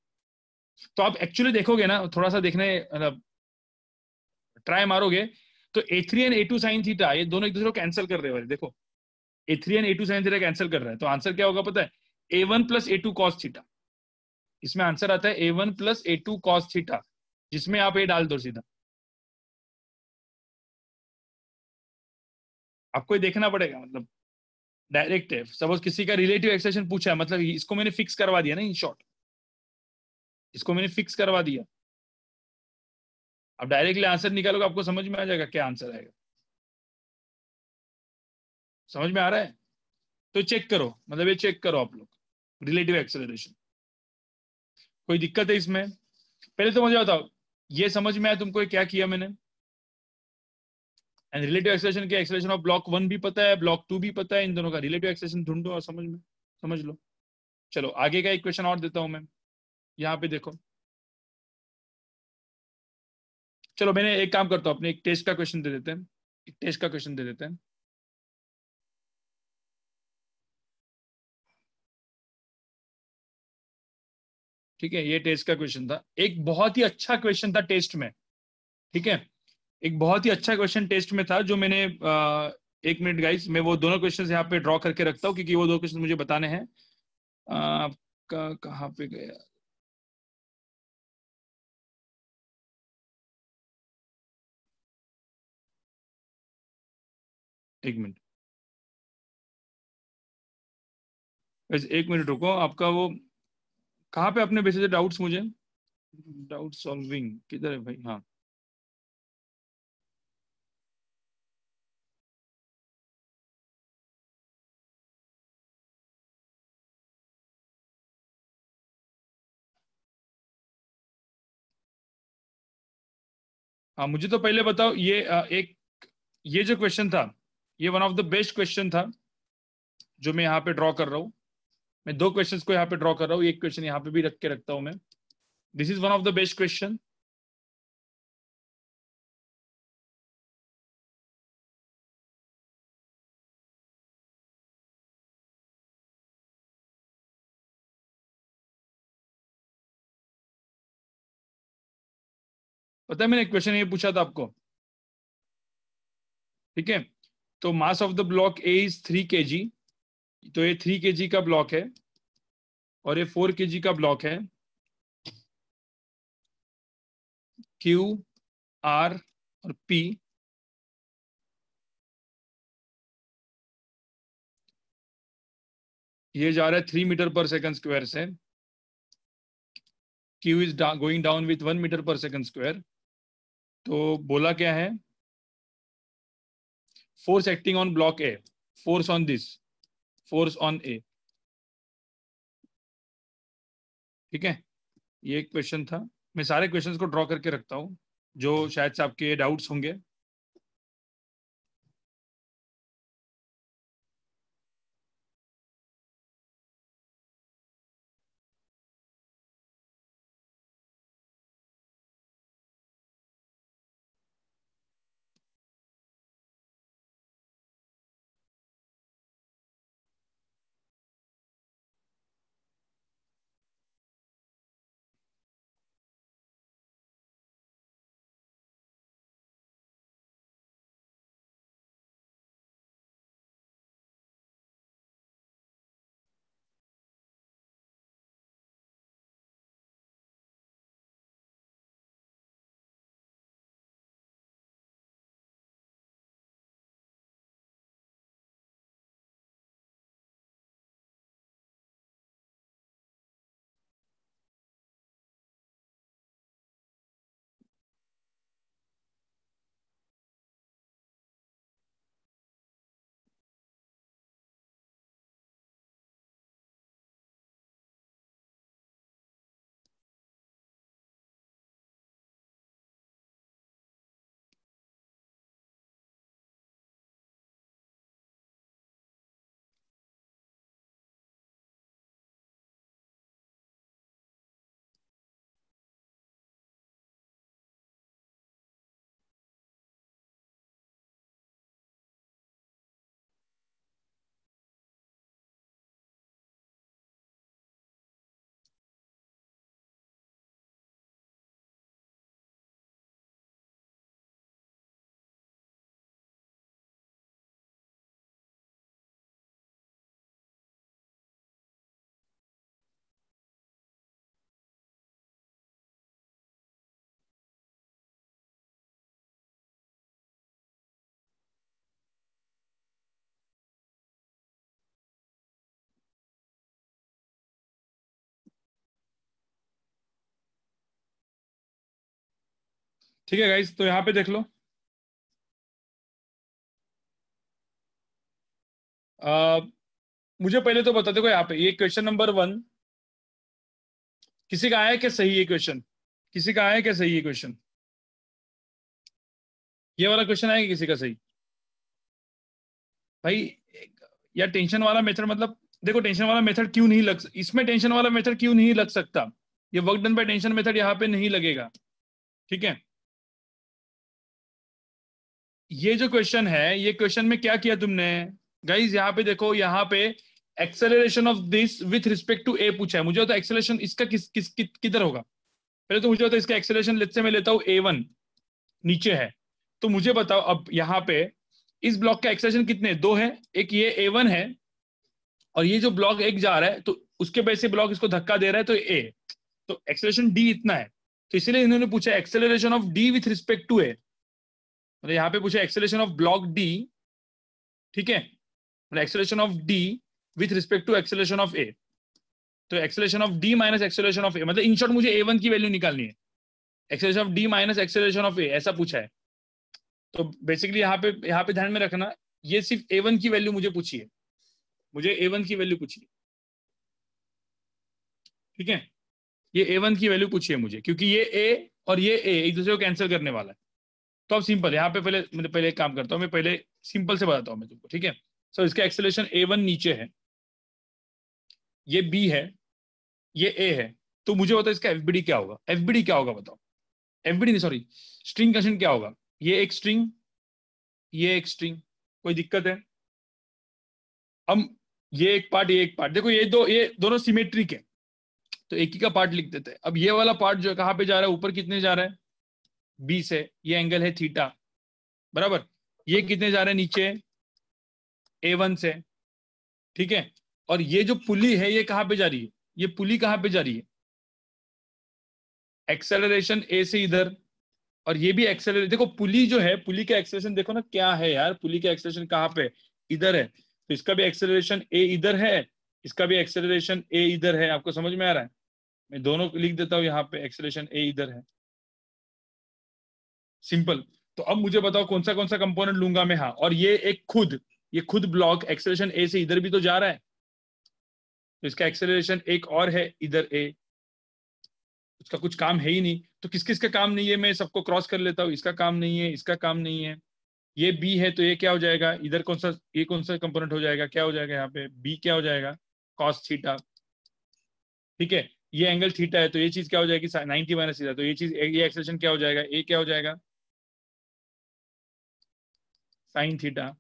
तो आप एक्चुअली देखोगे ना, थोड़ा सा देखने मतलब ट्राई मारोगे, तो a3 and a2 sine theta ये दोनों एक दूसरे को कैंसिल कर रहे हैं, देखो a3 and a2 sine theta cancel कर रहा है, तो आंसर क्या होगा पता है, a1 plus a2 cos theta. इसमें आंसर आता है a1 plus a2 cos theta, जिसमें आप ये डाल दो सीधा। आपको ये देखना पड़ेगा, मतलब डायरेक्ट है। सपोज किसी का रिलेटिव एक्सप्रेशन पूछा है, मतलब इसको मैंने फिक्स करवा दिया ना, इन शॉर्ट इसको मैंने फिक्स करवा दिया। अब डायरेक्टली आंसर निकालोगे, आपको समझ में आ जाएगा क्या आंसर आएगा। समझ में आ रहा है? तो चेक करो, मतलब ये चेक करो आप लोग, रिलेटिव एक्सेलरेशन। कोई दिक्कत है इसमें? पहले तो मुझे बताओ, ये समझ में आया तुमको ये क्या किया मैंने? एंड रिलेटिव एक्सेलरेशन के एक्सेलरेशन ऑफ ब्लॉक 1 भी पता है, ब्लॉक 2 भी पता है, इन दोनों का रिलेटिव एक्सेलरेशन ढूंढो और समझ लो। चलो आगे का एक क्वेश्चन और देता हूं मैं, यहाँ पे देखो। चलो मैंने एक काम करता हूँ, अपने एक टेस्ट का क्वेश्चन दे देते हैं, एक टेस्ट का क्वेश्चन दे देते हैं। ठीक है, ये टेस्ट का क्वेश्चन था, एक बहुत ही अच्छा क्वेश्चन था टेस्ट में। ठीक है, एक बहुत ही अच्छा क्वेश्चन टेस्ट में था, जो मैंने एक मिनट गाइस, मैं वो दोनों क्वेश्चंस यहाँ पे ड्रॉ करके रखता हूँ, क्योंकि वो दो क्वेश्चन मुझे बताने हैं। आपका कहाँ पे गया? एक मिनट, वैसे एक मिनट रुको, आपका वो कहाँ पे आपने भेजे थे डाउट्स मुझे? डाउट सॉल्विंग किधर है भाई? हाँ, हाँ मुझे तो पहले बताओ, ये ये जो क्वेश्चन था, ये one of the best question था जो मैं यहाँ पे ड्रॉ कर रहा हूँ। मैं दो क्वेश्चंस को यहाँ पे ड्रॉ कर रहा हूँ, एक क्वेश्चन यहाँ पे भी रख के रखता हूँ मैं। This is one of the best question. पता है मैंने क्वेश्चन ये पूछा था आपको? ठीक है, तो mass of the block A is 3 kg, तो ये 3 kg का ब्लॉक है, और ये 4 kg का ब्लॉक है। क्यू, आर और पी, ये जा रहा है 3 मीटर पर सेकंड स्क्वायर से। Q is going down with 1 metre per second square. तो बोला क्या है, force acting on block A, force on this, force on A. ठीक है, ये एक क्वेश्चन था। मैं सारे क्वेश्चंस को ड्रॉ करके रखता हूँ, जो शायद से आपके डाउट्स होंगे। ठीक है गाइस, तो यहाँ पे देख लो। आ, मुझे पहले तो बता देखो, यहाँ पे ये क्वेश्चन नंबर 1 किसी का आया क्या सही? ये क्वेश्चन किसी का आया क्या सही? ये क्वेश्चन, ये वाला क्वेश्चन आया किसी का सही? भाई यार टेंशन वाला मेथड मतलब, देखो टेंशन वाला मेथड क्यों नहीं लग, इसमें टेंशन वाला मेथड क्यों नहीं लग सकता? ये work done by tension method यहाँ पे नहीं लगेगा। ठीक है, ये जो क्वेश्चन है, ये क्वेश्चन में क्या किया तुमने गाइज? यहाँ पे देखो, यहाँ पे acceleration of this with respect to A पूछा है। मुझे होता है एक्सेलरेशन इसका किधर होगा? पहले तो मुझे होता है इसका एक्सेलरेशन, लेट्स से मैं लेता हूँ A1 नीचे है। तो मुझे बताओ अब यहाँ पे इस ब्लॉक का एक्सेलरेशन कितने? 2 है। एक ये A1 है, और ये जो ब्लॉक एक जा रहा है तो उसके बेस से ब्लॉक इसको धक्का दे रहा है, तो ए, तो एक्सेलरेशन डी इतना है। तो इसीलिए इन्होंने पूछा acceleration of D with respect to A, मतलब यहाँ पे पूछा एक्सेलरेशन ऑफ ब्लॉक डी। ठीक है, मतलब acceleration of D with respect to acceleration of A. तो acceleration of D minus acceleration of A, मतलब इन शॉर्ट मुझे A1 की वैल्यू निकालनी है। Acceleration of D minus acceleration of A, ऐसा पूछा है। तो बेसिकली यहाँ पे ध्यान में रखना, ये सिर्फ A1 की वैल्यू मुझे पूछी है, मुझे A1 की वैल्यू पूछी है। ठीक है, ये A1 की वैल्यू पूछी है मुझे, क्योंकि ये ए और ये ए एक दूसरे को कैंसिल करने वाला है। तो अब सिंपल यहाँ पे पहले एक काम करता हूँ, मैं पहले सिंपल से बताता हूँ मैं तुमको। ठीक है, सो इसका एक्सेलरेशन A1 नीचे है, ये बी है, ये ए है। तो मुझे बताओ इसका एफबीडी क्या होगा? एफबीडी क्या होगा बताओ? एफबीडी नहीं, सॉरी, स्ट्रिंग कंडीशन क्या होगा? ये एक स्ट्रिंग, ये एक स्ट्रिंग, कोई दिक्कत है? हम ये एक पार्ट, ये एक पार्ट, देखो ये दोनों सिमेट्रिक है, तो एक ही का पार्ट लिख देते हैं। अब ये वाला पार्ट जो है कहाँ पे जा रहा है? ऊपर कितने जा रहा है? बी से, ये एंगल है थीटा, बराबर। ये कितने जा रहे हैं? नीचे A1 से। ठीक है, और ये जो पुली है ये कहाँ पे जा रही है? ये पुली कहाँ पे जा रही है? एक्सेलरेशन ए से इधर, और ये भी एक्सेलरेशन। देखो पुली जो है, पुली का एक्सेलरेशन देखो ना क्या है यार, पुली का एक्सेलरेशन कहाँ पे? इधर है। तो इसका भी एक्सेलरेशन ए इधर है, इसका भी एक्सेलरेशन ए इधर है। आपको समझ में आ रहा है? मैं दोनों लिख देता हूँ, यहाँ पे एक्सेलरेशन ए इधर है, सिंपल। तो अब मुझे बताओ कौन सा कंपोनेंट लूंगा मैं? हाँ, और ये खुद ब्लॉक एक्सेलरेशन ए से इधर भी तो जा रहा है, तो इसका एक्सेलरेशन एक और है इधर ए, उसका कुछ काम है ही नहीं। तो किस किस का काम नहीं है मैं सबको क्रॉस कर लेता हूँ। इसका काम नहीं है, इसका काम नहीं है, ये बी है, तो ये क्या हो जाएगा इधर? कौन सा कंपोनेंट हो जाएगा? क्या हो जाएगा यहाँ पे? बी क्या हो जाएगा? Cos theta. ठीक है, ये एंगल थीटा है, तो ये चीज क्या हो जाएगी? 90 माइनस थीटा। तो ये चीज, ये एक्सेलरेशन क्या हो जाएगा? ए क्या हो जाएगा? Sine theta.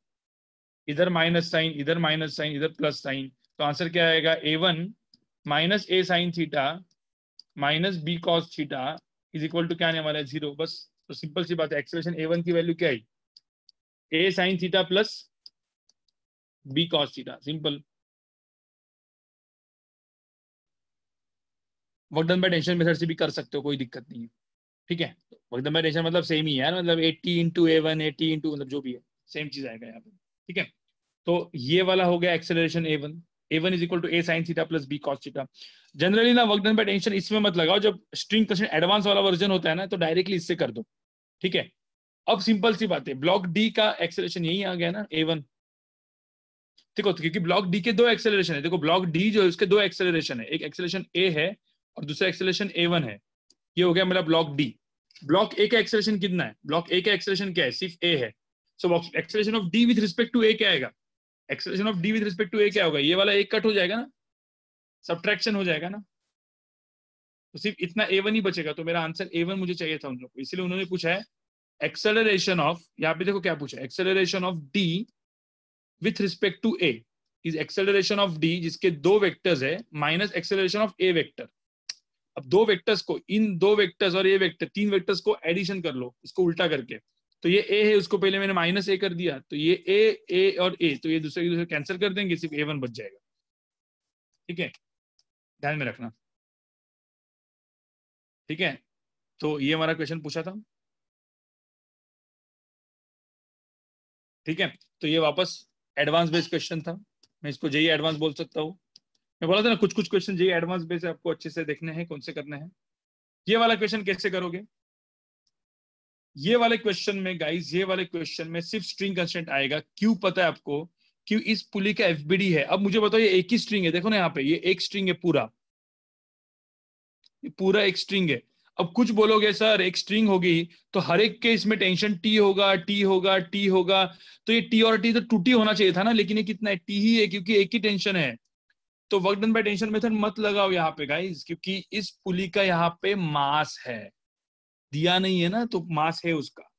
इधर माइनस साइन, इधर माइनस साइन, इधर प्लस साइन। तो आंसर क्या आएगा? A1 minus A sine theta minus B cos theta is equal to क्या आने वाला है? 0। बस, तो सिंपल सी बात है, एक्सेलरेशन A1 की वैल्यू क्या आई? A sine theta plus B cos theta, simple. Work done by tension method से भी कर सकते हो, कोई दिक्कत नहीं है। ठीक है, वर्क डन बाय टेंशन मतलब सेम ही है यार, मतलब 80 इंटू A1, 80 इंटू, मतलब जो भी है सेम चीज आएगा यहाँ पे। ठीक है, तो ये वाला हो गया acceleration A1। A1 is equal to A sine theta plus B cos theta. Generally ना वर्क डन बाय टेंशन इसमें मत लगाओ, जब स्ट्रिंग कंस्ट्रेंट एडवांस वाला वर्जन होता है ना, तो डायरेक्टली इससे कर दो। ठीक है, अब सिंपल सी बात है, ब्लॉक डी का एक्सेलरेशन यही आ गया ना A1। देखो, तो क्योंकि ब्लॉक डी के दो एक्सेलरेशन है, देखो ब्लॉक डी जो है उसके दो एक्सेलरेशन है, एक एक्सेलरेशन ए है और दूसरा एक्सेलरेशन A1 है। ये हो गया मेरा ब्लॉक डी। ब्लॉक ए का एक्सेलरेशन कितना है? ब्लॉक ए का एक्सेलरेशन क्या है? सिर्फ ए है। So acceleration of D with respect to A क्या आएगा? Acceleration of D with respect to A क्या होगा? ये वाला एक कट हो जाएगा ना, सब्ट्रैक्शन हो जाएगा ना, तो सिर्फ इतना A1 ही बचेगा। तो मेरा आंसर A1 मुझे चाहिए था उन लोग को, इसलिए उन्होंने पूछा है एक्सेलरेशन ऑफ, यहाँ पे देखो क्या पूछा, acceleration of D with respect to A is acceleration of D जिसके दो वेक्टर्स है minus acceleration of A vector. अब दो वेक्टर्स को, इन दो वेक्टर्स और ये वेक्टर, तीन वेक्टर्स को एडिशन कर लो इसको उल्टा करके। तो ये ए है, उसको पहले मैंने माइनस ए कर दिया, तो ये ए और ए, तो ये दूसरे कैंसिल कर देंगे, सिर्फ A1 बच जाएगा। ठीक है, ध्यान में रखना। ठीक है, तो ये हमारा क्वेश्चन पूछा था। ठीक है, तो ये वापस एडवांस बेस्ड क्वेश्चन था, मैं इसको जेई एडवांस बोल सकता हूँ। मैं बोला था ना कुछ कुछ क्वेश्चन जेई एडवांस बेस्ड आपको अच्छे से देखने हैं, कौन से करने हैं। ये वाला क्वेश्चन कैसे करोगे? ये वाले क्वेश्चन में गाइस, ये वाले क्वेश्चन में सिर्फ स्ट्रिंग कंस्ट्रेंट आएगा। क्यों पता है आपको? क्यों इस पुली का एफबीडी है। अब मुझे बताओ, ये एक ही स्ट्रिंग है, देखो ना यहाँ पे, ये एक स्ट्रिंग है पूरा, ये पूरा एक स्ट्रिंग है। अब कुछ बोलोगे सर एक स्ट्रिंग होगी तो हर एक के इसमें टेंशन टी होगा, टी होगा, टी होगा, तो ये टी और टी तो टू टी होना चाहिए था ना, लेकिन ये कितना है, टी ही है, क्योंकि एक ही टेंशन है। तो work done by tension method मत लगाओ यहाँ पे गाइस, क्योंकि इस पुली का यहाँ पे मास है, दिया नहीं है ना, तो मास है उसका।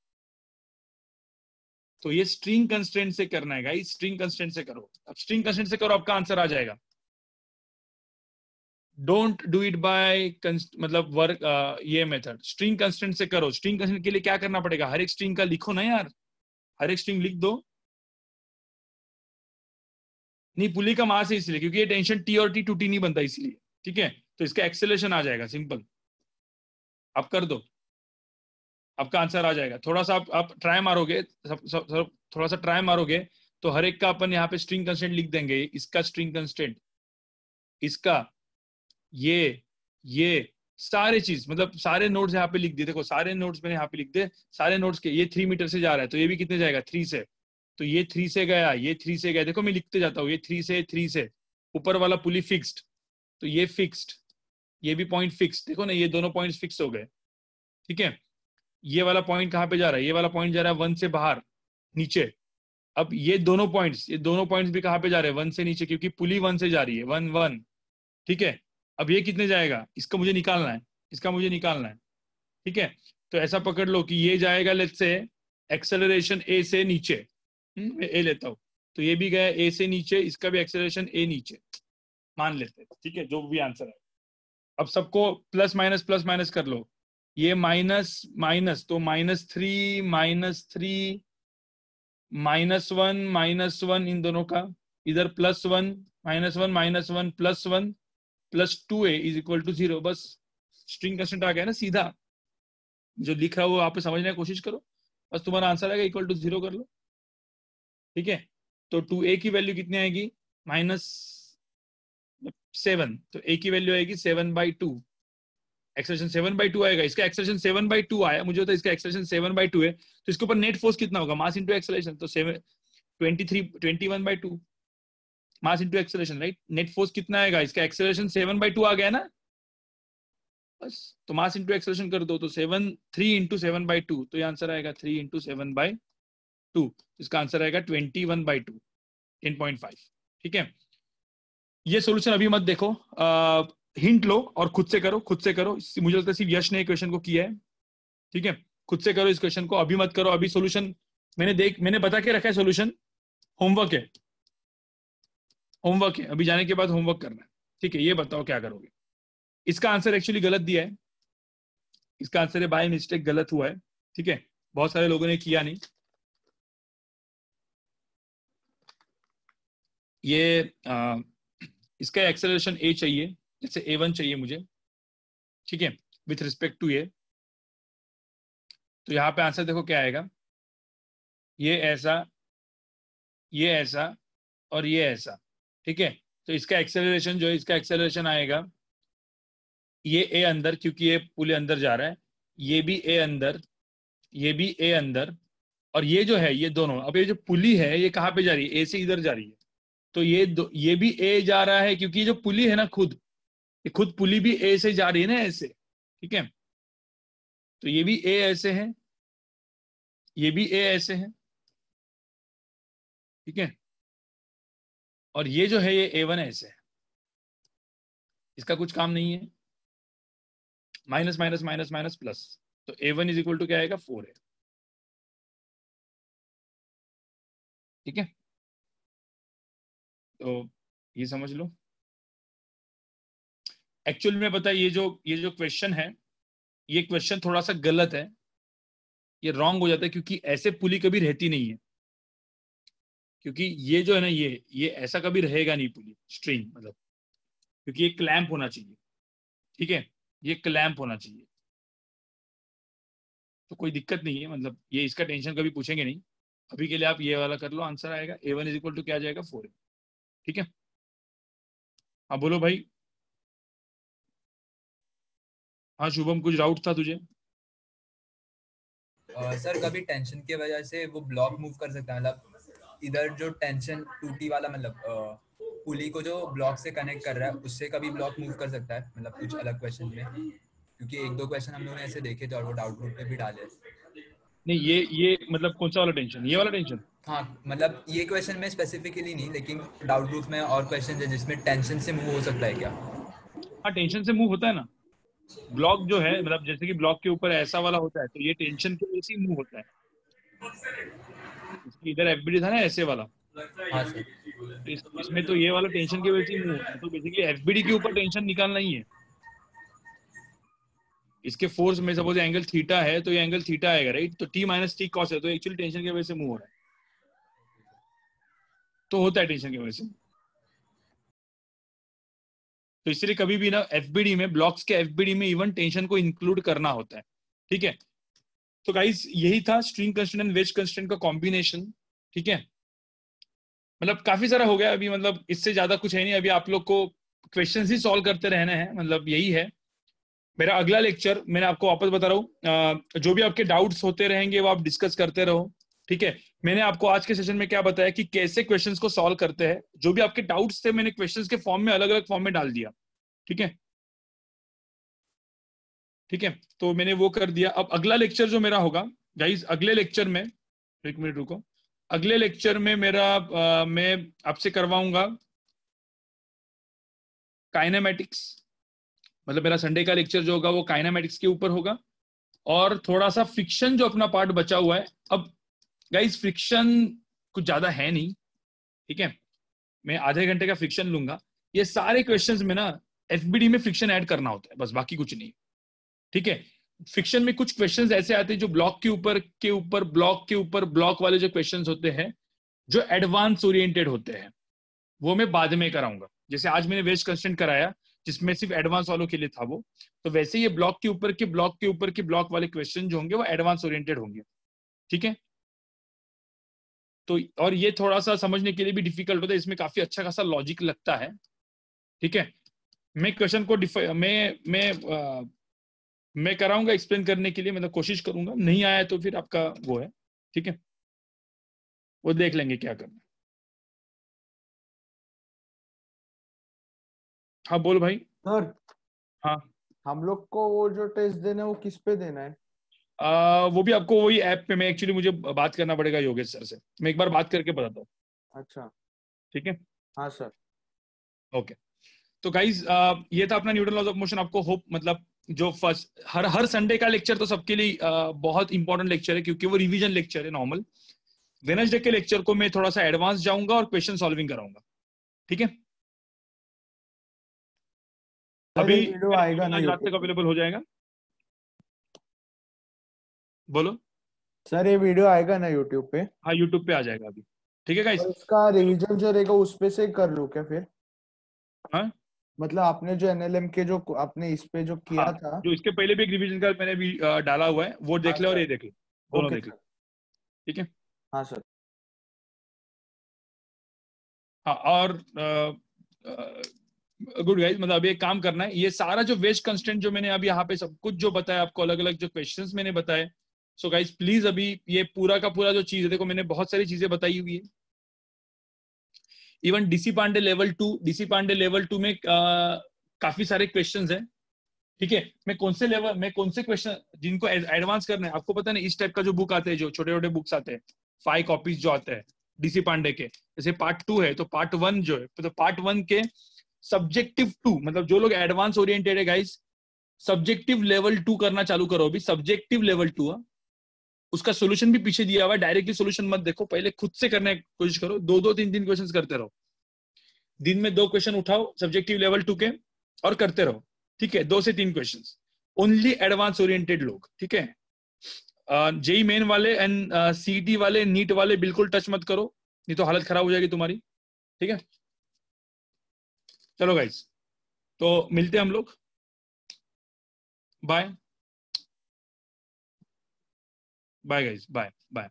तो ये स्ट्रिंग कंस्ट्रेंट से करना है गाइस, स्ट्रिंग कंस्ट्रेंट से करो। अब स्ट्रिंग कंस्ट्रेंट से करो, आपका आंसर आ जाएगा। डोंट डू इट बाय मतलब वर्क, ये मेथड स्ट्रिंग कंस्ट्रेंट से करो। स्ट्रिंग कंस्ट्रेंट के लिए क्या करना पड़ेगा, हर एक स्ट्रिंग का लिखो ना यार, हर एक स्ट्रिंग लिख दो। नहीं, पुली का मास है इसलिए, क्योंकि ये टेंशन टी और टी टू टी नहीं बनता इसलिए, ठीक है। तो इसका एक्सेलरेशन आ जाएगा, सिंपल। आप कर दो, आपका आंसर आ जाएगा। थोड़ा सा आप ट्राई मारोगे, थोड़ा सा ट्राई मारोगे, तो हर एक का अपन यहाँ पे स्ट्रिंग कंस्टेंट लिख देंगे। इसका स्ट्रिंग कंस्टेंट, इसका, ये सारे चीज, मतलब सारे नोड्स यहाँ पे लिख दिए। देखो सारे नोड्स मैंने यहाँ पे लिख दे, सारे नोड्स के। ये 3 मीटर से जा रहा है, तो ये भी कितने जाएगा, 3 से। तो ये 3 से गया, ये 3 से गया, देखो मैं लिखते जाता हूँ, ये 3 से ऊपर वाला पुली फिक्स्ड, तो ये फिक्स्ड, ये भी पॉइंट फिक्स्ड, देखो ना, ये दोनों पॉइंट्स फिक्स हो गए, ठीक है। ये वाला पॉइंट कहाँ पे जा रहा है, ये वाला पॉइंट जा रहा है 1 से बाहर नीचे। अब ये दोनों पॉइंट्स भी कहाँ पे जा रहे हैं, 1 से नीचे, क्योंकि पुली 1 से जा रही है, 1 1, ठीक है। अब ये कितने जाएगा, इसका मुझे निकालना है, इसका मुझे निकालना है, ठीक है। तो ऐसा पकड़ लो कि ये जाएगा, लेट्स से एक्सेलरेशन ए से नीचे, मैं ए लेता हूँ, तो ये भी गया ए से नीचे, इसका भी एक्सेलरेशन ए नीचे मान लेते हैं, ठीक है, जो भी आंसर है। अब सबको प्लस माइनस कर लो, ये माइनस माइनस, तो -3 -3 -1 इन दोनों का, इधर +1 -1 -1 +1 +2a इज इक्वल टू 0। बस स्ट्रिंग कंस्टेंट आ गया ना सीधा, जो लिख रहा है वो आप समझने की कोशिश करो, बस तुम्हारा आंसर आएगा, इक्वल टू 0 कर लो, ठीक है। तो 2a की वैल्यू कितनी आएगी, -7, तो a की वैल्यू आएगी 7/2, एक्सेलरेशन 7/2 आएगा। इसका एक्सेलरेशन 7/2 आया, मुझे होता है इसका एक्सेलरेशन 7/2 है, तो इसके ऊपर नेट फोर्स कितना होगा, मास इंटू एक्सेलरेशन, तो 21/2 मास into acceleration, right. Net force कितना आएगा, इसका एक्सेलरेशन 7/2 आ गया ना, बस। तो मास इंटू एक्सेलरेशन कर दो, तो 3 इंटू 7/2, तो ये आंसर आएगा 3 इंटू 7/2, इसका आंसर आएगा 21/2, 10.5, ठीक है। ये सोल्यूशन अभी मत देखो, हिंट लो और खुद से करो, खुद से करो। मुझे लगता है सिर्फ यश ने क्वेश्चन को किया है, ठीक है। खुद से करो इस क्वेश्चन को, अभी मत करो। अभी सोल्यूशन मैंने बता के रखा है, सोल्यूशन होमवर्क है, होमवर्क है, अभी जाने के बाद होमवर्क करना है, ठीक है। ये बताओ क्या करोगे। इसका आंसर एक्चुअली गलत दिया है, इसका आंसर है बाय मिस्टेक, गलत हुआ है, ठीक है। बहुत सारे लोगों ने किया नहीं। ये इसका एक्सेलरेशन ए चाहिए, जैसे A1 चाहिए मुझे, ठीक है, विथ रिस्पेक्ट टू ए। तो यहाँ पे आंसर देखो क्या आएगा, ये ऐसा, ये ऐसा, और ये ऐसा, ठीक है। तो इसका एक्सेलरेशन जो है, इसका एक्सेलरेशन आएगा, ये ए अंदर, क्योंकि ये पुले अंदर जा रहा है, ये भी ए अंदर, ये भी ए अंदर, और ये जो है, ये दोनों, अब ये जो पुली है ये कहाँ पे जा रही है, ए से इधर जा रही है, तो ये भी ए जा रहा है, क्योंकि ये जो पुली है ना, खुद ये खुद पुली भी ए से जा रही है ना, ऐसे, ठीक है। तो ये भी ए ऐसे है, ये भी ए ऐसे है, ठीक है। और ये जो है, ये A1 ऐसे है, इसका कुछ काम नहीं है, minus minus minus minus plus, तो A1 इज इक्वल टू क्या आएगा, 4 है, ठीक है। तो ये समझ लो। एक्चुअल में पता है, ये जो क्वेश्चन है, ये क्वेश्चन थोड़ा सा गलत है, ये रॉन्ग हो जाता है, क्योंकि ऐसे पुली कभी रहती नहीं है, क्योंकि ये जो है ना, ये ऐसा कभी रहेगा नहीं पुली स्ट्रिंग, मतलब, क्योंकि ये क्लैंप होना चाहिए, ठीक है, ये क्लैंप होना चाहिए। तो कोई दिक्कत नहीं है, मतलब ये इसका टेंशन कभी पूछेंगे नहीं। अभी के लिए आप ये वाला कर लो, आंसर आएगा A1 इज इक्वल टू क्या आ जाएगा, 4 है, ठीक है। हाँ बोलो भाई। हाँ शुभम, कुछ डाउट था तुझे? सर कभी टेंशन की वजह से वो ब्लॉक मूव कर सकता है, मतलब इधर जो टेंशन टूटी वाला मतलब पुली को जो ब्लॉक से कनेक्ट कर रहा है उससे कभी ब्लॉक मूव कर सकता है, मतलब कुछ अलग क्वेश्चन में, क्योंकि एक दो क्वेश्चन हम लोगों ने ऐसे देखे थे और वो डाउट ग्रुप पे भी डाले। नहीं, ये मतलब कौन सा वाला टेंशन? ये वाला टेंशन? हाँ मतलब ये क्वेश्चन में स्पेसिफिकली नहीं, लेकिन डाउट ग्रुप में और क्वेश्चन है जिसमें टेंशन से मूव हो सकता है क्या? हाँ, टेंशन से मूव होता है ना। ब्लॉक जो है, मतलब जैसे कि ब्लॉक के ऊपर ऐसा वाला होता है, तो ये टेंशन की वजह से ही मूव होता है। इसकी इधर एफबीडी था ना ऐसे वाला, हाँ सर। तो इसमें तो ये वाला टेंशन की वजह से ही मूव होता है। तो बेसिकली एफबीडी के ऊपर टेंशन निकालना ही है। इसके फोर्स में सपोज एंगल थीटा है, तो ये एंगल थीटा आएगा, राइट? तो टी माइनस टी कॉस है, तो एक्चुअली टेंशन की वजह से मूव हो रहा है, तो होता है टेंशन की वजह से। तो इसलिए कभी भी ना एफबीडी में, ब्लॉक्स के एफबीडी में इवन टेंशन को इंक्लूड करना होता है, ठीक है? तो गाइस यही था string constraint and wedge constraint का कॉम्बिनेशन, ठीक है? मतलब काफी सारा हो गया अभी, मतलब इससे ज्यादा कुछ है नहीं अभी। आप लोग को क्वेश्चंस ही सॉल्व करते रहना है, मतलब यही है मेरा अगला लेक्चर। मैंने आपको वापस बता रहा हूँ, जो भी आपके डाउट्स होते रहेंगे वो आप डिस्कस करते रहो, ठीक है? मैंने आपको आज के सेशन में क्या बताया कि कैसे क्वेश्चंस को सॉल्व करते हैं। जो भी आपके डाउट्स थे मैंने क्वेश्चंस के फॉर्म में, अलग अलग फॉर्म में डाल दिया, ठीक है? ठीक है, तो मैंने वो कर दिया। अब अगला लेक्चर जो मेरा होगा गाइस, अगले लेक्चर में, एक मिनट रुको, अगले लेक्चर में मेरा मैं आपसे करवाऊंगा काइनेमेटिक्स। मतलब मेरा संडे का लेक्चर जो होगा वो काइनेमेटिक्स के ऊपर होगा, और थोड़ा सा फ्रिक्शन जो अपना पार्ट बचा हुआ है। अब गाइस फ्रिक्शन कुछ ज्यादा है नहीं, ठीक है? मैं आधे घंटे का फ्रिक्शन लूंगा। ये सारे क्वेश्चंस में ना एफबीडी में फ्रिक्शन ऐड करना होता है, बस, बाकी कुछ नहीं, ठीक है? फिक्शन में कुछ क्वेश्चंस ऐसे आते हैं जो ब्लॉक के ऊपर ब्लॉक वाले जो क्वेश्चंस होते हैं, जो एडवांस ओरिएंटेड होते हैं, वो मैं बाद में कराऊंगा। जैसे आज मैंने वेज कंस्टेंट कराया, जिसमें सिर्फ एडवांस वालों के लिए था वो, तो वैसे ये ब्लॉक वाले क्वेश्चन जो होंगे वो एडवांस ओरिएंटेड होंगे, ठीक है? तो और ये थोड़ा सा समझने के लिए भी डिफिकल्ट होता है, इसमें काफी अच्छा खासा लॉजिक लगता है, ठीक है? मैं क्वेश्चन को मैं कराऊंगा एक्सप्लेन करने के लिए, मतलब कोशिश करूंगा। नहीं आया तो फिर आपका वो है, ठीक है? वो देख लेंगे क्या करना है। हाँ बोल भाई। सर हाँ, हम लोग को वो जो टेस्ट देना है वो किस पे देना है? वो भी आपको वही ऐप पे, मैं एक्चुअली मुझे बात करना पड़ेगा योगेश सर से, मैं एक बार बात करके बताता हूँ, अच्छा। ठीक है? हाँ सर। ओके। तो गाइज ये था अपना न्यूटन लॉज ऑफ मोशन। आपको होप, मतलब जो फर्स्ट हर हर संडे का लेक्चर तो सबके लिए बहुत इंपॉर्टेंट लेक्चर है, क्योंकि वो रिवीजन लेक्चर है नॉर्मल। वेडनेसडे के लेक्चर को मैं थोड़ा सा एडवांस जाऊंगा और क्वेश्चन सॉल्विंग कराऊंगा, ठीक है? सर अभी ये वीडियो आएगा ना आज रात यूट्यूब तक पे? अवेलेबल हो जाएगा। बोलो। सर ये वीडियो आएगा ना यूट्यूब पे? हाँ, यूट्यूब पे आ जाएगा अभी, ठीक है गाइस? और इसका रिवीजन जो रहेगा उस पे से कर लूँ क्या फिर? हाँ मतलब आपने जो एनएलएम के जो आपने इस पे जो हाँ, किया था। जो इसके पहले भी एक रिवीजन का मैंने भी डाला हुआ है, वो हाँ देख ले और सर। ये देख ले, दोनों ओके देख ले, सर। ठीक है? हाँ सर। हाँ, और गुड गाइस, मतलब अभी एक काम करना है, ये सारा जो वेज कंस्टेंट जो मैंने अभी यहाँ पे सब कुछ जो बताया आपको, अलग अलग जो क्वेश्चंस मैंने बताए, सो गाइस प्लीज अभी ये पूरा का पूरा जो चीज है, देखो मैंने बहुत सारी चीजें बताई हुई है। इवन डीसी पांडे लेवल 2 में काफी सारे क्वेश्चंस हैं, ठीक है? मैं कौन से क्वेश्चन जिनको एडवांस करना है, आपको पता नहीं, इस टाइप का जो बुक आते हैं, जो छोटे छोटे बुक्स आते हैं, 5 कॉपीज जो आते हैं डीसी पांडे के, जैसे पार्ट 2 है तो पार्ट 1 जो है, तो पार्ट 1 के सब्जेक्टिव 2, मतलब जो लोग एडवांस ओरिएंटेड है गाइस, सब्जेक्टिव लेवल 2 करना चालू करो अभी। सब्जेक्टिव लेवल 2, उसका सोल्यूशन भी पीछे दिया हुआ है, डायरेक्टली सोल्यूशन मत देखो, पहले खुद से करने की कोशिश करो, 2-2 3-3 क्वेश्चन करते रहो, दिन में 2 क्वेश्चन उठाओ सब्जेक्टिव लेवल 2 के और करते रहो, ठीक है? 2 से 3 क्वेश्चन, ओनली एडवांस ओरिएंटेड लोग, ठीक है? जेई मेन वाले एंड सीटी वाले, नीट वाले बिल्कुल टच मत करो, नहीं तो हालत खराब हो जाएगी तुम्हारी, ठीक है? चलो गाइस, तो मिलते हैं हम लोग, bye bye guys, bye bye.